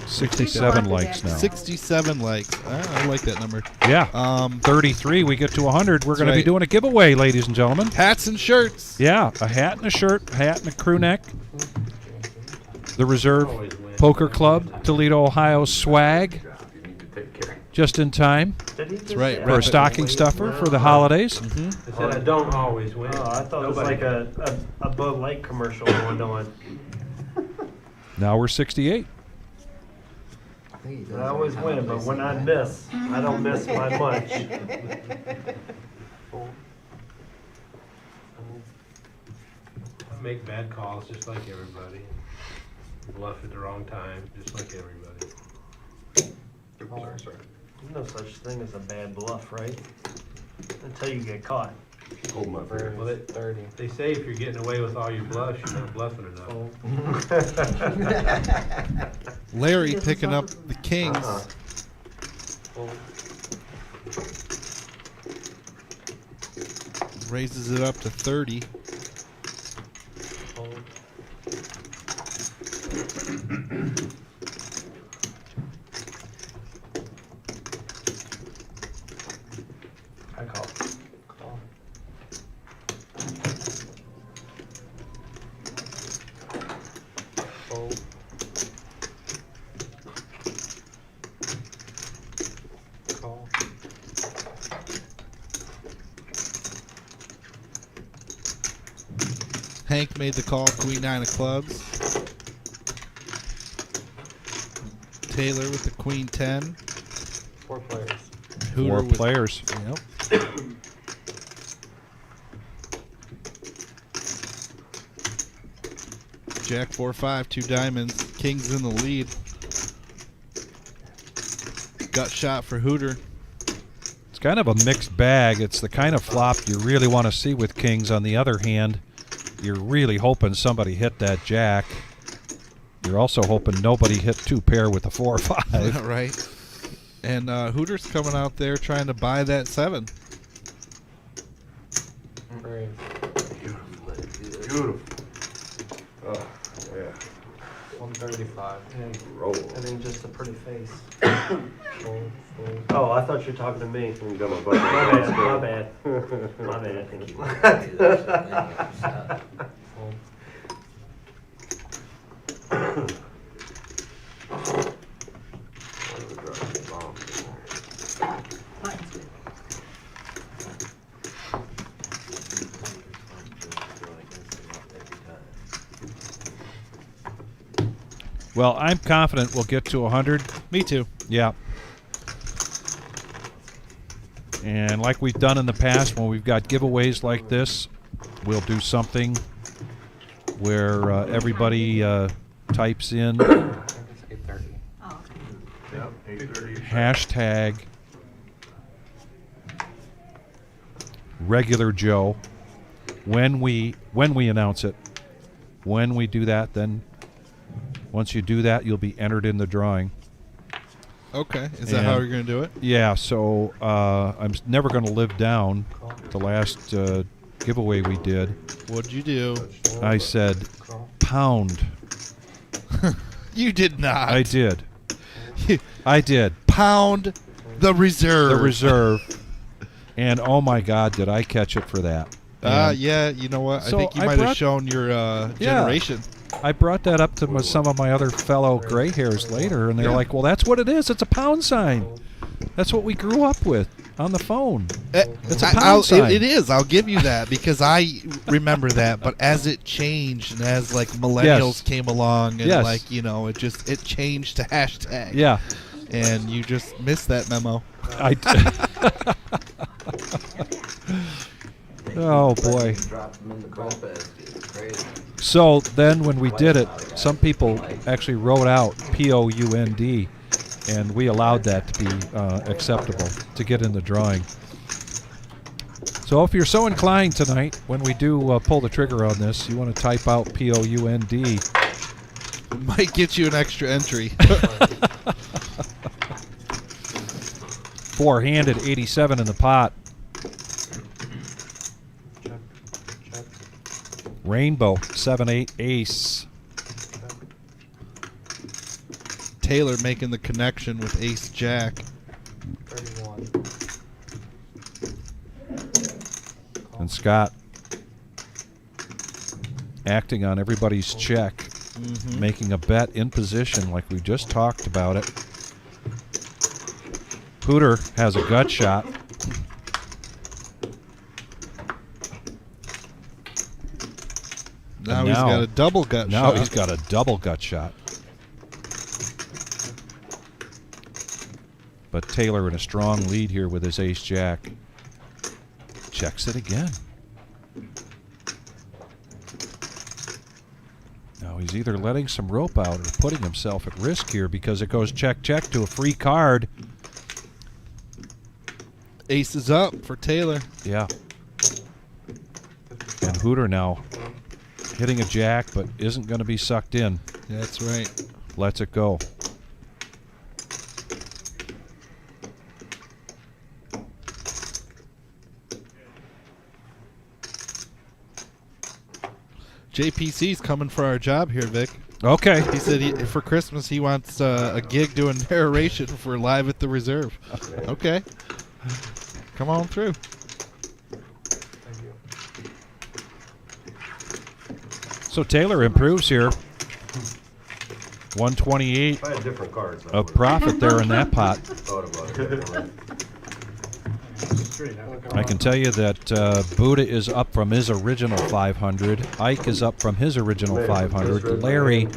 67 likes now. 67 likes. I like that number. Yeah. 33. We get to 100. We're going to be right. doing a giveaway, ladies and gentlemen. Hats and shirts. Yeah, a hat and a shirt, a hat and a crew neck. The Reserve Poker Club, Toledo, Ohio swag. Just in time That's right. for a stocking stuffer for the holidays. They said I don't always win. Oh, I thought it was like a Bud Light commercial going on. Now we're 68. I always win, but when I miss, I don't miss by much. I make bad calls just like everybody. Bluff at the wrong time, just like everybody. Sorry. There's no such thing as a bad bluff, right? Until you get caught. Hold my finger. Well, they say if you're getting away with all your bluffs, you're not bluffing enough. Larry picking up the kings. Raises it up to 30. I call. Hank made the call, queen 9 of clubs. Taylor with the queen 10. 4 players. Hooter 4 with- players. Yep. Jack 4-5, 2 diamonds. King's in the lead. Gut shot for Hooter. It's kind of a mixed bag. It's the kind of flop you really want to see with kings. On the other hand, you're really hoping somebody hit that jack. You're also hoping nobody hit 2 pair with a 4 or 5. Right. And Hooter's coming out there trying to buy that 7. Brave. Beautiful. Oh, yeah. 135. Roll. And then just a pretty face. Fold, fold. Oh, I thought you were talking to me. You got my button. My bad. My bad. Fold. Well, I'm confident we'll get to 100. Me too. Yeah. And like we've done in the past, when we've got giveaways like this, we'll do something where everybody types in It's 8:30. Oh, okay. Yep, 8:30. hashtag regular Joe when we announce it. When we do that, then once you do that, you'll be entered in the drawing. Okay. Is that how And- you're going to do it? Yeah, so I'm never going to live down the last giveaway we did. What'd you do? I said pound. You did not. I did. I did. Pound the reserve. The reserve. And oh my God, did I catch it for that. And Yeah, you know what? So I think you I might have brought- shown your generation. I brought that up to some of my other fellow gray hairs later, and they're like, well, that's what it is. It's a pound sign. That's what we grew up with on the phone. It's a pound sign. It is. I'll give you that because I remember that. But as it changed and as like millennials came along and like, you know, it changed to hashtag. Yeah. And you just missed that memo. I did. Oh boy. Drop them in the cold basket. It's crazy. So then when we did it, some people actually wrote out POUND, and we allowed that to be acceptable to get in the drawing. So if you're so inclined tonight, when we do pull the trigger on this, you want to type out POUND. It might get you an extra entry. Four-handed 87 in the pot. Rainbow 7-8 ace. Taylor making the connection with ace jack. 31. And Scott acting on everybody's check, making a bet in position like we just talked about it. Pooter has a gut shot. Now he's got a double gut shot. Now he's got a double gut shot. But Taylor in a strong lead here with his ace jack. Checks it again. Now he's either letting some rope out or putting himself at risk here because it goes check, check to a free card. Ace is up for Taylor. Yeah. And Hooter now hitting a jack but isn't going to be sucked in. That's right. Lets it go. JPC's coming for our job here, Vic. Okay. He said for Christmas he wants a gig doing narration for Live at the Reserve. Okay. Come on through. Thank you. So Taylor improves here. 128 If I had different cards, I of would've profit there in that pot. thought about it differently. I can tell you that Buddha is up from his original 500. Ike is up from his original 500. Larry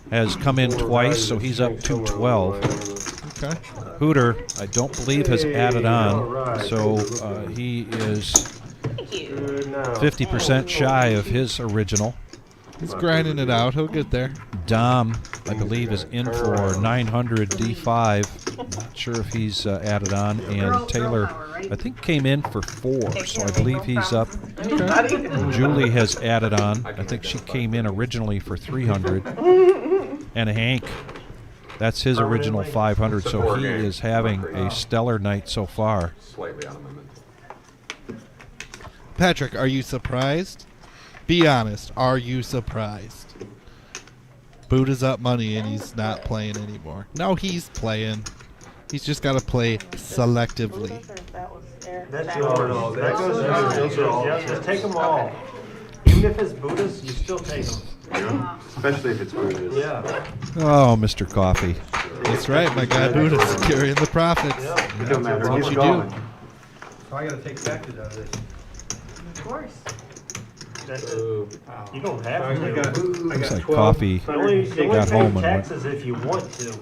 has come in twice, so he's up 212. Okay. Hooter, I don't believe, has added on, so he is 50% shy of his original. He's grinding it out. He'll get there. Dom, I believe, is in for 900 D5. Not sure if he's added on. And Taylor, I think, came in for 4, so I believe he's up. And Julie has added on. I think she came in originally for 300. And Hank, that's his original 500, so he is having a stellar night so far. Slightly out of my mental. Patrick, are you surprised? Be honest. Are you surprised? Buddha's up money and he's not playing anymore. No, he's playing. He's just got to play selectively. That's yours. That goes to yours. Yeah, just take them all. Even if it's Buddhist, you still take them. Yeah. Especially if it's Buddhist. Yeah. Oh, Mr. Coffee. That's right, my guy Buddha's carrying the profits. It don't matter. That's what He's you gone. do. So I gotta take taxes out of this. Of course. You don't have I to. got Looks like 12. coffee You only got pay home and went taxes if you want to.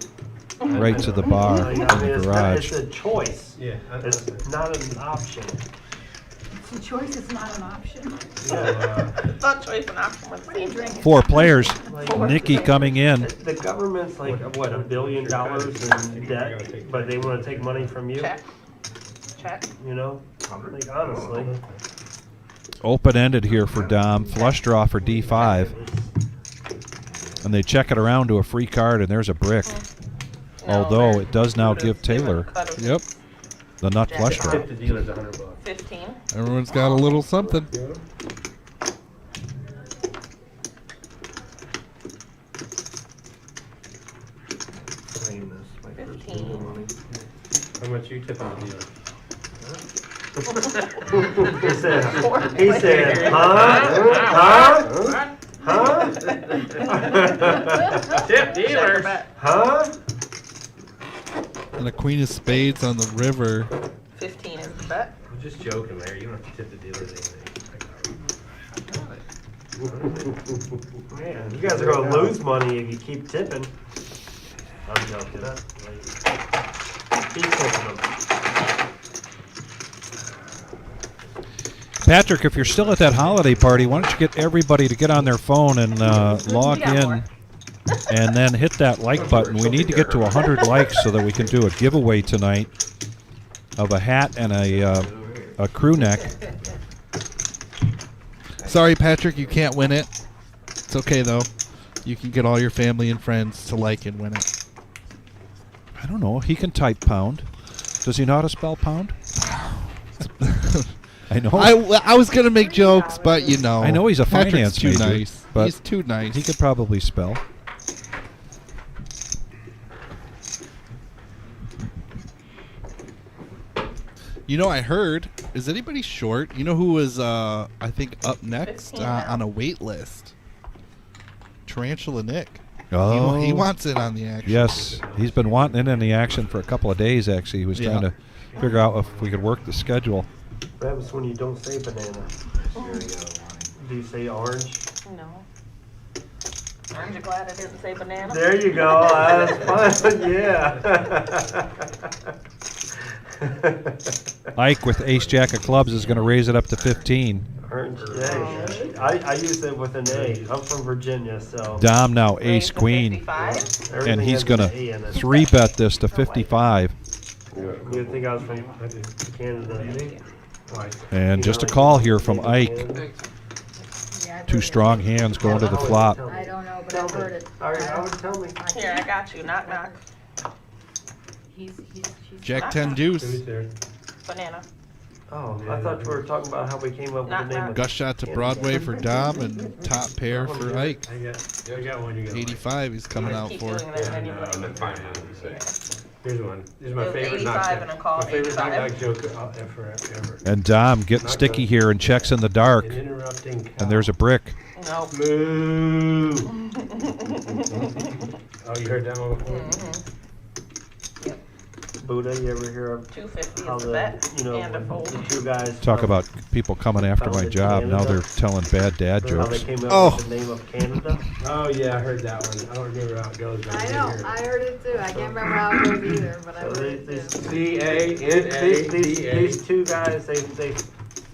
right to the bar Like, in I mean, the it's garage. a choice. Yeah. It's not an option. It's a choice, it's not an option. It's not choice and option with the same drink. 4 players. Nikki coming in. The government's like, what, $1 billion in debt, but they want to take money from you? Check. Check. You know? Like, honestly. Open-ended here for Dom. Flush draw for D5. And they check it around to a free card, and there's a brick. Although it does now give Taylor Yep. the nut flush draw. Tip the dealer's $100. 15. Everyone's got a little something. Claim this. My first 15. dealer money. How much you tipping the dealer? He said, huh? Huh? Tip dealers. Huh? And a queen of spades on the river. 15 is the bet. I'm just joking, Larry. You don't have to tip the dealers anything. Man, you guys are gonna lose money if you keep tipping. I'm joking. Keep tipping them. Patrick, if you're still at that holiday party, why don't you get everybody to get on their phone and log in and then hit that like button. We need to get to 100 likes so that we can do a giveaway tonight of a hat and a crew neck. Sorry, Patrick, you can't win it. It's okay, though. You can get all your family and friends to like and win it. I don't know. He can type pound. Does he know how to spell pound? I know. I was going to make jokes, but, you know. I know he's a Patrick's finance too major. nice. But he's too nice. He could probably spell. You know, I heard. Is anybody short? You know who was, I think, up next on a wait list? Tarantula Nick. Oh. He wants it on the action. Yes, he's been wanting it in the action for a couple of days, actually. He was trying to figure out if we could work the schedule. What happens when you don't say banana? Do you say orange? No. Aren't you glad I didn't say banana? There you go. That's fine. Yeah. Ike with ace jack of clubs is going to raise it up to 15. Orange. Yeah. I use it with an A. I'm from Virginia, so. Dom now ace queen, and he's going to 3-bet this to 55. You think I was from Canada? And just a call here from Ike. 2 strong hands going to the flop. I don't know, but I've heard it. I would tell me. Here, I got you. Knock, knock. She's Jack 10 deuce. Banana. Oh, I thought we were talking about how we came up with the name of Gush shot to Broadway for Dom and top pair for Ike. I got one. You got 85 he's coming out for. Here's one. This is my It was favorite 85 and a call, my favorite 85. knock joke ever. And Dom getting sticky here and checks in the dark. An interrupting cow. And there's a brick. Nope. Moo. Oh, you heard that one before? Buddha, you ever hear of 250 how is the the, bet you know, and a fold. the two guys Talk from- about people coming after my job. Now they're telling bad dad how they jokes. came up Oh. with the name of Canada? Oh, yeah, I heard that one. I don't remember how it goes. but I did know, hear it. I heard it too. I can't remember how it goes either, but I So heard it too. these two guys, they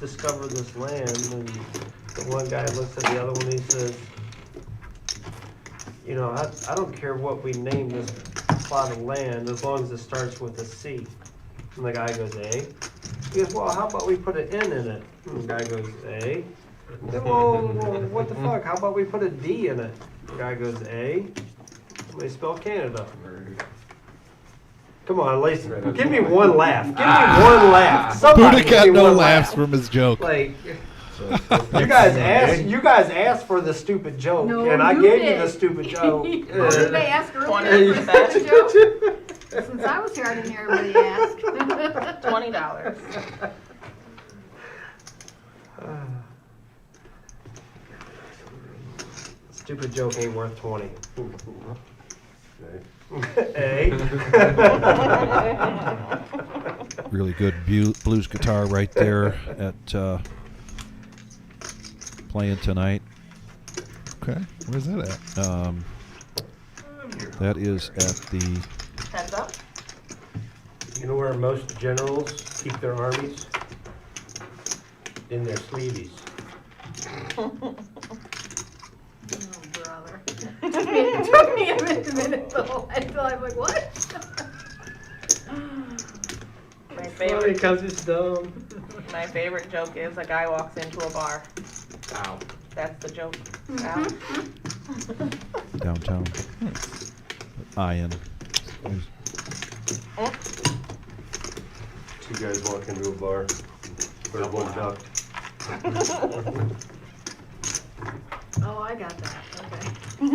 discover this land, and the one guy looks at the other one, he says, you know, I don't care what we name this plot of land, as long as it starts with a C. And the guy goes, A. He goes, well, how about we put an N in it? And the guy goes, A. He said, well, what the fuck, how about we put a D in it? The guy goes, A. They spell Canada. Come on, Lacey, give me one laugh. Give me one laugh. Somebody Buddha got give me no one laughs laugh. from his joke. Like, you guys asked for the stupid joke, No, and I you gave did. you the stupid joke. Oh, did they ask earlier 20 for the stupid joke? Since I was here, I didn't hear anybody ask. $20. Stupid joke ain't worth 20. A. Really good blues guitar right there at playing tonight. Okay, where's that at? That is at the. Heads up. You know where most generals keep their armies? In their sleeveys. Oh, brother. It took me a minute though, until I'm like, what? My favorite, Because it's dumb. my favorite joke is a guy walks into a bar. Ow. That's the joke. Ow. Downtown. Iron. Two guys walk into a bar. Third one ducked. Oh, I got that, okay. Do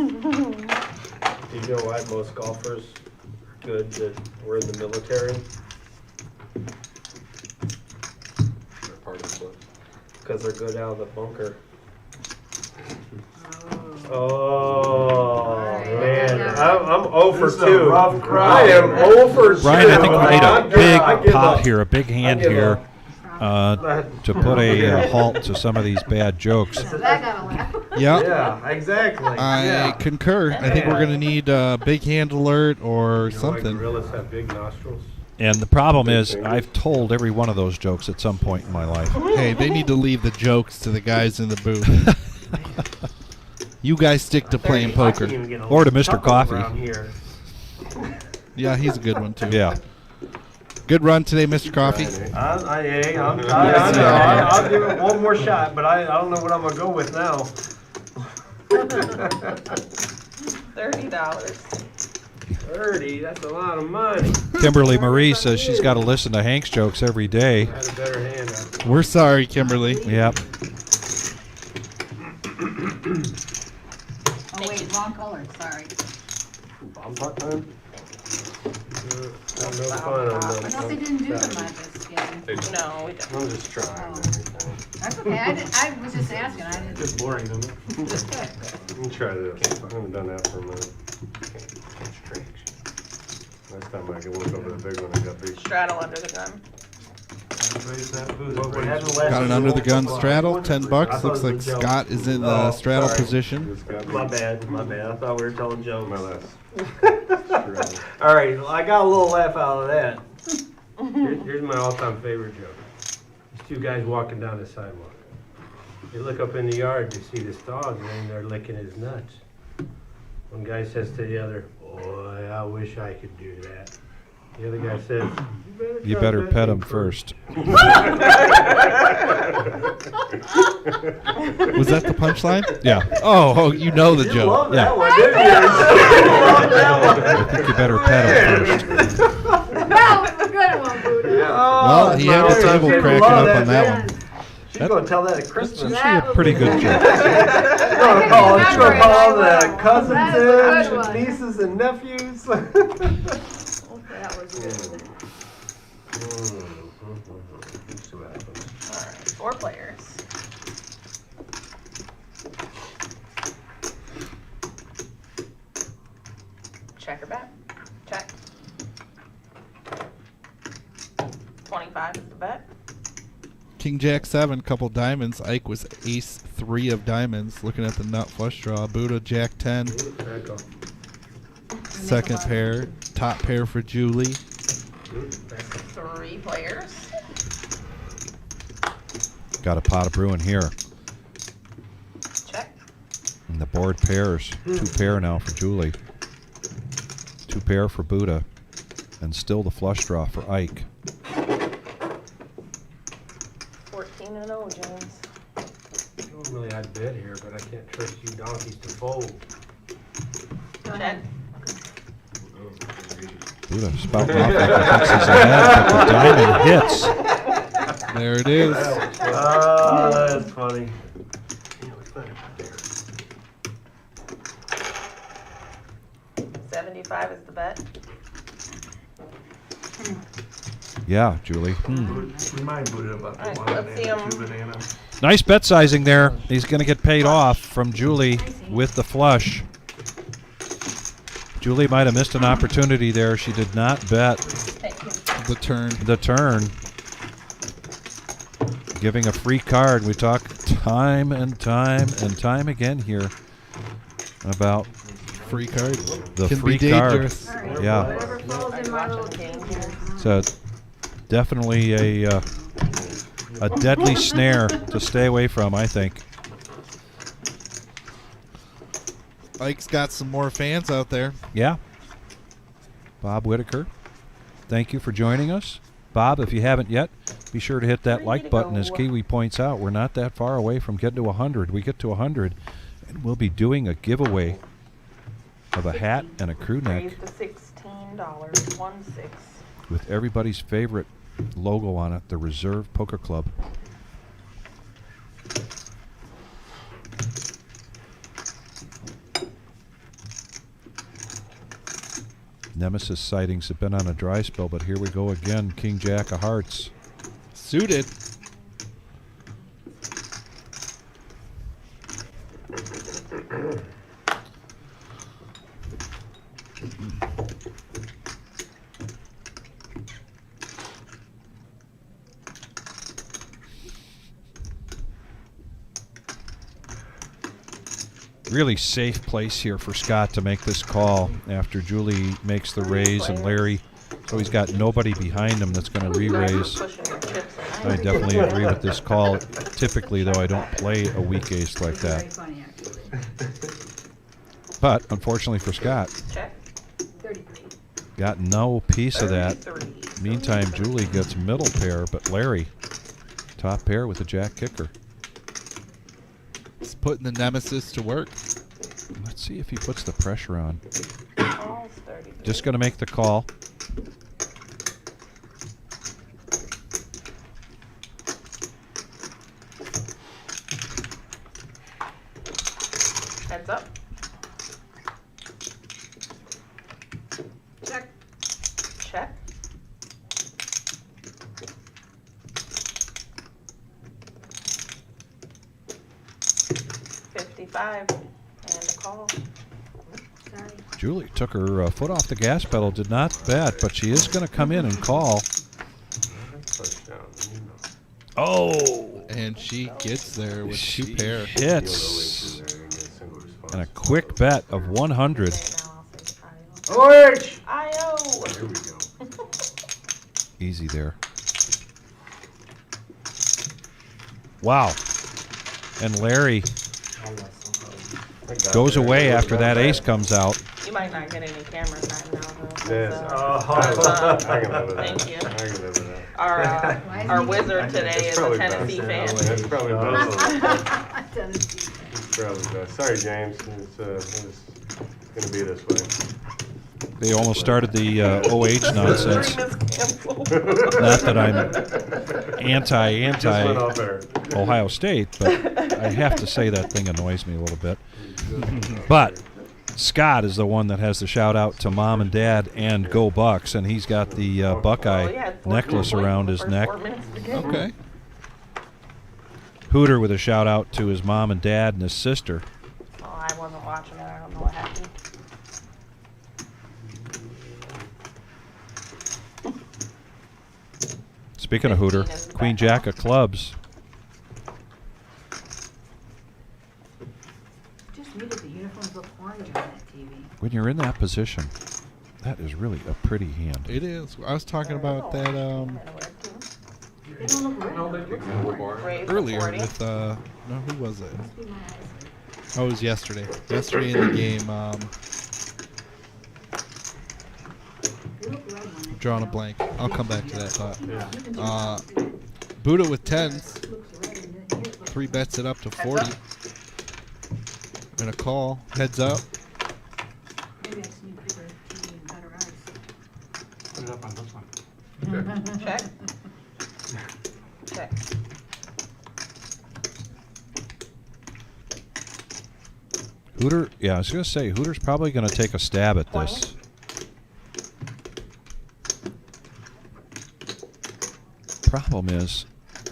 you know why most golfers good that were in the military? They're part of the club. Because they're good out of the bunker. Oh, man. I'm 0 for This is a 2. rough crowd. I am 0 for 2. Brian, I think we need I a give big up. pot here, a big hand I give here, up. to put a halt to some of these bad jokes. So that got a laugh. Yeah. Yeah, exactly. I concur. I think we're going to need a big hand alert or You know why something. gorillas have big nostrils? And the problem is, I've told every one of those jokes at some point in my life. Hey, they need to leave the jokes to the guys in the booth. You guys stick to playing poker. Or to Mr. Coffee. Yeah, he's a good one, too. Yeah. Good run today, Mr. Coffee. I'll give it one more shot, but I don't know what I'm going to go with now. $30. 30, that's a lot of money. Kimberly Marie says she's got to listen to Hank's jokes every day. I had a better hand. We're sorry, Kimberly. Yep. Oh, wait, wrong color, sorry. Bomb pot time? No fun on I thought they didn't do them like this, yeah. No, we don't. I'm just trying. That's okay, I was just asking, I didn't. It's boring, isn't it? Let me try this. I haven't done that for a minute. Last time I could look over the big one, I got beat. Straddle under the gun. Got an under the gun straddle, $10. Looks like Scott is in the straddle position. My bad. I thought we were telling jokes. My last. All right, I got a little laugh out of that. Here's my all-time favorite joke. These two guys walking down the sidewalk. They look up in the yard to see this dog laying there licking his nuts. One guy says to the other, "Boy, I wish I could do that." The other guy says, You better pet him first. Was that the punchline? Yeah. Oh, you know the joke. Yeah. That one, didn't I think you better pet him first. That was a good one, Buddha. Well, he had the table cracking up on that one. She's going to tell that at Christmas. That's actually a pretty good joke. She's going to call all the cousins That is a good in, one. nieces and nephews. That was good. Alright, 4 players. Check or bet? Check. 25 is the bet. King Jack 7, couple diamonds. Ike was ace 3 of diamonds. Looking at the nut flush draw. Buddha Jack 10. Second pair. Top pair for Julie. 3 players. Got a pot of brewing here. Check. And the board pairs. 2 pair now for Julie. 2 pair for Buddha. And still the flush draw for Ike. 14-0, James. You don't really had bet here, but I can't trust you donkeys to fold. Check. Buddha spouting off like he thinks he's ahead, but the diamond hits. There it is. Oh, that's funny. 75 is the bet. Yeah, Julie. Remind Buddha about the Alright, one let's see banana, 'em. 2 banana. Nice bet sizing there. He's going to get paid off from Julie with the flush. Julie might have missed an opportunity there. She did not bet The turn. the turn. Giving a free card. We talked time and time again here about free card. The Can free be card. dangerous. Yeah. Whatever falls in my little king here. So definitely a deadly snare to stay away from, I think. Ike's got some more fans out there. Yeah. Bob Whitaker, thank you for joining us. Bob, if you haven't yet, be sure to hit that like button. As Kiwi points out, we're not that far away from getting to 100. We get to 100, and we'll be doing a giveaway of a hat and a crew neck Raised to $16.16. with everybody's favorite logo on it, the Reserve Poker Club. Nemesis sightings have been on a dry spell, but here we go again. King Jack of Hearts. Suited. Really safe place here for Scott to make this call after Julie makes the raise and Larry. So he's got nobody behind him that's going to re-raise. I definitely agree with this call. Typically, though, I don't play a weak ace like that. But unfortunately for Scott, got no piece of that. Meantime, Julie gets middle pair, but Larry top pair with a jack kicker. It's putting the Nemesis to work. Let's see if he puts the pressure on. Just going to make the call. Heads up. Check. Check. $55 and a call. Sorry. Julie took her foot off the gas pedal, did not bet, but she is going to come in and call. Oh! And she gets there with two pair. Hits. And a quick bet of 100. Orange! I.O. There we go. Easy there. Wow. And Larry goes away after that ace comes out. You might not get any camera time now, though. Yes. I can live with that. Thank you. I can live with that. Our wizard today is a Tennessee fan. That's probably best. Tennessee. It's probably best. Sorry, James. It's going to be this way. They almost started the OH nonsense. Not that I'm anti Ohio State, but I have to say that thing annoys me a little bit. But Scott is the one that has the shout out to Mom and Dad and Go Bucks, and he's got the Buckeye necklace around his neck. Okay. Hooter with a shout out to his mom and dad and his sister. Oh, I wasn't watching it. I don't know what happened. Speaking of Hooter, Queen Jack of clubs. Just needed the uniforms look orange on that TV. When you're in that position, that is really a pretty hand. It is. I was talking about that They don't look red. earlier with no, who was it? Oh, it was yesterday. Yesterday in the game. Drawing a blank. I'll come back to that thought. Buddha with 10s. 3 bets it up to 40. And a call. Heads up. Maybe I just need bigger TV and better eyes. Put it up on this one. Check. Check. Hooter, yeah, I was going to say, Hooter's probably going to take a stab at this. Problem is,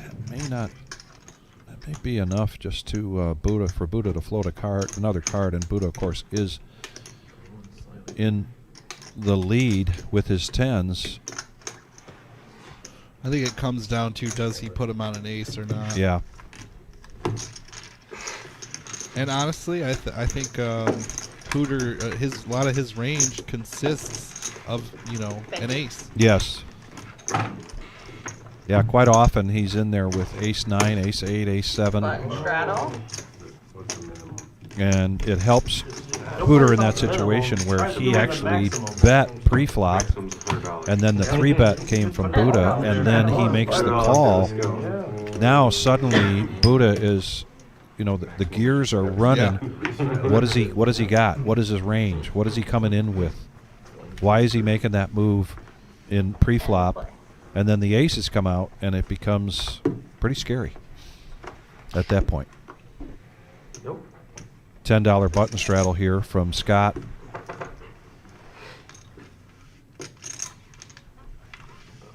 that may be enough just to for Buddha to float another card, and Buddha, of course, is in the lead with his 10s. I think it comes down to, does he put him on an ace or not? Yeah. And honestly, I think Hooter, a lot of his range consists of an ace. Yes. Yeah, quite often he's in there with ace 9, ace 8, ace 7. Button straddle. And it helps Hooter in that situation where he actually bet pre-flop, and then the 3-bet came from Buddha, and then he makes the call. Now suddenly Buddha is, the gears are running. What does he got? What is his range? What is he coming in with? Why is he making that move in pre-flop? And then the aces come out, and it becomes pretty scary at that point. Nope. $10 button straddle here from Scott.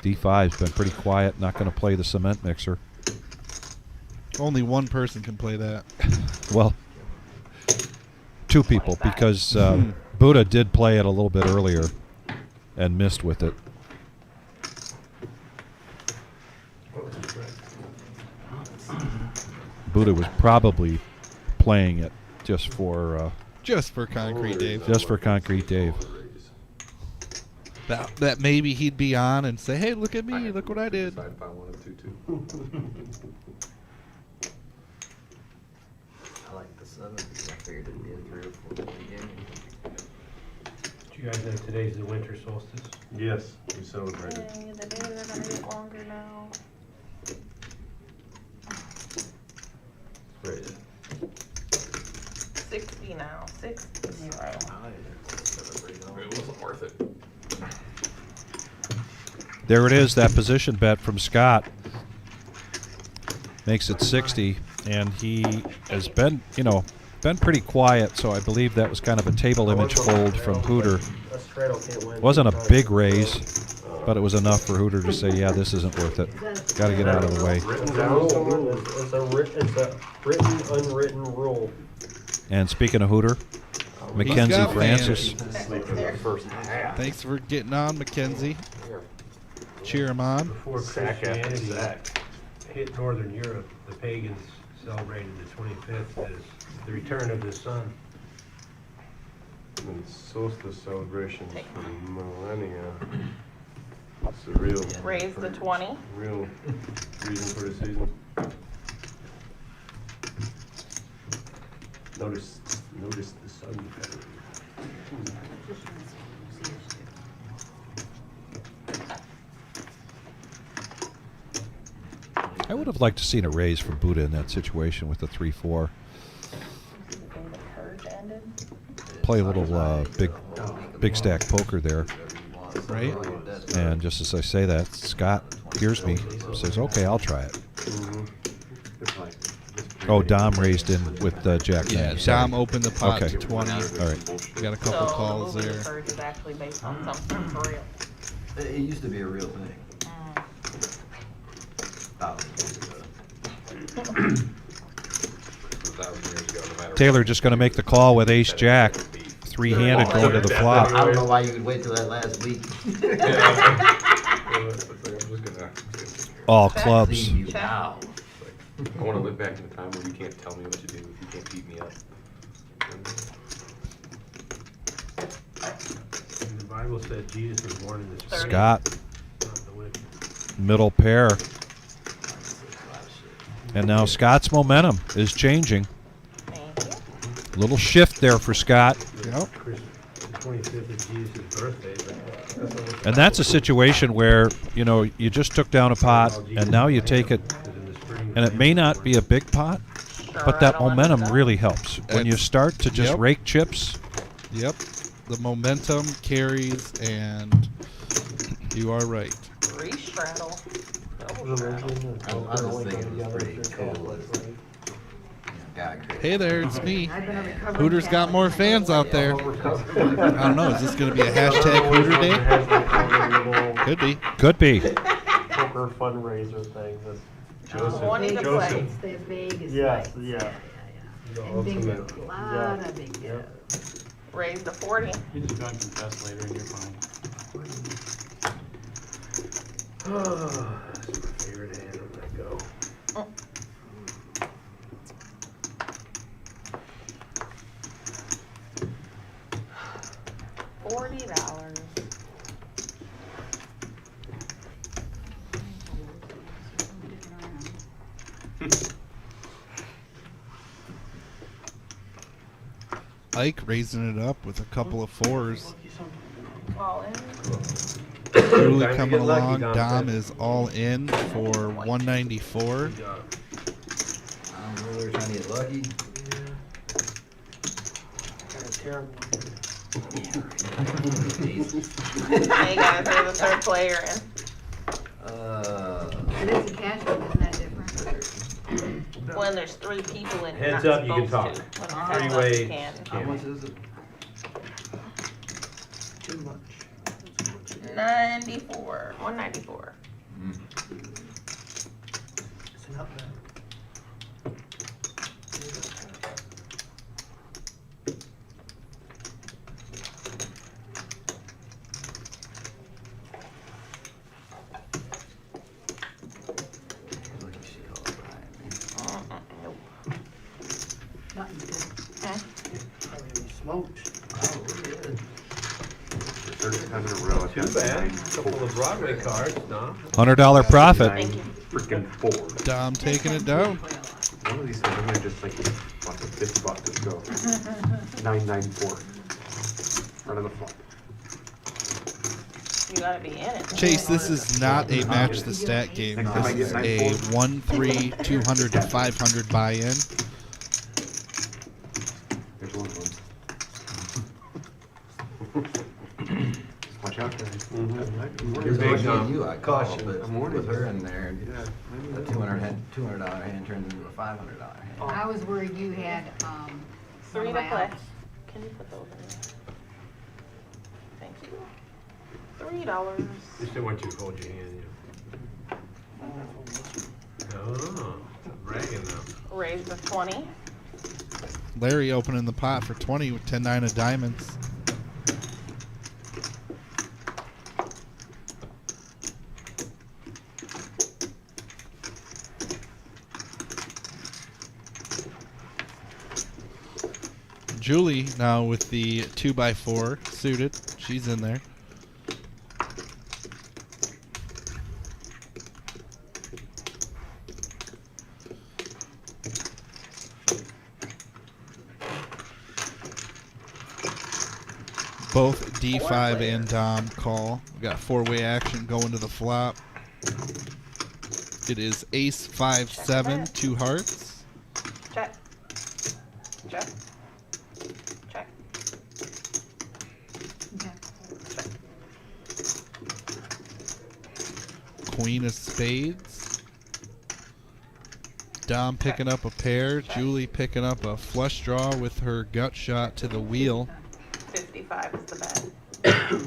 D5's been pretty quiet, not going to play the cement mixer. Only one person can play that. Well, two people, because Buddha did play it a little bit earlier and missed with it. Buddha was probably playing it just for Concrete Dave. Just for Concrete Dave. That maybe he'd be on and say, "Hey, look at me! Look what I did." If I wanted to, too. I like the 7 because I figured it'd be a 3 or 4 point game. Do you guys know today's the winter solstice? Yes, we celebrate it. Yay, the days are gonna get longer now. Right. 60 now. 60. It wasn't worth it. There it is, that position bet from Scott. Makes it 60, and he has been pretty quiet, so I believe that was kind of a table image fold from Hooter. Wasn't a big raise, but it was enough for Hooter to say, yeah, this isn't worth it. Got to get out of the way. It's a written, unwritten rule. And speaking of Hooter, Mackenzie Francis. Thanks for getting on, Mackenzie. Cheer him on. Before Christianity hit Northern Europe, the pagans celebrated the 25th as the return of the sun. And solstice celebrations for millennia. It's the real. Raise the 20. Real reason for the season. Notice the sun pattern. I would have liked to seen a raise from Buddha in that situation with the 3-4. Play a little big stack poker there. Right? And just as I say that, Scott hears me, says, okay, I'll try it. Oh, Dom raised in with Jack. Yeah, Dom opened the pot okay. to 20. All right. We got a couple calls the there. surge is actually based on something for real. It used to be a real thing. Taylor just going to make the call with Ace Jack, 3-handed going to the flop. I don't know why you would wait till that last week. All clubs. Wow. I want to live back in the time where you can't tell me what to do if you can't beat me up. And the Bible said Jesus was born in this. Scott, middle pair. And now Scott's momentum is changing. Little shift there for Scott. Yep. The 25th is Jesus' birthday. And that's a situation where, you just took down a pot, and now you take it, and it may not be a big pot, but that momentum really helps. When you start to just rake chips. Yep. The momentum carries, and you are right. Re-straddle. I was thinking it was pretty cool. Hey there, it's me. Hooter's got more fans out there. I don't know, is this going to be a hashtag Hooter Day? Could be. Could be. Poker fundraiser thing. Joseph. It's the Vegas Yes, fights. yeah. And bingo. A lot of bingo. Raise the 40. You just go and confess later and you're fine. That's my favorite hand. I'm gonna go. Ike raising it up with a couple of fours. All in. Julie Time to coming get lucky, along. Dom Dom said. is all in for 194. I'm really trying to get lucky. Got a terrible one. Now you gotta throw the third player in. It is a cash one, isn't that different? When there's 3 people in, you're Heads not up, you can supposed talk. to. When it's heads up, Three-way. you can. How much is it? Too much. 94. 194. It's not bad. Nope. Nothing's good. Probably smoked. Oh, we're good. Third time in a row. I've Too got bad. nine Couple of Broadway cards, no? $100 profit. Thank you. Freaking 4. Dom taking it down. One of these things, I'm gonna just like, fuck it, $50, let's go. 994. Right on the flop. You gotta be in it. Chase, this is not a match the stat game. Next time I This is get a 9-4. 1, 3, 200 to 500 buy-in. There's one of them. Watch out, guys. You're big, lucky Dom. you, I call, Caution. but I'm warning with you. her in there, Yeah, a $200 hand turns into a $500 hand. I was worried you had, 3 to one of my play. outs. Can you put those in there? Thank you. $3. Just don't want you to hold your hand. Oh, bragging now. Raise to 20. Larry opening the pot for 20 with 10-9 of diamonds. Julie now with the 2x4 suited. She's in there. Both D5 and Dom call. We got 4-way action going to the flop. It is Ace 5-7, 2 hearts. Check. Check. Check. Okay. Queen of spades. Dom picking up a pair. Julie picking up a flush draw with her gut shot to the wheel. 55 is the bet.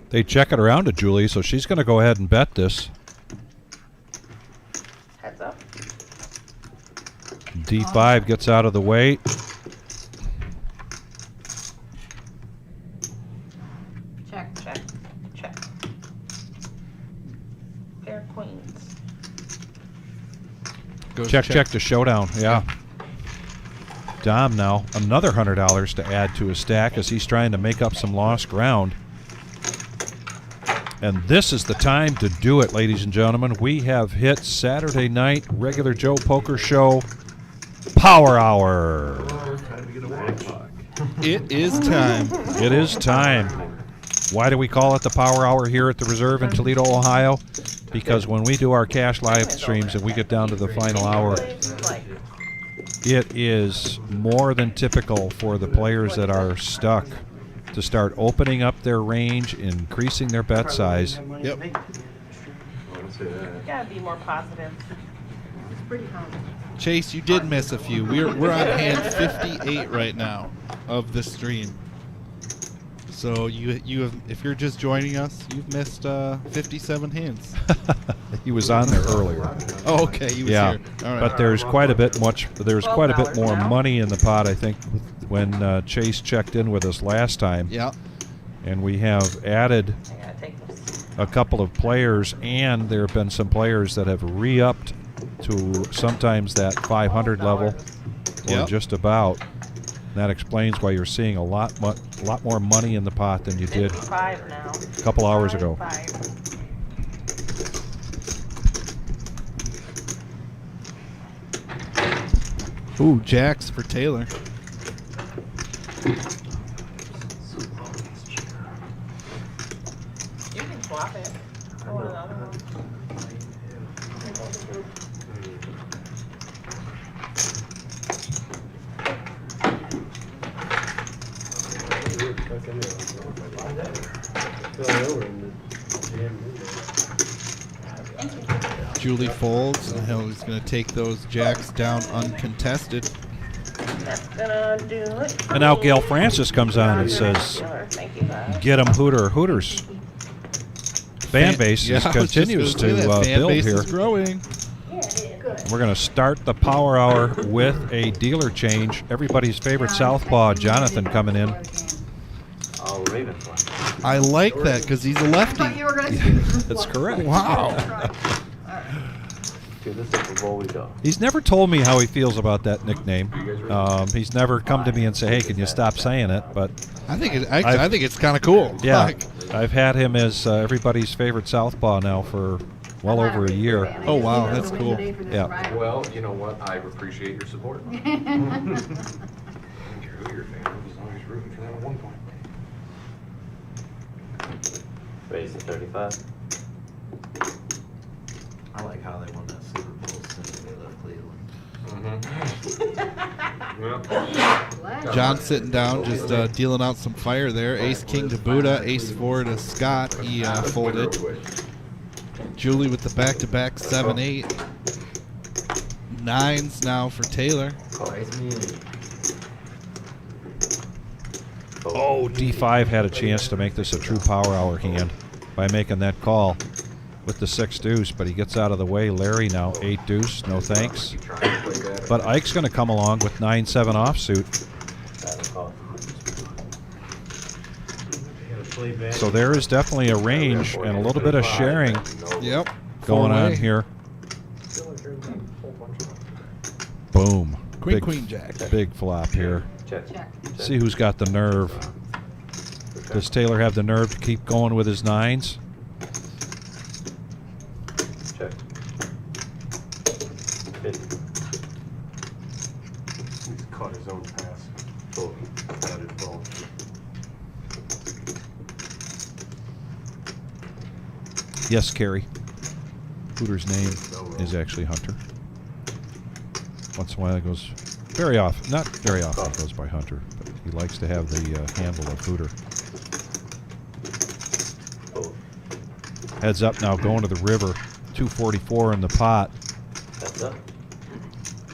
They check it around to Julie, so she's going to go ahead and bet this. Heads up. D5 gets out of the way. Check. Check. Check. Pair of queens. Goes Check to showdown. Yeah. Dom now another $100 to add to his stack as he's trying to make up some lost ground. And this is the time to do it, ladies and gentlemen. We have hit Saturday night regular Joe Poker Show Power Hour. Time to get a watch. It is time. It is time. Why do we call it the Power Hour here at the Reserve in Toledo, Ohio? Because when we do our cash live streams and we get down to the final hour, it is more than typical for the players that are stuck to start opening up their range, increasing their bet size. Yep. You gotta be more positive. It's pretty hard. Chase, you did miss a few. We're on hand 58 right now of the stream. So you have, if you're just joining us, you've missed 57 hands. He was on there earlier. Oh, okay, he was Yeah, here. All right. but there's quite a bit more now. money in the pot, I think, when Chase checked in with us last time. Yeah. And we have added I gotta take this. a couple of players, and there have been some players that have re-upped to sometimes that 500 level, or Yep. just about. And that explains why you're seeing a lot more money in the pot than you did 55 now. a couple hours ago. 55. Ooh, jacks for Taylor. You can swap it. I want another one. Julie folds, and he's going to take those jacks down uncontested. That's gonna do it. And now Gail Francis comes on and says, Thank you, bud. "Get 'em Hooter Hooters." Fan base Yeah, I was just continues gonna say to that. Fan build base here. is growing. We're going to start the power hour with a dealer change. Everybody's favorite southpaw, Jonathan, coming in. Oh, Ravenfly. I like that because he's a lefty. That's correct. Wow. To the Super Bowl we go. He's never told me how he feels about that nickname. He's never come to me and say, "Hey, can you stop saying it?" But I think it's kind of cool. Yeah, Like, I've had him as everybody's favorite southpaw now for well over a year. Oh wow, that's cool. Yeah. Well, you know what? I appreciate your support. I don't care who your fan is, as long as you're rooting for them at one point. Raise to 35. I like how they won that Super Bowl since they left Cleveland. John sitting down, just dealing out some fire there. Ace King to Buddha, Ace 4 to Scott. He folded. Julie with the back-to-back 7-8. Nines now for Taylor. Oh, D5 had a chance to make this a true power hour hand by making that call with the 6 deuce, but he gets out of the way. Larry now 8 deuce, no thanks. But Ike's going to come along with 9-7 offsuit. So there is definitely a range and a little bit of sharing going on here. Boom. Queen, Big, queen, jack. Big flop here. Check. See who's got the nerve. Does Taylor have the nerve to keep going with his 9s? Check. He's caught his own pass. Got it ball. Yes, Carrie. Hooter's name is actually Hunter. Once in a while it goes, very often, not very often it goes by Hunter, but he likes to have the handle of Hooter. Heads up now, going to the river. 244 in the pot. Heads up.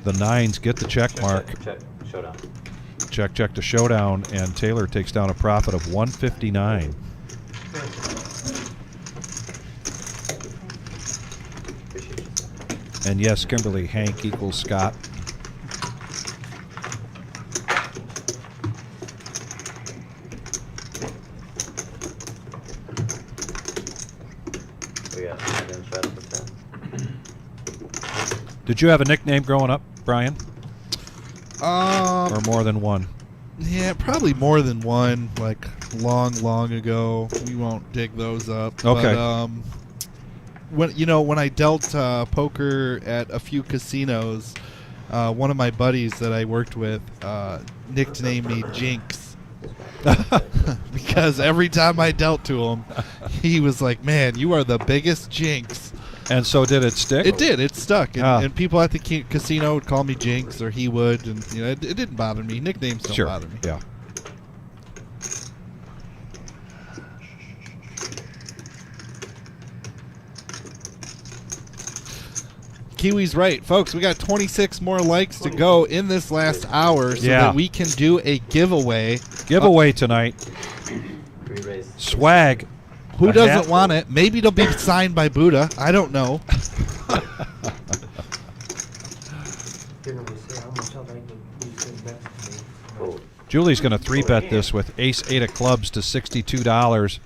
The 9s get the check mark. Check. Showdown. Check to showdown, and Taylor takes down a profit of 159. And yes, Kimberly, Hank equals Scott. We got 7 shot for 10. Did you have a nickname growing up, Brian? Or more than one? Yeah, probably more than one. Like long ago. We won't dig those up. Okay. But, when I dealt poker at a few casinos, one of my buddies that I worked with nicknamed me Jinx. Because every time I dealt to him, he was like, "Man, you are the biggest jinx." And so did it stick? It did. It stuck. And people at the casino would call me Jinx, or he would, and it didn't bother me. Nicknames don't bother me. Yeah. Kiwi's right, folks. We got 26 more likes to go in this last hour, so that we can do a giveaway. Giveaway tonight. Swag. Who doesn't want it? Maybe it'll be signed by Buddha. I don't know. Julie's going to 3-bet this with ace-8 of clubs to $62.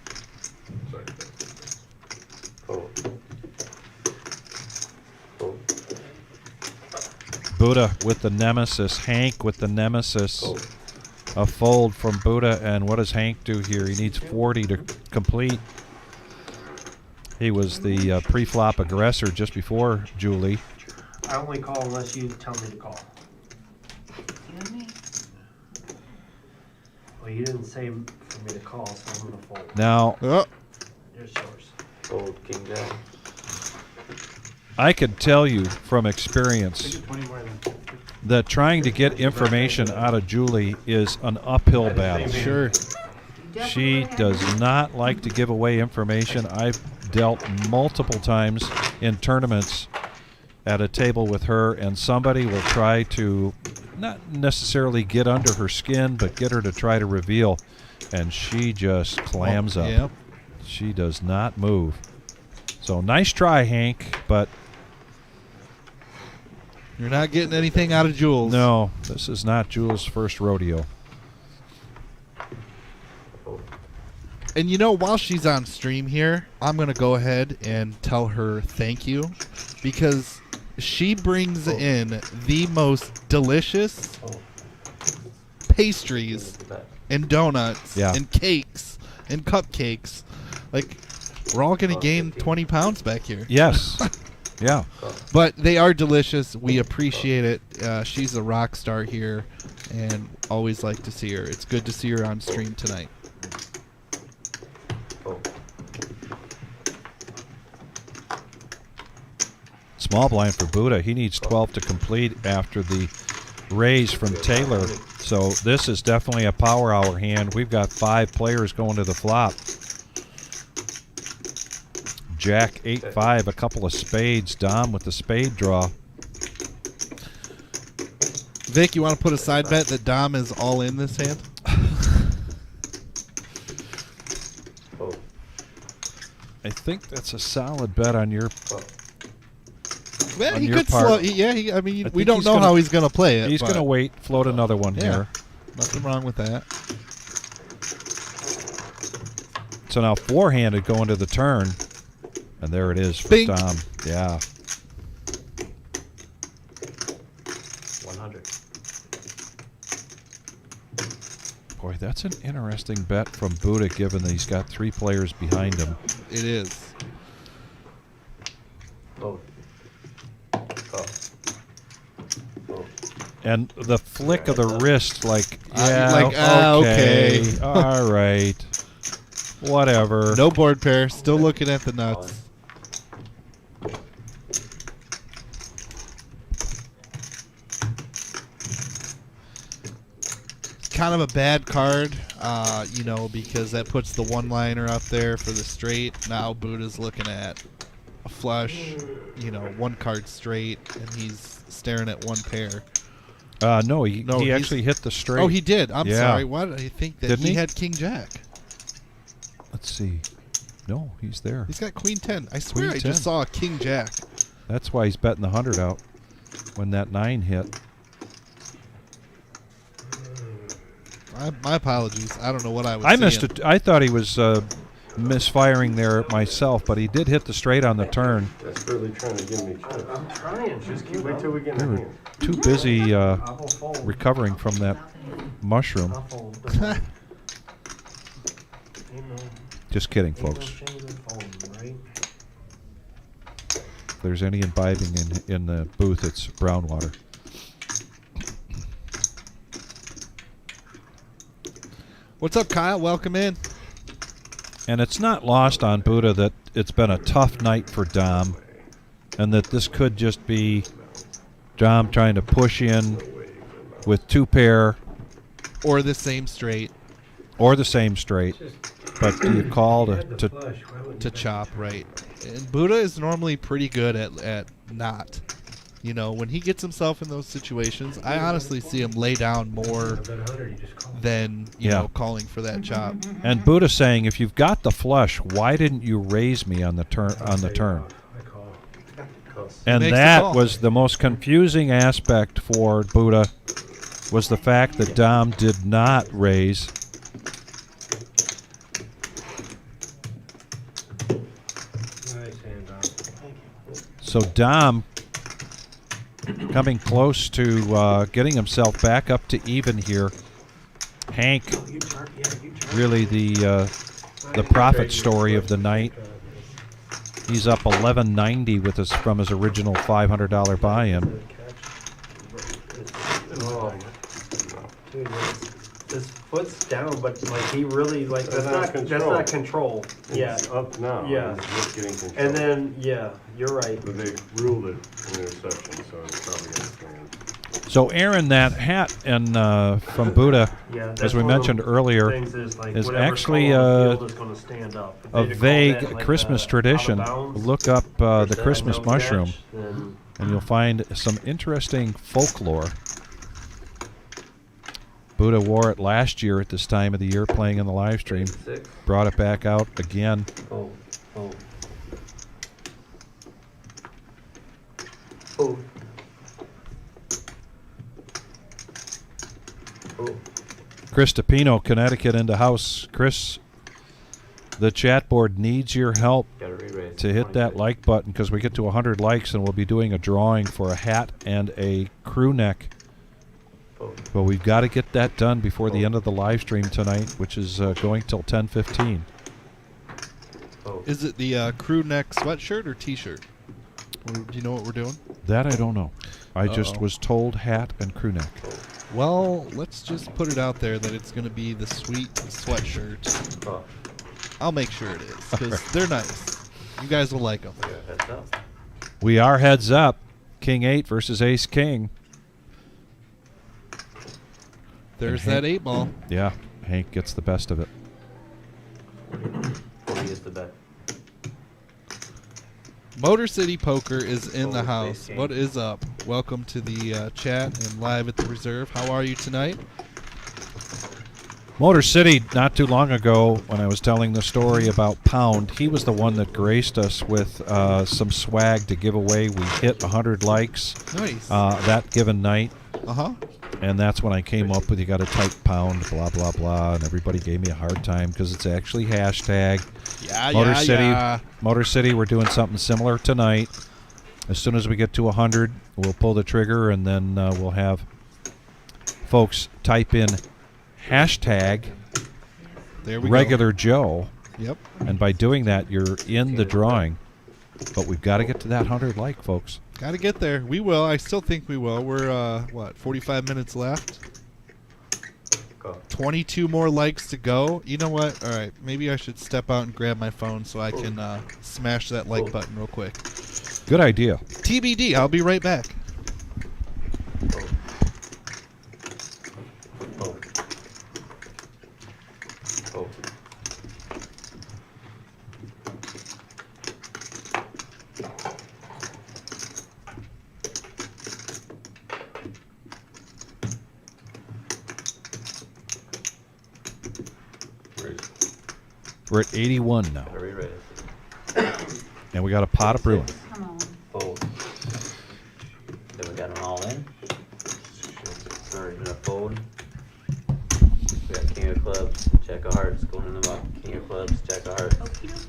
Buddha with the nemesis. Hank with the nemesis. A fold from Buddha, and what does Hank do here? He needs 40 to complete. He was the pre-flop aggressor just before Julie. I only call unless you tell me to call. Well, you didn't say for me to call, so I'm gonna fold. Now, Here's yours. Fold king jack. I can tell you from experience that trying to get information out of Julie is an uphill battle. Sure. She does not like to give away information. I've dealt multiple times in tournaments at a table with her, and somebody will try to not necessarily get under her skin, but get her to try to reveal, and she just clams up. Yep. She does not move. So nice try, Hank, but you're not getting anything out of Jules. no, this is not Jules' first rodeo. And you know, while she's on stream here, I'm going to go ahead and tell her thank you, because she brings in the most delicious pastries and donuts and cakes and cupcakes. Like, we're all going to gain 20 pounds back here. Yes. Yeah. But they are delicious. We appreciate it. She's a rock star here, and always like to see her. It's good to see her on stream tonight. Small blind for Buddha. He needs 12 to complete after the raise from Taylor. So this is definitely a power hour hand. We've got 5 players going to the flop. Jack 8-5, a couple of spades. Dom with the spade draw. Vic, you want to put a side bet that Dom is all in this hand? I think that's a solid bet on your Well, on he your could part. slow. I mean, I we think don't he's know gonna- how he's going to play it. He's going to wait, float another one here. Nothing wrong with that. So now 4-handed going to the turn. And there it is for Bing. Dom. Yeah. 100. Boy, that's an interesting bet from Buddha, given that he's got 3 players behind him. It is. Fold. And the flick of the wrist, like, okay. All right. Whatever. No board pair. Still looking at the nuts. Kind of a bad card, you know, because that puts the one-liner up there for the straight. Now Buddha's looking at a flush, you know, 1 card straight, and he's staring at 1 pair. No, he actually hit the straight. Oh, he did. I'm Yeah. sorry. Why did I think that Didn't he? had King Jack? Let's see. No, he's there. He's got Queen 10. I swear Queen I 10. just saw a King Jack. That's why he's betting the 100 out when that 9 hit. My apologies. I don't know what I was I missed seeing. it. I thought he was misfiring there myself, but he did hit the straight on the turn. Desperately trying to give me chips. I'm trying. Just keep wait till we get They in were hand. too busy recovering from that mushroom. I'll fold. Just kidding, Ain't no folks. shame in folding, right? If there's any imbibing in the booth, it's brown water. What's up, Kyle? Welcome in. And it's not lost on Buddha that it's been a tough night for Dom, and that this could just be Dom trying to push in with 2 pair Or the same straight. or the same straight. But do you call to chop, right? And Buddha is normally pretty good at not. You know, when he gets himself in those situations, I honestly see him lay down more than, you know, calling for that chop. And Buddha saying, if you've got the flush, why didn't you raise me on the turn? And that was the most confusing aspect for Buddha, was the fact that Dom did not raise. Nice hand, Dom. So Dom coming close to getting himself back up to even here. Hank, really the profit story of the night. He's up 1190 with his from his original $500 buy-in. his foot's down, but like he really like That's not control. That's not control. Yeah. It's up now. Yeah. He's just getting control. And then you're right. But they ruled it an interception, so it's probably gonna stand. So Aaron, that hat and from Buddha, Yeah, as that's we one of mentioned the earlier, things is, like, is whatever actually call on the field is gonna stand up. If a they'd have called vague that, like, Christmas out of tradition. bounds, Look up or the that Christmas no mushroom, catch, then- and you'll find some interesting folklore. Buddha wore it last year at this time of the year, playing in the live stream. Brought it back out again. Oh. Oh. Chris DePino, Connecticut, into house. Chris, the chat board needs your help to hit that like button because we get to 100 likes and we'll be doing a drawing for a hat and a crew neck. But we've got to get that done before the end of the live stream tonight, which is going till 10:15. Is it the crew neck sweatshirt or T-shirt? Do you know what we're doing? That I don't know. I just was told hat and crew neck. Well, let's just put it out there that it's going to be the sweet sweatshirt. I'll make sure it is because they're nice. You guys will like them. We are heads up. King 8 versus Ace King. There's that 8 ball. Yeah, Hank gets the best of it. 40 is the bet. Motor City Poker is in the house. What is up? Welcome to the chat and live at the reserve. How are you tonight? Motor City, not too long ago, when I was telling the story about Pound, he was the one that graced us with some swag to give away. We hit 100 likes Nice. that given night. Uh-huh. And that's when I came up with you got to type Pound, blah, blah, blah. And everybody gave me a hard time because it's actually hashtag. Motor City, we're doing something similar tonight. As soon as we get to 100, we'll pull the trigger, and then we'll have folks type in hashtag regular Joe. Yep. And by doing that, you're in the drawing. But we've got to get to that 100 like, folks. Got to get there. We will. I still think we will. We're, 45 minutes left? 22 more likes to go. You know what? All right. Maybe I should step out and grab my phone so I can smash that like button real quick. Good idea. TBD. I'll be right back. We're at 81 now. And we got a pot of brewing. Come on. Fold. Then we got them all in. Sorry, gonna fold. We got king of clubs, jack of hearts going in the muck. King of clubs, jack of hearts.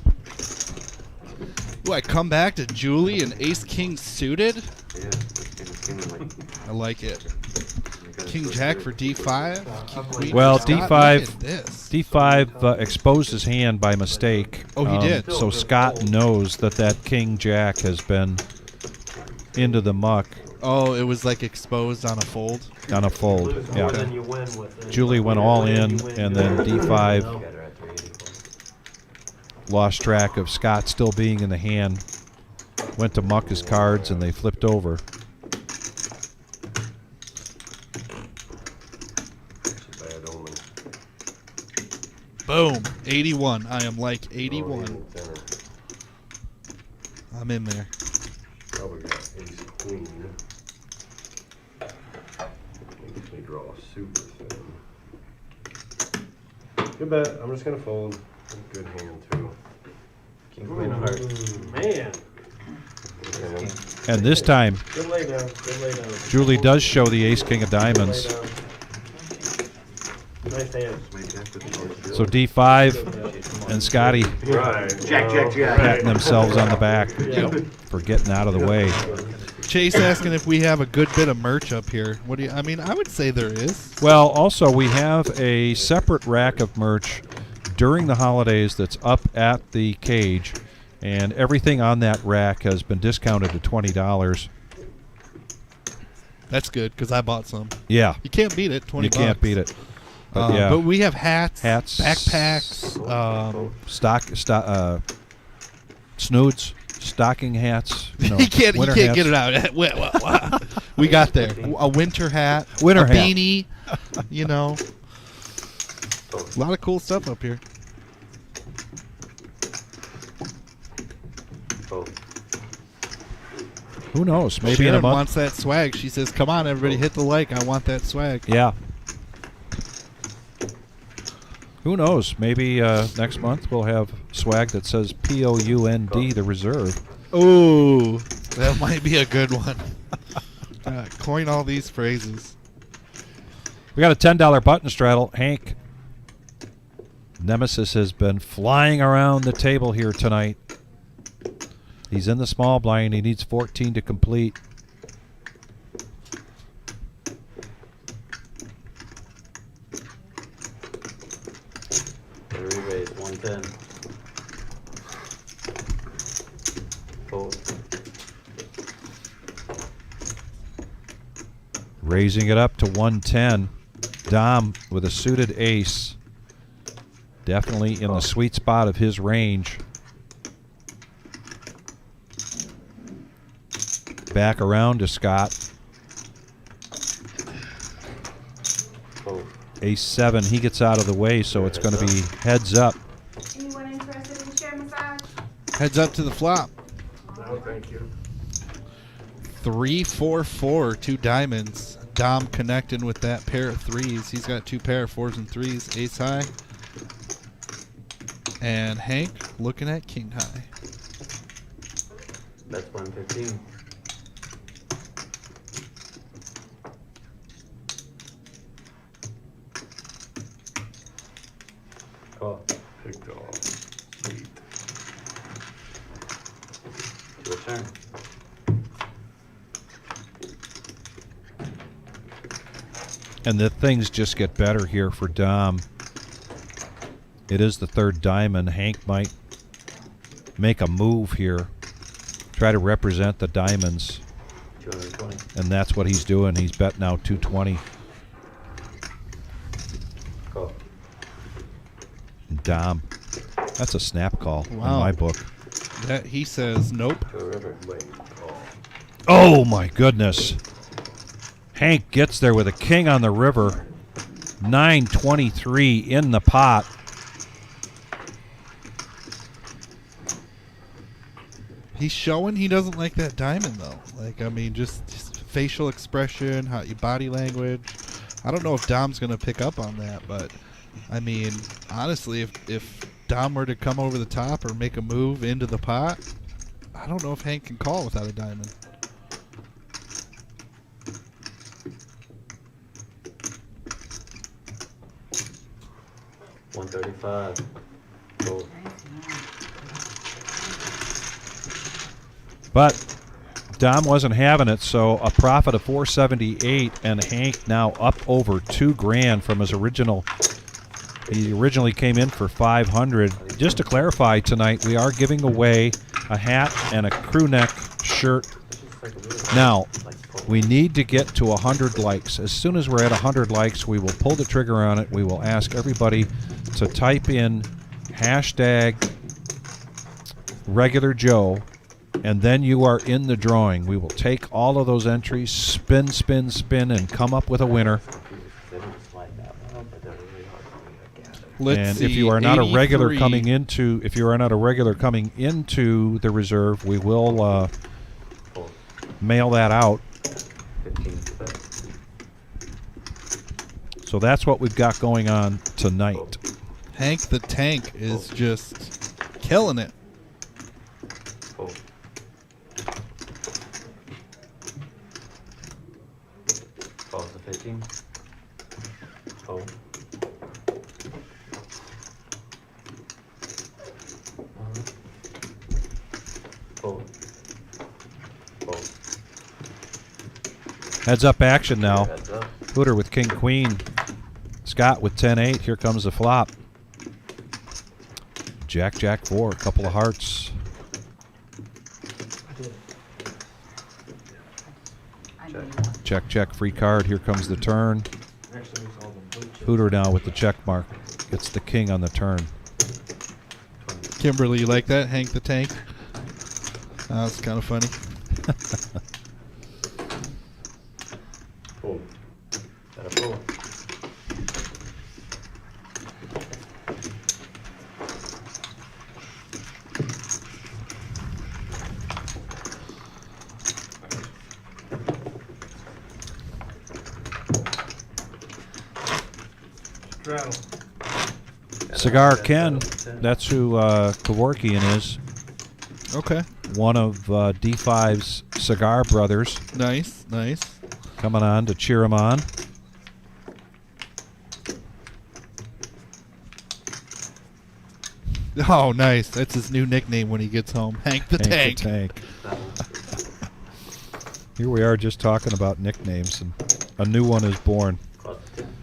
Ooh, I come back to Julie and Ace King suited. Yeah, I like it. King Jack for D5. King Queen Well, for Scott. D5, Look at this. D5 exposed his hand by mistake. Oh, he did. So Scott knows that King Jack has been into the muck. Oh, it was like exposed on a fold? On a fold, Lose yeah. more than you win with it. Julie went all in, and then D5 lost track of Scott still being in the hand. Went to muck his cards, and they flipped over. Boom. 81. I am like 81. I'm in there. Probably got ace queen. Makes me draw super thin. Good bet. I'm just gonna fold. Good hand too. King queen of hearts. Man. And this time, Good lay down. Good lay down. Julie does show the ace king of diamonds. Nice hand. So D5 and Scotty patting themselves on the back for getting out of the way. Chase asking if we have a good bit of merch up here. What do you? I mean, I would say there is. Well, also we have a separate rack of merch during the holidays that's up at the cage, and everything on that rack has been discounted to $20. That's good because I bought some. Yeah. You can't beat it. 20 You can't beat it. But yeah. But we have hats, Hats. backpacks, snoods, stocking hats. You know, he can't winter get hats. it out. We got there. A winter hat, Winter a hat. beanie, you know. A lot of cool stuff up here. Who knows? Maybe Shannon in a month. wants that swag. She says, "Come on, everybody, hit the like. I want that swag." Yeah. Who knows? Maybe next month we'll have swag that says POUND, the reserve. Ooh, that might be a good one. Coin all these phrases. We got a $10 button straddle. Hank Nemesis has been flying around the table here tonight. He's in the small blind. He needs 14 to complete. Re-raise 110. Fold. Raising it up to 110. Dom with a suited ace. Definitely in the sweet spot of his range. Back around to Scott. Ace 7, he gets out of the way, so it's going to be heads up. Anyone interested in chair massage? Heads up to the flop. No, thank you. 3, 4, 4, 2 diamonds. Dom connecting with that pair of threes. He's got 2 pair of 4s and 3s, ace high. And Hank looking at king high. That's 115. Call. Picked off. Sweet. Your turn. And the things just get better here for Dom. It is the third diamond. Hank might make a move here. Try to represent the diamonds. 220. And that's what he's doing. He's bet now 220. Call. Dom. That's a snap call in Wow. my book. That he says nope. To a river. Late call. Oh my goodness. Hank gets there with a king on the river. 923 in the pot. He's showing he doesn't like that diamond though. Like, I mean, just facial expression, how your body language. I don't know if Dom's gonna pick up on that, but I mean, honestly, if Dom were to come over the top or make a move into the pot, I don't know if Hank can call without a diamond. $135. Fold. But Dom wasn't having it, so a profit of 478, and Hank now up over $2,000 from his original. He originally came in for 500. Just to clarify, tonight we are giving away a hat and a crew neck shirt. Now, we need to get to 100 likes. As soon as we're at 100 likes, we will pull the trigger on it. We will ask everybody to type in hashtag regular Joe, and then you are in the drawing. We will take all of those entries, spin, spin, spin, and come up with a winner. Let's And if you are not a regular coming into, the reserve, we will mail that out. So that's what we've got going on tonight. Hank the Tank is just killing it. Falls to 15. Fold. Fold. Fold. Heads up action now. Heads up. Hooter with king queen. Scott with 10-8. Here comes the flop. Jack, jack, 4. A couple of hearts. Check, check, free card. Here comes the turn. Actually, it's all the blue chips. Hooter now with the check mark. Gets the king on the turn. Kimberly, you like that? Hank the Tank? That's kind of funny. Fold. Got a fold. Straddle. Cigar Ken, that's who Kevorkian is. Okay. One of D5's cigar brothers. Nice, nice. Coming on to cheer him on. Oh, nice. That's his new nickname when he gets home. Hank the Tank. Tank. Here we are just talking about nicknames, and a new one is born.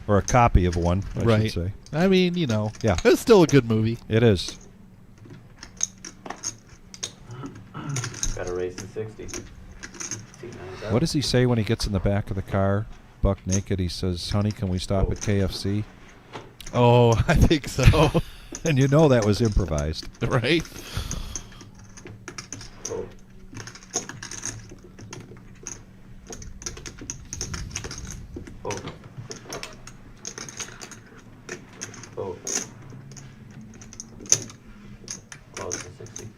Or a copy of one, I Right. should say. I mean, you know. Yeah. It's still a good movie. It is. Gotta raise to 60. What does he say when he gets in the back of the car, buck naked? He says, "Honey, can we stop at KFC?" Oh, I think so. And you know that was improvised. Right? Fold. Fold. Fold. Close to 60.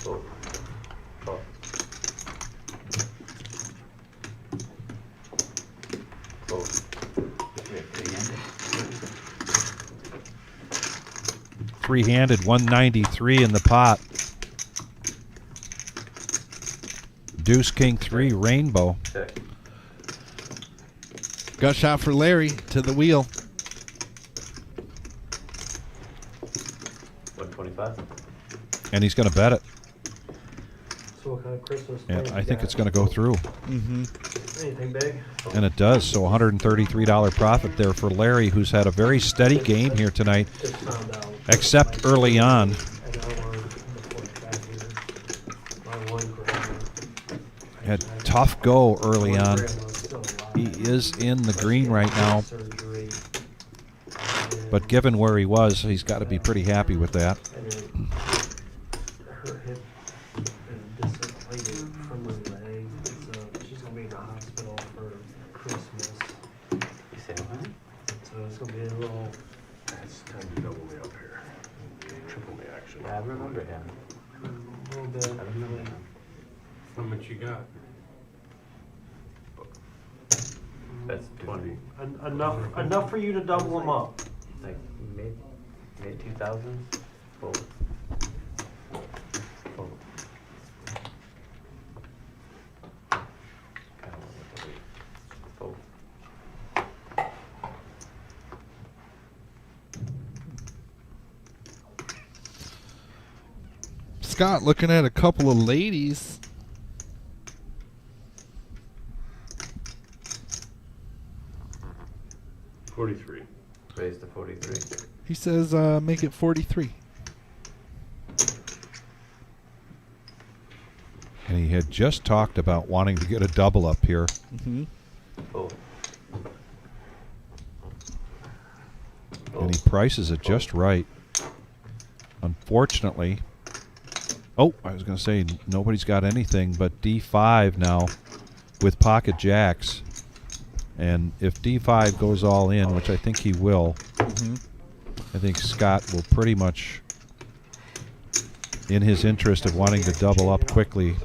Fold. Fold. Fold. Three-handed, 193 in the pot. Deuce, King, 3, rainbow. Check. Gut shot for Larry to the wheel. 125. And he's going to bet it. So what kind of Christmas And thing I you think got? it's going to go through. Mm-hmm. Anything big? And it does. So $133 profit there for Larry, who's had a very steady game here tonight, Just found out. except early on. And I won before I got here. My 1 grand. Had tough go early 1 on. grand was still alive. He is in the green right now, Surgery. but given where he was, he's got to be pretty happy with that. And then her hip is dislocated from her leg, so she's gonna be in the hospital for Christmas. You say what? So it's gonna be a little. It's time to double me up here. Triple me action. Yeah, I remember him. A little bit. I remember him. How much you got? That's 20. Enough for you to double them up. Like mid 2000s. Fold. Fold. Kinda went with the weight. Fold. Scott looking at a couple of ladies. $43. Raise to 43. He says make it 43. And he had just talked about wanting to get a double up here. Mm-hmm. Fold. And he prices it just right. Unfortunately, oh, I was going to say nobody's got anything but D5 now with pocket jacks. And if D5 goes all in, which I think he will, I think Scott will pretty much, in his interest of wanting to double up quickly,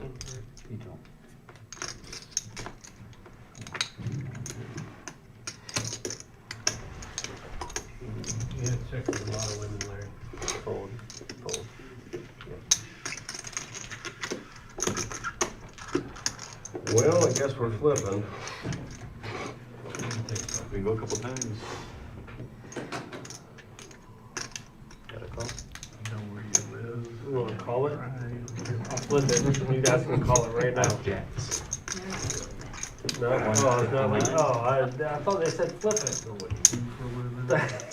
You gotta check with a lot of women, Larry. Fold. Fold. Well, I guess we're flipping. We can go a couple times. Got a call. Know where you live. You wanna call it? I'll flip it. You guys can call it right now. Jacks. No, oh, it's not like, oh, I thought they said flip it. Know what you do for a living.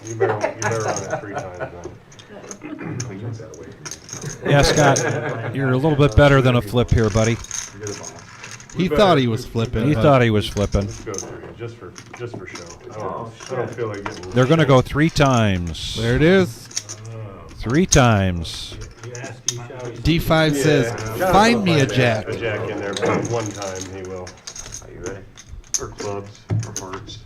You better run it 3 times then. We use that way. yeah, Scott, you're a little bit better than a flip here, buddy. You're the boss. He thought he was flipping. He but thought he was flipping. Let's go 3. just for show. I don't feel like getting. They're going to go 3 times. There it is. 3 times. D5 says, find me a jack. A jack in there, but one time he will. Are you ready? Or clubs, or hearts.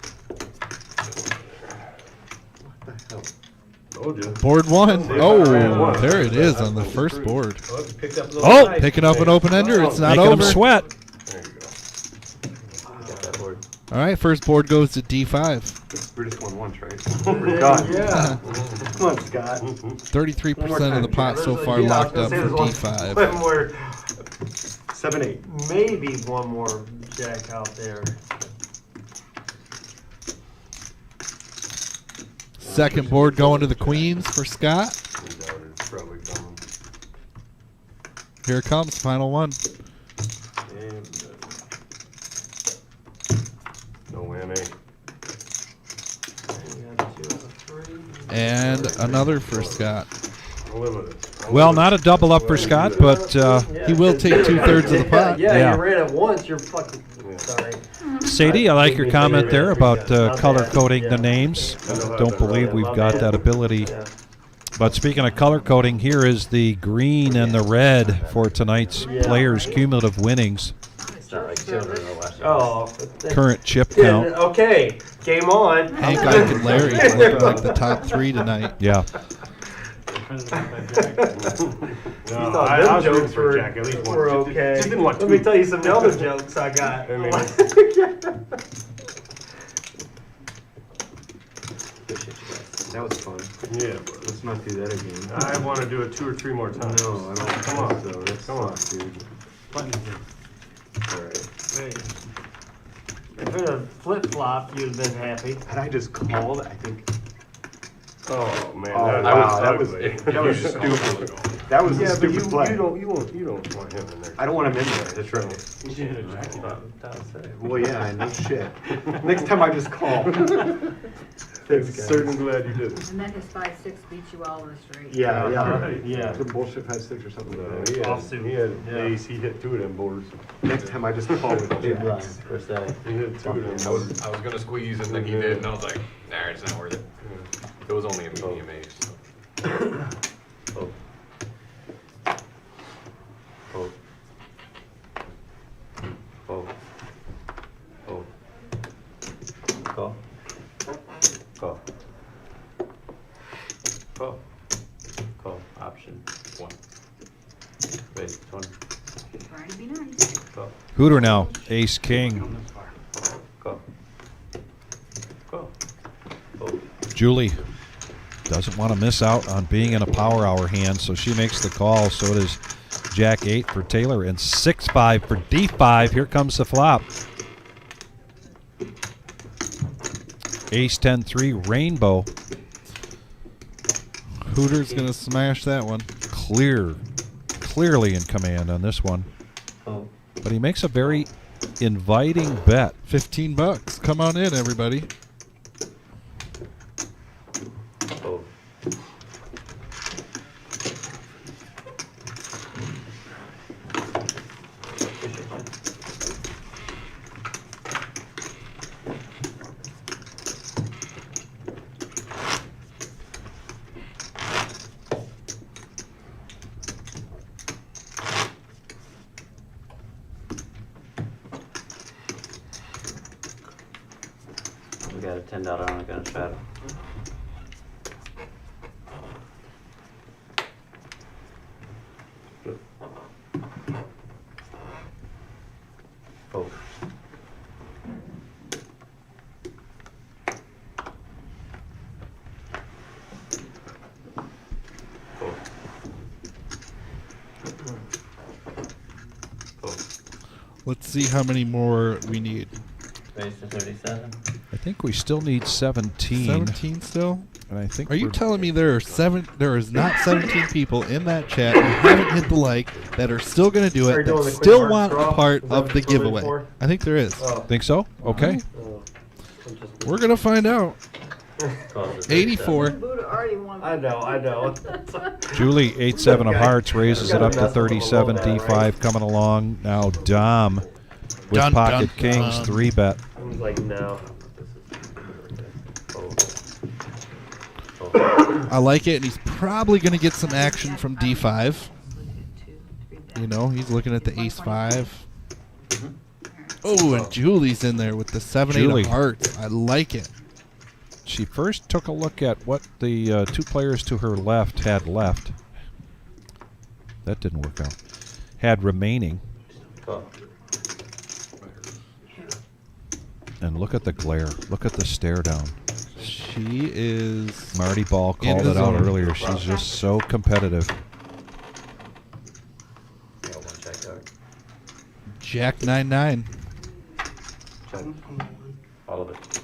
What the hell? Told you. Board 1. Yeah, Oh, one. there it is on the first board. Oh, picking up an open ender. It's not Making over. them sweat. There you go. Got that board. All right, first board goes to D5. We just won once, right? Yeah. Come on, Scott. 33% of the pot so far locked up for D5. One more, 7-8. maybe one more jack out there. Second board going to the queens for Scott. Probably coming. Here it comes, final one. And, no whammy. And another for Scott. I'll live with it. Well, not a double up for Scott, but he will take 2/3 of the pot. Yeah, you ran it once, you're fucking, sorry. Sadie, I like your comment there about color coding the names. Don't believe we've got that ability. But speaking of color coding, here is the green and the red for tonight's players' cumulative winnings. It's not like children are watching. Oh. Current chip count. Okay, game on. Hank, Ike, and Larry look like the top 3 tonight. Yeah. No, You I thought them was rooting jokes for Jack at least one. were okay. Just didn't want Let two. me tell you some other jokes I got. I mean, That was fun. yeah, but Let's not do that again. I want to do it 2 or 3 more times. No, I don't Come on. think so. That Come on. sucks, dude. Alright. Hey. If it had flip-flop, you'd have been happy. Had I just called, I think. Oh man, Oh, that, wow, that that was was- that was stupid. That was a Yeah, but stupid you play. you don't want him in there. I don't want him in there. That's right. Well, yeah, no shit. Next time I just call. I'm certain glad you did. And then his 5-6 beats you all in a straight. Yeah, yeah. Right. Yeah. The bullshit 5-6 or something No, like he that. had, Offsuit. he had Yeah. ace. He hit 2 of them boards. Next time I just call with Big blind, jacks. first day. He hit 2 of them I was boards. gonna squeeze and then he did, and I was like, nah, it's not worth it. It was only a medium ace. So. Oh. Oh. Oh. Oh. Call. Call. Call. Call. Option 1. Wait, 1. Trying to be nice. Call. Hooter now, ace king. Call. Call. Oh. Julie doesn't want to miss out on being in a power hour hand, so she makes the call. So does Jack 8 for Taylor and 6-5 for D5. Here comes the flop. Ace 10-3 rainbow. Hooter's going to smash that one. Clearly in command on this one. Oh. But he makes a very inviting bet. $15. Come on in, everybody. Oh. We got a $10 on a gun shadow. Oh. Oh. Oh. Let's see how many more we need. Raise to 37. I think we still need 17. 17 still? And I think Are you we're- telling me there is not 17 people in that chat who haven't hit the like that are still going to do Are you it, doing that the quick still mark want draw? a part Is that of what the you're going giveaway? for? I think there is. Oh. Think so? Okay. We're going to find out. Call to 84. Buddha already won. I know. Julie 8-7 of hearts raises it up to 37. D5 coming along. Now Dom with Dun, pocket dun, kings, dun. 3-bet. I was like, no. I like it, and he's probably going to get some action from D5. You know, he's looking at the ace-5. Oh, and Julie's in there with the 7-8 Julie. of hearts. I like it. She first took a look at what the two players to her left had left. That didn't work out. Had remaining. And look at the glare. Look at the stare down. She is... Marty Ball in called the it out zone. earlier. She's just so competitive. Jack 9-9. All of it.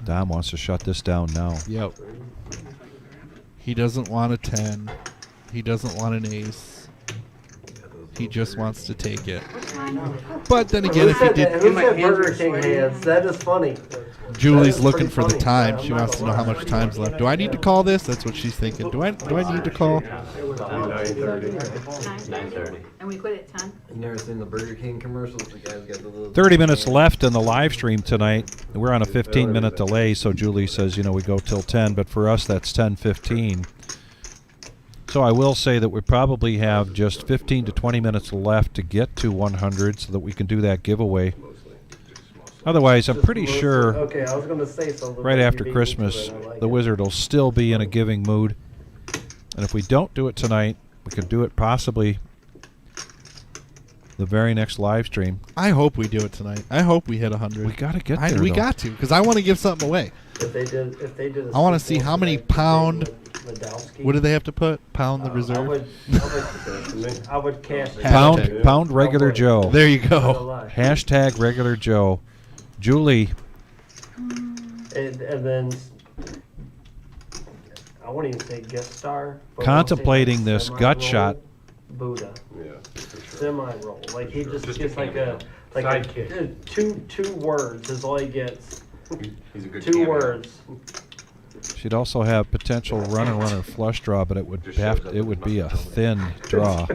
Dom wants to shut this down now. Yep. He doesn't want a 10. He doesn't want an ace. He just wants to take it. But then again, if he did... Who said Burger King hands? That is funny. Julie's That is looking pretty for the funny. time. I'm She not wants to know gonna how lie. much time's left. Do I need to call this? That's what she's thinking. Do I need to call? 9:30. And we quit at 10? You never seen the Burger King commercials? The guys got the little 30 minutes left in the live stream tonight. We're on a 15-minute delay, so Julie says, you know, we go till 10, but for us that's 10:15. So I will say that we probably have just 15 to 20 minutes left to get to 100 so that we can do that giveaway. Otherwise, I'm pretty sure Okay, I was gonna say something. right but after you beat me to Christmas, it. I like the it. Wizard will still be in a giving mood. And if we don't do it tonight, we could do it possibly the very next live stream. I hope we do it tonight. I hope we hit 100. We got to get there, We though. got to, because I want to give something away. If they did a I want to see sequel how many to that pound... Ladowski, What do they have to put? Pound the reserve? I would cash Pound regular Joe. There you Not go. gonna lie. Hashtag regular Joe. Julie, And then I wouldn't even say gift star. But contemplating we'll this say like gut semi-roll shot. Buddha. Yeah, for sure. Semi-roll. Like he just Just gets a like cameo. a Sidekick. two words is all he gets. He's a good Two cameo. words. she'd also have potential runner flush draw, but it would Just shows up it would with be a nothing. thin draw.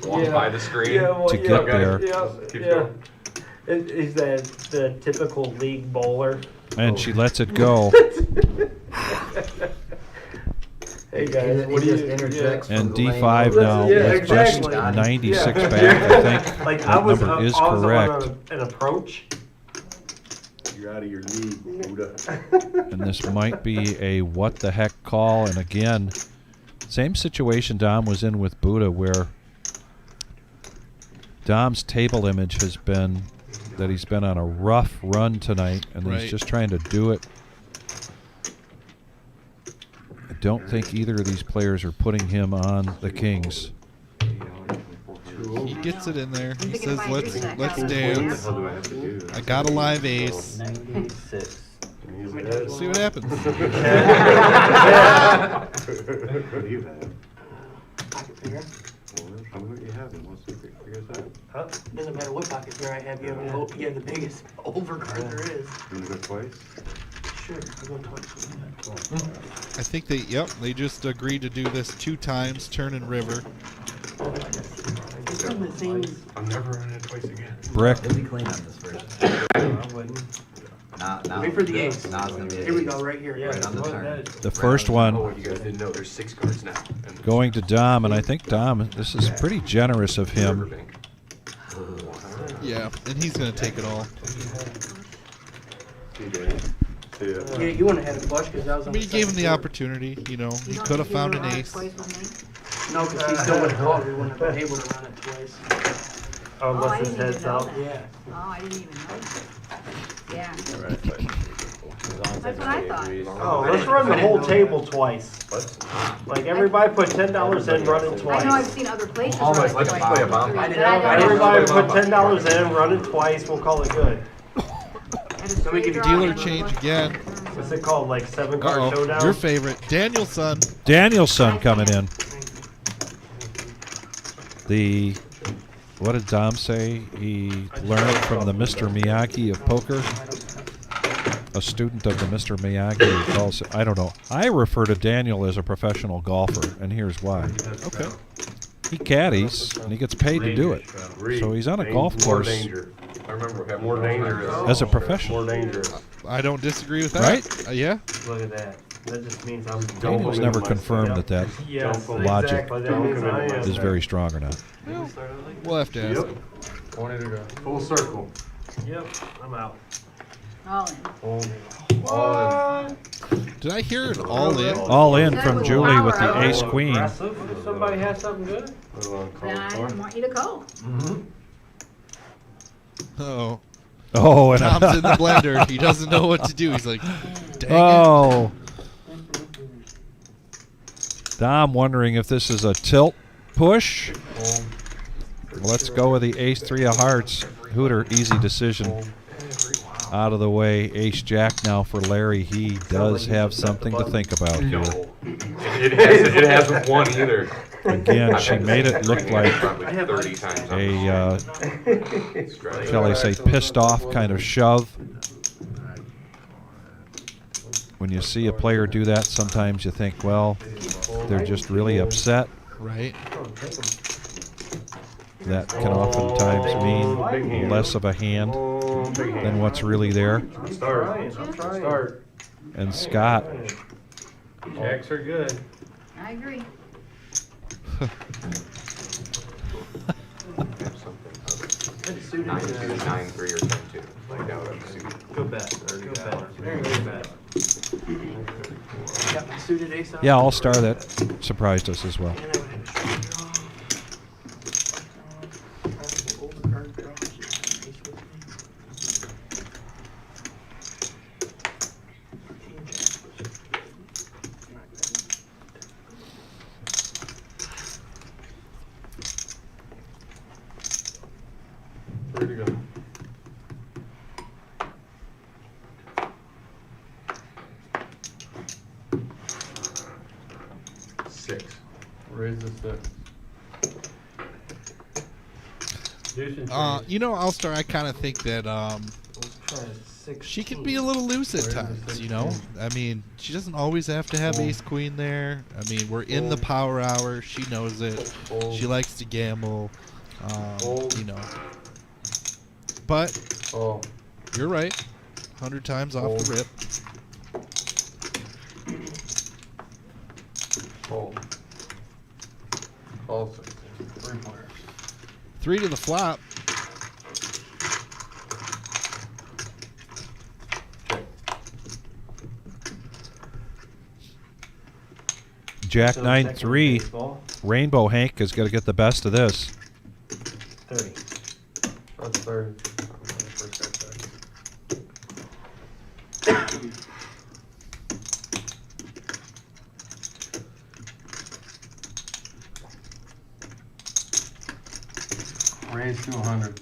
Walk by the screen. To get there. Yeah, Keep yeah. going. Is that the typical league bowler? And she lets it go. Hey guys, He what do just you? interjects Yeah. from And the lane D5 over. now Yeah, with just exactly. 96 Yeah. back. I think Like that I was, number is I was correct. on an approach. You're out of your league, Buddha. And this might be a what the heck call. And again, same situation Dom was in with Buddha, where Dom's table image has been that he's been on a rough run tonight, and Right. he's just trying to do it. I don't think either of these players are putting him on the Kings. He gets it in there. He thinking says, if I let's do that, let's how would dance. What the hell do I have to do? I got a live ace. 96. And he's like, See what happens. What do you have? Pocket figure. Well, how many you have and what's the figure that? Huh? Doesn't matter what pocket figure I have, you have the biggest overcard there is. You wanna go twice? Sure, I'll go twice. I think they just agreed to do this 2 times, turn and river. It's some of the same. I'm never running it twice again. Brick. It'll be clean on this version. I wouldn't. Now, Wait for the ace. now it's gonna be an Here we ace. go, right here. Right on the turn. The first one Oh, you guys didn't know there's 6 cards now. And going to Dom, and I think Dom, this is pretty generous of him. Riverbank. Yeah, and he's going to take it all. See you, Danny. See ya. Yeah, you wouldn't have had a flush because that was I on mean, the he gave him second the board. opportunity, you know. He You don't could have think you found would've an run it ace. twice with me? No, because he still would have called. We wouldn't have been able to run it twice. Oh, Oh, I unless his didn't even head's know out. that. Yeah. Oh, I didn't even know that. Yeah, As long as that's what I everybody thought. agrees. Oh, let's run the whole table twice. Like everybody put $10 in, run it I twice. know I've seen other places Almost run it like a twice. play a bomb. But I did I not- don't know. Everybody put $10 in, run it twice, we'll call it good. At a straight give you draw, Dealer and change look- again. What's it called, like 7-card Uh-oh, showdown? your favorite. Danielson. Danielson coming in. What did Dom say? He learned from the Mr. Miyagi of poker. A student of the Mr. Miyagi, he calls it. I don't know. I refer to Daniel as a professional golfer, and here's why. Okay. he caddies and he gets paid to do it. So he's on a golf More course danger. I remember having More dangerous. as a professional. More dangerous. I don't disagree with that. Right? Yeah. Look at that. That just means I'm It going. was never confirmed that Yes, logic exactly. That means I am. is very strong or not. We'll have to ask. Yep. him. Wanted to go. Full circle. Yep, I'm out. All in. Did I hear an all in? All in That from was Julie with power the hour. ace queen. Aggressive. Somebody has something good. What do I call Then I it didn't for? want you to call. Oh. Oh, and Tom's in the blender. He doesn't know what to do. He's like, dang oh. Dom wondering if this is a tilt push. Let's go with the ace three of hearts. Hooter, easy decision. Out of the way. Ace jack now for Larry. He does have something to think about here. It hasn't won either. Again, she made it look like Probably 30 times. a, shall I say, pissed off kind of shove. When you see a player do that, sometimes you think, well, they're just really upset. Right. That can oftentimes mean less of a hand than what's really there. Start. And Scott, Jacks are good. I agree. Suited 9-2, 9-3, or 10-2. Like that would suit. Go bet. Go bet. Got my suited ace out. yeah, all-star that surprised us as well. And I would have a straight draw. All the card draws. Ace with me. King jack was not good. Where'd you go? Six. Raise the six. Deuce and trade. You know, All-Star, I kind of think that Let's try 16. she can be a little loose at times, you know? I mean, she doesn't always have to have ace queen there. I mean, we're in the power hour. She knows it. She likes to gamble, you know. But Oh. you're right. 100 times off the rip. Fold. All 16. 3-pointer. 3 to the flop. Jack So 9-3. second baseball, Rainbow Hank is going to get the best of this. 30. That's third. Raise to 100.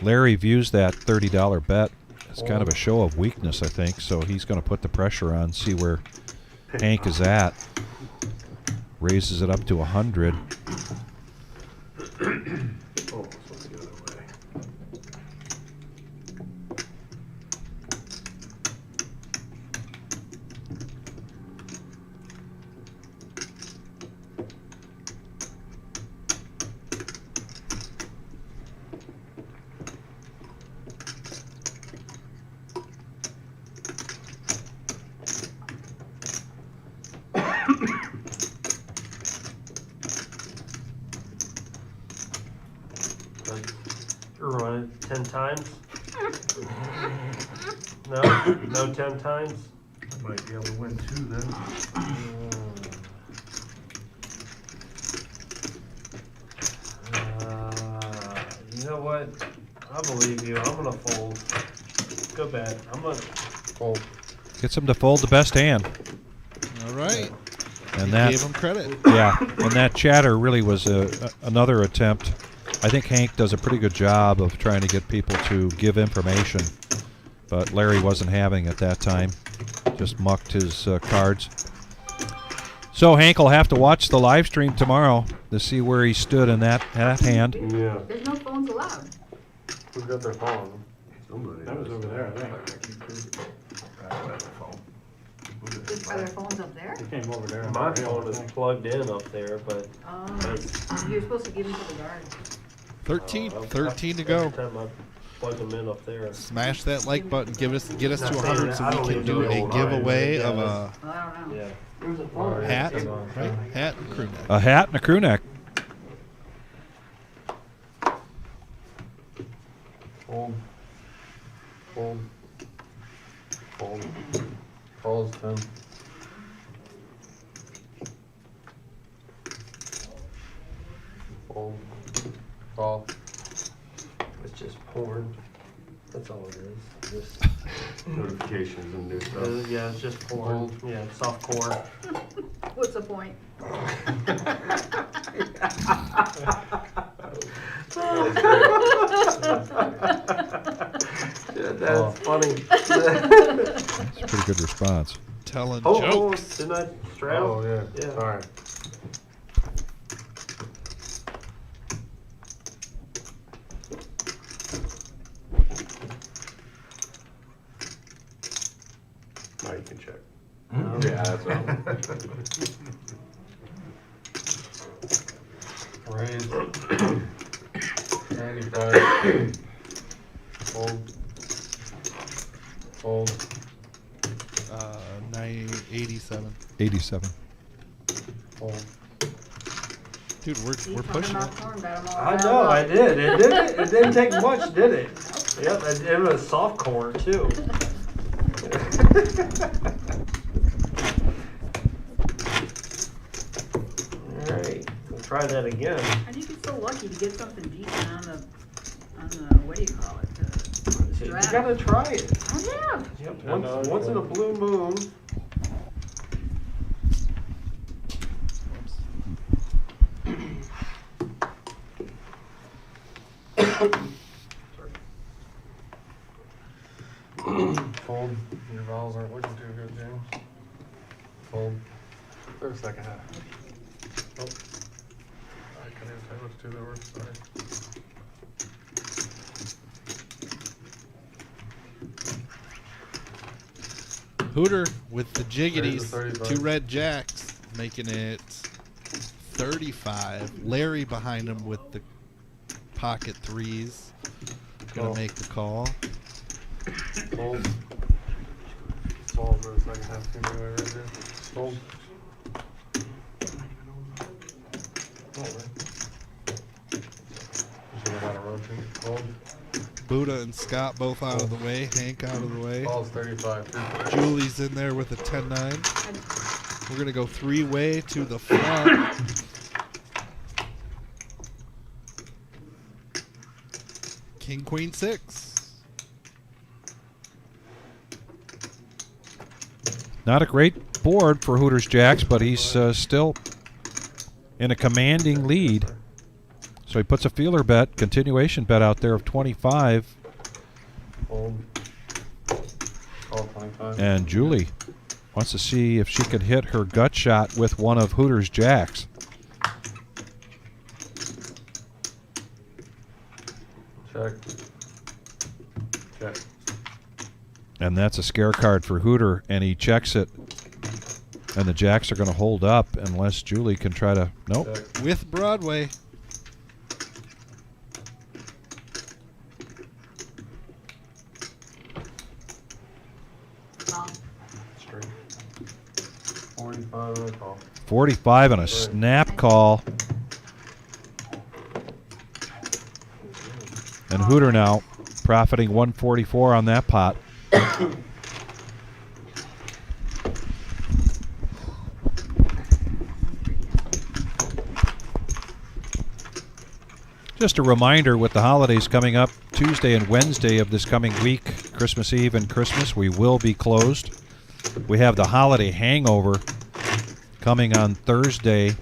Larry views that $30 bet as kind of a show of weakness, I think, so he's going to put the pressure on, see where Hank is at. Raises it up to 100. Oh, supposed to go the other way. You're running 10 times? No? No 10 times? Might be able to win 2 then. You know what? I believe you. I'm gonna fold. Go bet. I'm gonna fold. Gets him to fold the best hand. All right. And You that gave him credit. Yeah, and that chatter really was another attempt. I think Hank does a pretty good job of trying to get people to give information, but Larry wasn't having it that time. Just mucked his cards. So Hank will have to watch the live stream tomorrow to see where he stood in that hand. Yeah. There's no phones allowed. Who's got their phone? Somebody. That was over there, I think. Are their phones up there? They came over there. and My they were phone is able to- plugged in up there, but You're supposed to give them to the guard. 13 to go. Every time I plug them in up there. Smash that like button. Get us Not to saying 100 that, so I we don't can even do know a the line, giveaway but of yeah, a Well, I don't know. Yeah. There's a phone. hat, Hang on. right? Hat and crew neck. A hat and a crew neck. Fold. Fold. Fold. Falls 10. Fold. Fall. It's just porn. That's all it is. Just, Notifications and new stuff. yeah, it's just porn. Yeah, soft core. What's the point? That's funny. That's a pretty good response. Telling Oh, jokes. didn't I straddle? Oh, yeah. Yeah. Sorry. Now you can check. Yeah, that's right. Raise. 95. Fold. Fold. 87. 87. Fold. Dude, we're See, pushing talking it. about porn, bet 'em all I down know, low. I did. It didn't take much, did it? Yep, it was soft core too. Alright, we'll try that again. How do you get so lucky to get something decent on the, what do you call it? You Strap. gotta try it. I have. Yep, once in a blue moon. Fold. Your vowels aren't looking too good, James. Fold. For a second half. Oh. I couldn't even tell which two there were. Sorry. Hooter with the Raise jiggities. the 35. 2 red jacks, making it 35. Larry behind him with the pocket threes. Gonna Call. make the call. Fold. Fold for the second half. Seems anyway right there. Fold. Oh, man. Just gonna have a rotate. Fold. Buddha and Scott both out of the way. Hank out of the way. Falls 35. Julie's in there with a 10-9. We're going to go 3-way to the front. King, Queen, 6. Not a great board for Hooters Jacks, but he's still in a commanding lead. So he puts a feeler bet, continuation bet out there of 25. Fold. Call 25. And Julie wants to see if she can hit her gut shot with one of Hooters Jacks. Check. Check. And that's a scare card for Hooter, and he checks it. And the Jacks are going to hold up unless Julie can try to... Nope. Check. With Broadway. Straight. 45 and a call. 45 and a snap call. And Hooter now profiting 144 on that pot. Just a reminder, with the holidays coming up Tuesday and Wednesday of this coming week, Christmas Eve and Christmas, we will be closed. We have the holiday hangover coming on Thursday.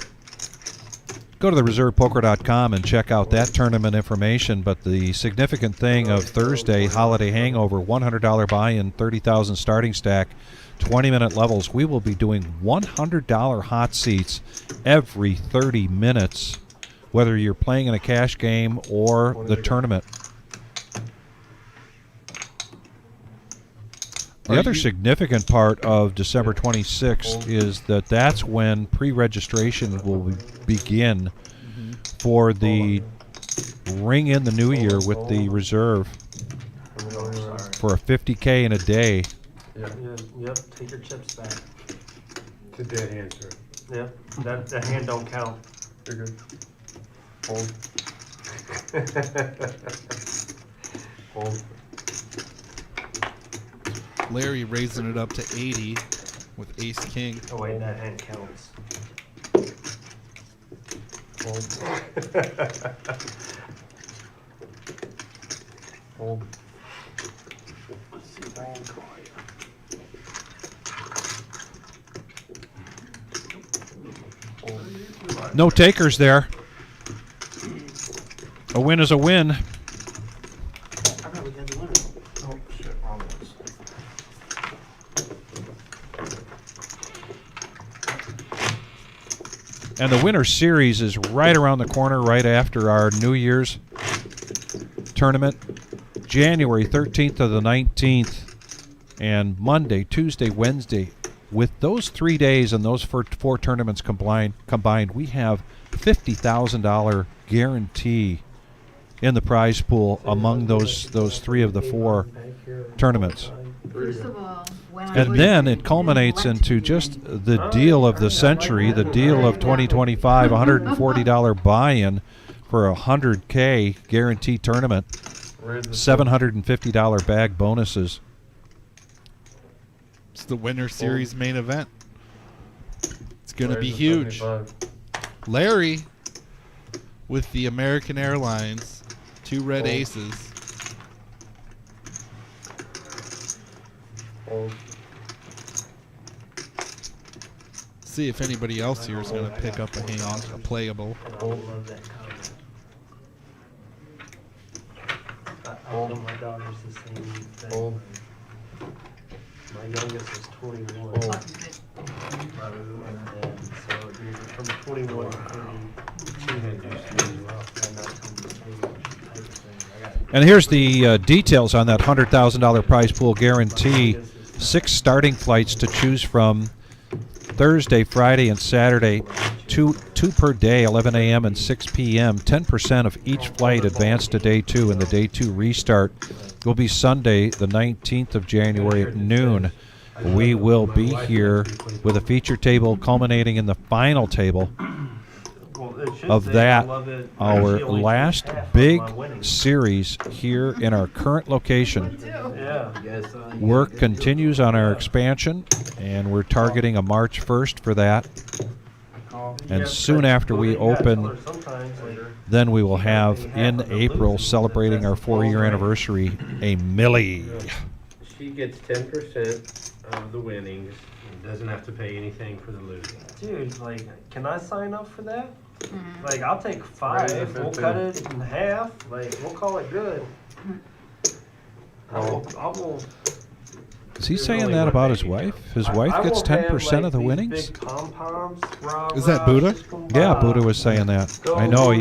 Go to thereservepoker.com and check out that tournament information. But the significant thing of Thursday, holiday hangover, $100 buy-in, 30,000 starting stack, 20-minute levels. We will be doing $100 hot seats every 30 minutes, whether you're playing in a cash game or the tournament. The other significant part of December 26th is that that's when pre-registration will begin for the ring in the new year with the reserve for a 50K in a day. Yep, take your chips back. It's a dead hand, sir. Yep, that hand don't count. You're good. Hold. Hold. Larry raising it up to 80 with ace king. Oh wait, that hand counts. Hold. Hold. Let's see if I can call you. No takers there. A win is a win. I probably got the winner. Oh shit, wrong ones. And the winter series is right around the corner, right after our New Year's tournament. January 13th to the 19th. And Monday, Tuesday, Wednesday. With those 3 days and those four tournaments combined, we have $50,000 guarantee in the prize pool among those 3 of the 4 tournaments. First of all, when I And was then it culminates into just the deal of the century, the deal of 2025, $140 buy-in for a 100K guarantee tournament, $750 bag bonuses. It's the winter series main event. It's going to be huge. Larry with the American Airlines, 2 red aces. See if anybody else here is going to pick up a hand, a playable. I love that comment. All of my daughters the same thing. My youngest is 21. And so from 21 to 32. And here's the details on that $100,000 prize pool guarantee. 6 starting flights to choose from Thursday, Friday, and Saturday. Two per day, 11 a.m. and 6 p.m. 10% of each flight advanced to day 2, and the day 2 restart will be Sunday, the 19th of January at noon. We will be here with a feature table culminating in the final table of that, our last big series here in our current location. Work continues on our expansion, and we're targeting a March 1st for that. And soon after we open, then we will have in April, celebrating our 4-year anniversary, a millie. She gets 10% of the winnings and doesn't have to pay anything for the losing. Dude, like, can I sign up for that? Like, I'll take 5. We'll cut it in half. Like, we'll call it good. I will. Is he saying that about his wife? His wife gets 10% of the winnings? Is that Buddha? Yeah, Buddha was saying that. I know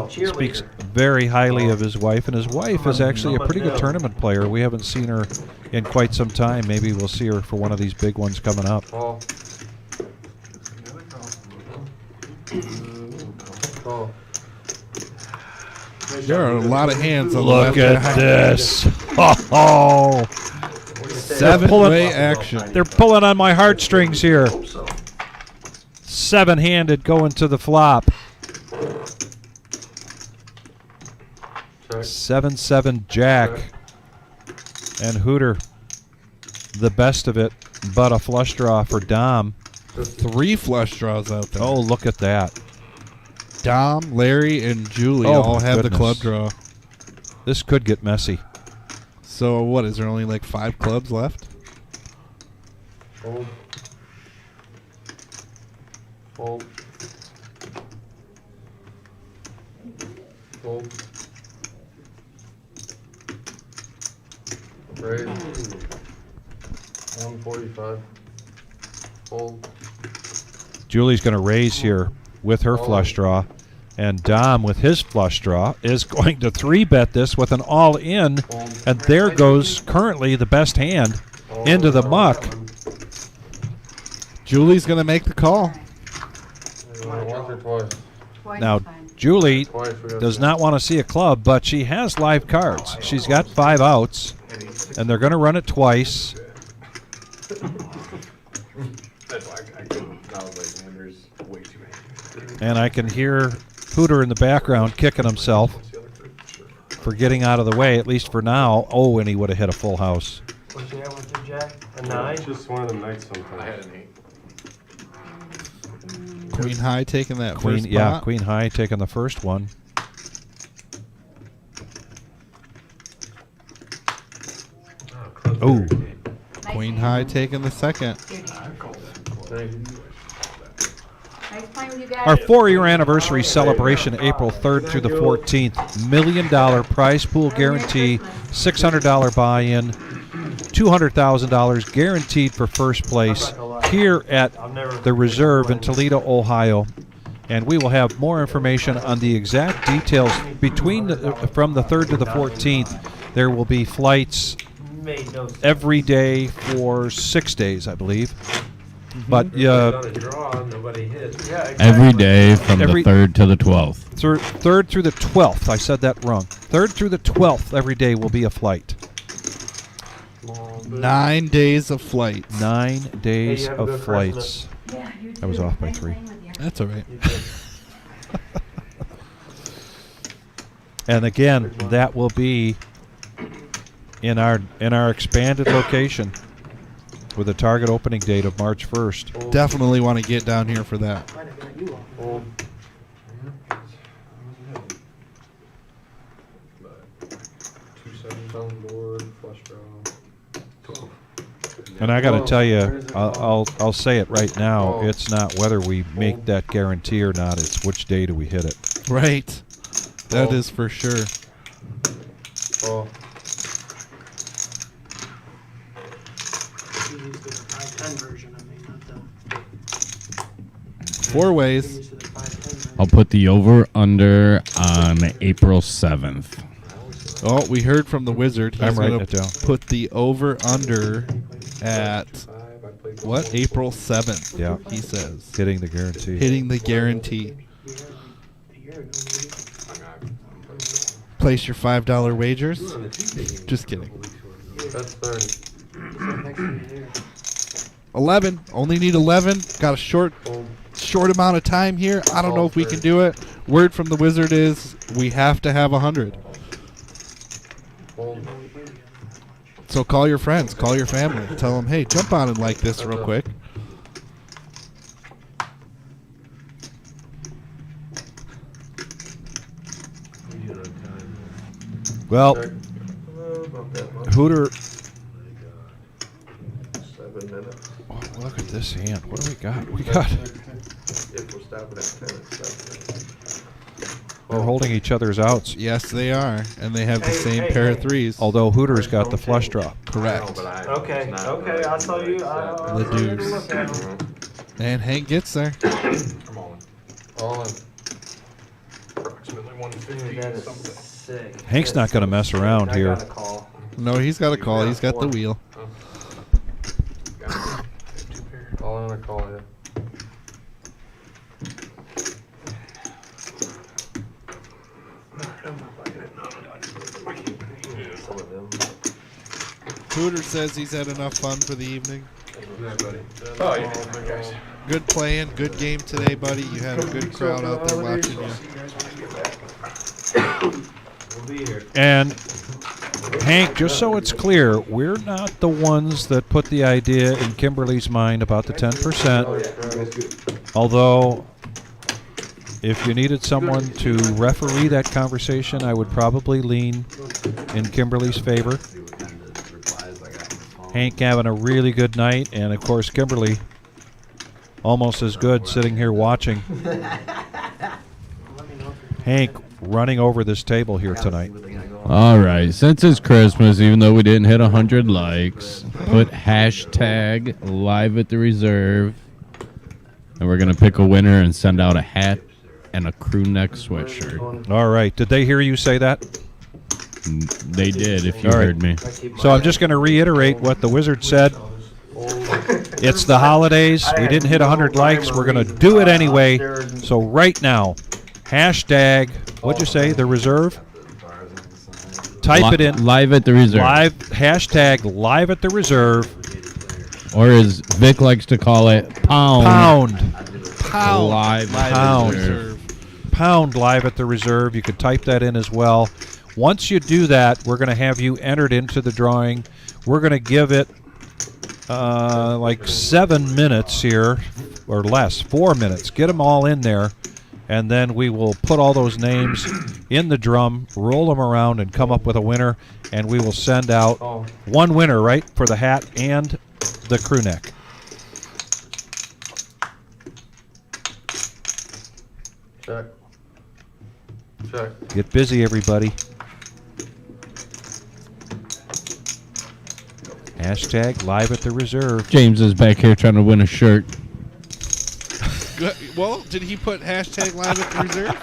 he speaks very highly of his wife, and his wife is actually a pretty good tournament player. We haven't seen her in quite some time. Maybe we'll see her for one of these big ones coming up. There are a lot of hands on the Look left at this. Oh, 7-way action. They're pulling on my heartstrings here. 7-handed going to the flop. 7-7 jack. And Hooter, the best of it, but a flush draw for Dom. 3 flush draws out there. Oh, look at that. Dom, Larry, and Julie all have the club draw. This could get messy. So what, is there only like 5 clubs left? Fold. Fold. Fold. Raise. 145. Fold. Julie's going to raise here with her flush draw. And Dom, with his flush draw, is going to 3-bet this with an all-in. And there goes currently the best hand into the muck. Julie's going to make the call. Once or twice. Twice Now, is fine. Julie Twice we got does that. not want to see a club, but she has live cards. She's got 5 outs, and they're going to run it twice. That's why I couldn't. I was like, man, there's way too many. And I can hear Hooter in the background kicking himself for getting out of the way, at least for now. Oh, and he would have hit a full house. What's the with the jack? A 9? It's just one of the nights sometimes. I had an 8. Queen high taking that Queen, first yeah, pot. Queen high taking the first one. Oh, Queen high taking the second. Nice playing with you guys. our 4-year anniversary celebration, April 3rd through the 14th. $1 million prize pool guarantee, $600 buy-in, $200,000 guaranteed for first place here at the Reserve in Toledo, Ohio. And we will have more information on the exact details between from the 3rd to the 14th. There will be flights Made no sense. every day for 6 days, I believe. But Nobody hit. Yeah, exactly. Every day from Every- the 3rd to the 12th. 3rd through the 12th. I said that wrong. 3rd through the 12th, every day will be a flight. 9 days of flights. 9 days you have a of good flights. Yeah, you I was too. off by Nice 3. playing with you. That's all right. And again, that will be in our expanded location with a target opening date of March 1st. Definitely want to get down here for that. Fold. 2 7s on the board, flush draw. 12. And I got to tell you, I'll say it right now. Oh. It's not whether we make that guarantee or not. It's which day do we hit it. Right. That Oh. is for sure. Oh, Use the 510 version, I mean, not the. 4 ways. Use the 510 version. I'll put the over/under on April 7th. Oh, we heard from the wizard. He's I'm writing gonna it down. put the over/under at what? April 7th. Yeah. He says. Hitting the guarantee. Hitting the guarantee. A year ago, maybe. Place your $5 wagers. Just kidding. that's 30. Next year. 11. Only need 11. Got a short amount of time here. I don't know if we can do it. Word from the wizard is we have to have 100. Fold. So call your friends, call your family, tell them, hey, jump on and like this real quick. Well, About that much. Hooter, 7 minutes. oh, look at this hand. What do we got? We got. If we're stopping at 10, it's 7 minutes. They're holding each other's outs. Yes, they are, and they have the Hey, same hey, pair of hey. threes. Although Hooter's got the flush draw. Correct. Okay, okay, I'll tell you. I'll The tell you to deuce. look at 'em. And Hank gets there. Come on. All in. Approximately 150 Dude, that is something. sick. Hank's not gonna mess Sick. around I here. got a call. No, he's got a call. He's got the wheel. All in or call it. Hooter says he's had enough fun for the evening. Oh, yeah. Guys. Good playing, good game today, buddy. You had a good crowd out there watching you. We'll be here. And Hank, just so it's clear, we're not the ones that put the idea in Kimberly's mind about the 10%. Although, if you needed someone to referee that conversation, I would probably lean in Kimberly's favor. Hank having a really good night, and of course Kimberly almost as good sitting here watching. Hank running over this table here tonight. All right, since it's Christmas, even though we didn't hit 100 likes, put hashtag live at the reserve, and we're going to pick a winner and send out a hat and a crew neck sweatshirt. All right. Did they hear you say that? They did, if you All right. heard me. So I'm just going to reiterate what the wizard said. It's the holidays. We didn't hit 100 likes. We're going to do it anyway. So right now, hashtag, what'd you say, the reserve? Type it in. Live at the reserve. Hashtag live at the reserve. Or as Vic likes to call it, pound. Live at the reserve. Pound live at the reserve. You could type that in as well. Once you do that, we're going to have you entered into the drawing. We're going to give it like 7 minutes here, or less, 4 minutes. Get them all in there, and then we will put all those names in the drum, roll them around, and come up with a winner, and we will send out one winner, right, for the hat and the crew neck. Check. Check. Get busy, everybody. Hashtag live at the reserve. James is back here trying to win a shirt. Well, did he put hashtag live at the reserve?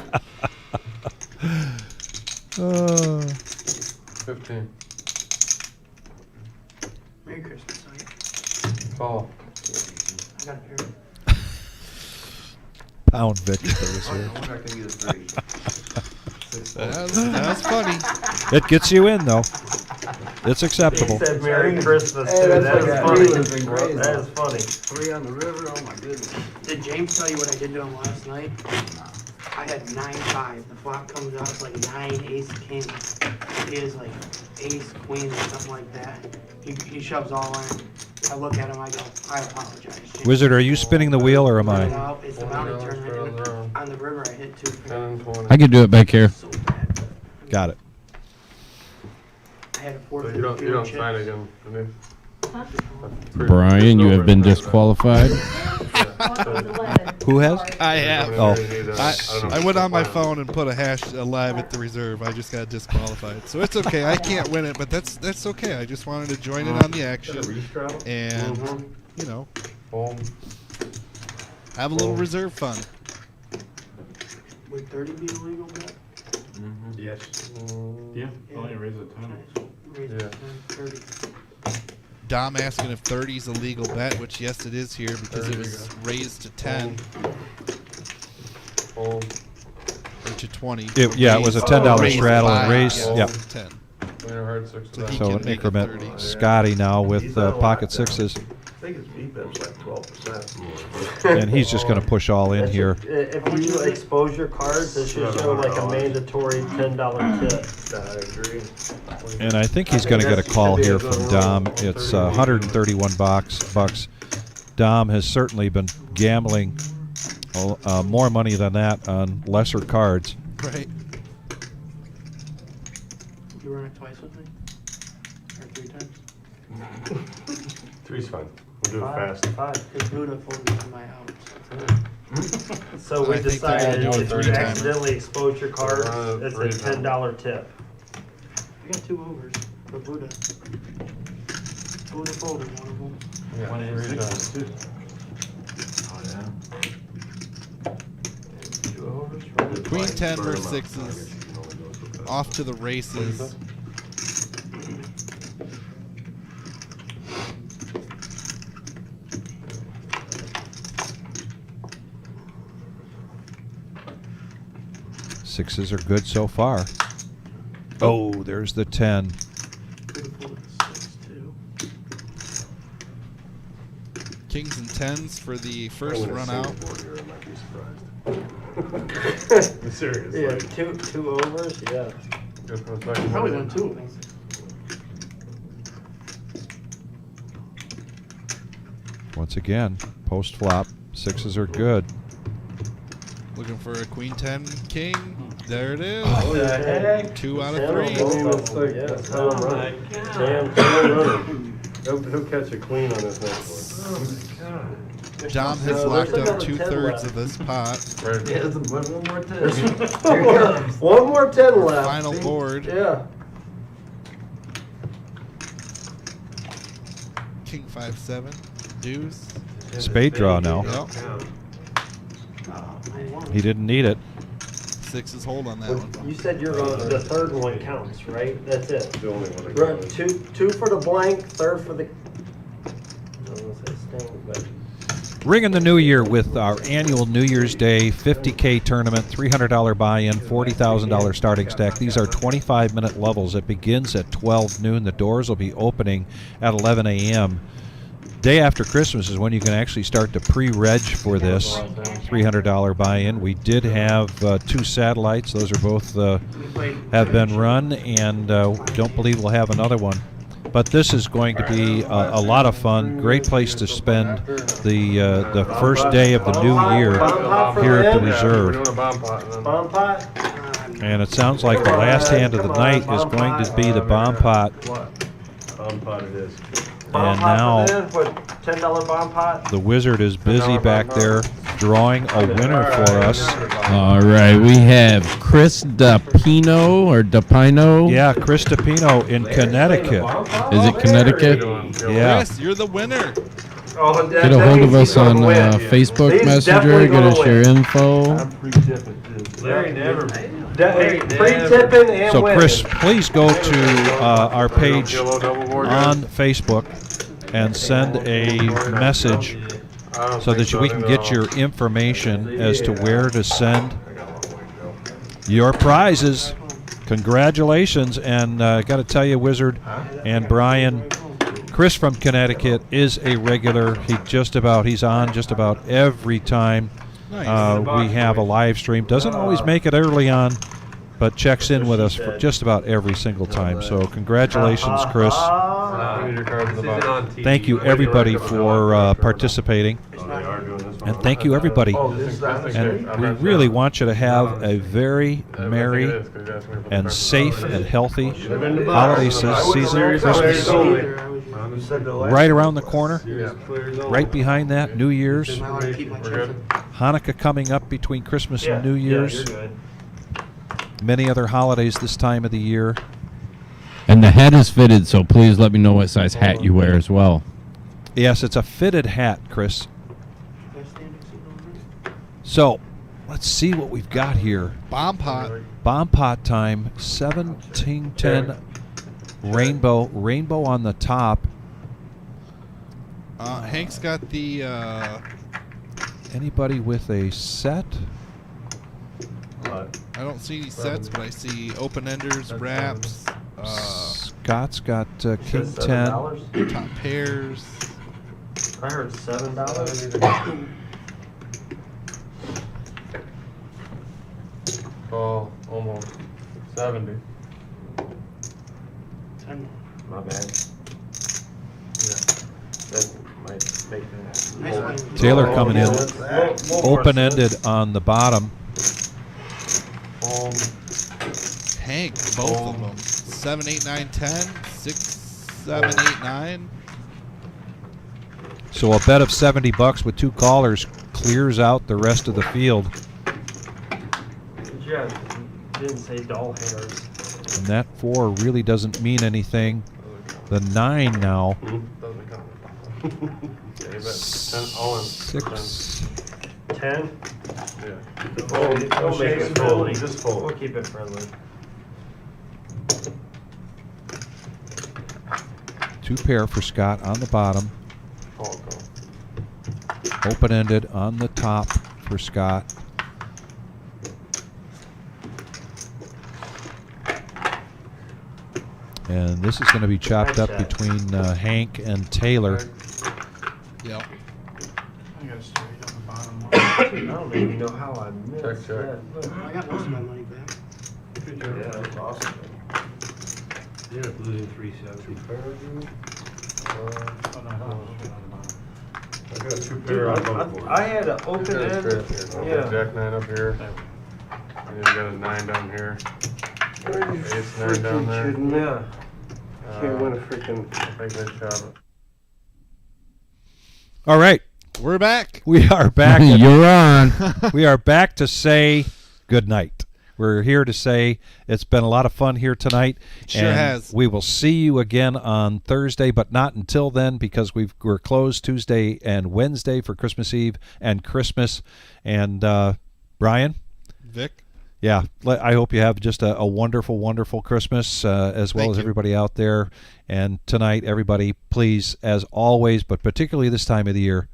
15. Merry Christmas, son. Call. I got a pair. Pound Vic at the reserve. I wonder if I can get a 3. That's funny. It gets you in, though. It's acceptable. He said Merry Christmas, Hey, too. that's That is like funny. that. Been crazy. That is funny. 3 on the river, oh my goodness. Did James tell you what I did to him last night? I had 9-5. The flop comes out, it's like 9 ace king. He is like ace queen or something like that. He shoves all in. I look at him, I go, I apologize, James. Wizard, are you spinning the wheel or am I? No, it's the bounty tournament. On the river, I hit 2. 10 and 20. I could do it back here. Got it. I had a 4 So you don't sign again, do you? Brian, you have been disqualified. Who has? I have. Oh. I went on my phone and put a hash live at the reserve. I just got disqualified. So it's okay. I can't win it, but that's okay. I just wanted to join in on the action. And, you know, have a little reserve fun. Would 30 be illegal bet? Yes. Yeah, only raise a 10. Raise it to 30. Dom asking if 30 is a legal bet, which yes, it is here because it was raised to 10 or to 20. Yeah, it was a $10 straddle and raise. Yeah, 10. 10. So an increment. Scotty now with pocket sixes. I think his VPIP's like 12%. And he's just going to push all in here. If you expose your cards, it should show like a mandatory $10 tip. I agree. And I think he's going to get a call here from Dom. It's 131 bucks. Dom has certainly been gambling more money than that on lesser cards. Right. You run it twice with me? Or 3 times? 3's fine. We'll do it fast. 5. Because Buddha folded to my house. So we I think they're decided gonna do a if you 3-timer. accidentally expose your cards, it's a $10 tip. I got 2 overs for Buddha. Buddha folded one of them. Yeah, 3 times. Queen 10 versus 6s. Off to the races. Sixes are good so far. Oh, there's the 10. Buddha folded 6 too. Kings and 10s for the first run out. I'm serious. Yeah, like, two overs, yeah. good for the second Probably one. won 2 of them. Once again, post flop, sixes are good. Looking for a Queen 10 King. There it is. What the heck? 2 out of 3. He'll catch a queen on this next one. Dom has So locked there's up another 2/3 left. of this pot. Right. Yeah, there's one more 10. One more 10 left. Final board. Yeah. King 5-7. Deuce. Spade draw now. Yep. He didn't need it. Six's hold on that Well, one. you said the third one counts, right? That's it. The only one that Right, counts. two for the blank, third for the. I don't want to say sting, but. Ringing the new year with our annual New Year's Day 50K tournament, $300 buy-in, $40,000 starting stack. These are 25-minute levels. It begins at 12 noon. The doors will be opening at 11 a.m. Day after Christmas is when you can actually start to pre-reg for this $300 buy-in. We did have 2 satellites. Those are both have been run, and don't believe we'll have another one. But this is going to be a lot of fun. Great place to spend the first day of the new year here at the Reserve. Bomb pot? And it sounds like the last hand of the night is going to be the bomb pot. Bomb pot it is. Bomb And pot now for them? What, $10 bomb pot? the Wizard is busy back there drawing a winner for us. All right, we have Chris DePino or DePino. Yeah, Chris DePino in Connecticut. Is it Connecticut? Yeah. Chris, you're the winner. Oh, Get a hold of us on Facebook Messenger. Get us your info. Larry never. Pre-tipping and So winning. Chris, please go to our page on Facebook and send a message so that we can get your information as to where to send your prizes. Congratulations, and got to tell you, Wizard and Brian, Chris from Connecticut is a regular. He's on just about every time we have a live stream. Doesn't always make it early on, but checks in with us for just about every single time. So congratulations, Chris. Thank you, everybody, for participating. And thank you, everybody. And we really want you to have a very merry and safe and healthy holiday season, Christmas. Right around the corner, right behind that, New Year's. Hanukkah coming up between Christmas and New Year's. Many other holidays this time of the year. And the hat is fitted, so please let me know what size hat you wear as well. Yes, it's a fitted hat, Chris. So, let's see what we've got here. Bomb pot. Bomb pot time, 1710 rainbow. Rainbow on the top. Hank's got the... Anybody with a set? I don't see any sets, but I see open-enders, wraps. Scott's got King 10. Top pairs. I heard $7. Oh, almost 70. 10. My bad. That might make that. Taylor coming in. Open-ended on the bottom. Hank, both of them. 7, 8, 9, 10. 6, 7, 8, 9. So a bet of $70 with 2 callers clears out the rest of the field. Yeah, didn't say doll hairs. And that 4 really doesn't mean anything. The 9 now. Six. 10? Yeah. We'll make it friendly. Just fold. We'll keep it friendly. 2 pair for Scott on the bottom. Open-ended on the top for Scott. And this is going to be chopped up between Hank and Taylor. Yep. I got straight on the bottom one. I don't even know how I missed that. I got most of my money back. Good job. Yeah, that's awesome. You ended up losing 370. Oh, no, I got 2 pair on both boards. I had an open end. Yeah. Jack 9 up here. And then you got a 9 down here. Ace 9 down there. Yeah. Can't win a freaking... Make that shot. All right. We're back. We are back. You're on. We are back to say good night. we're here to say it's been a lot of fun here tonight. Sure and has. We will see you again on Thursday, but not until then because we're closed Tuesday and Wednesday for Christmas Eve and Christmas. And Brian? Vic? Yeah, I hope you have just a wonderful, wonderful Christmas as well as everybody out there. And tonight, everybody, please, as always, but particularly this time of the year,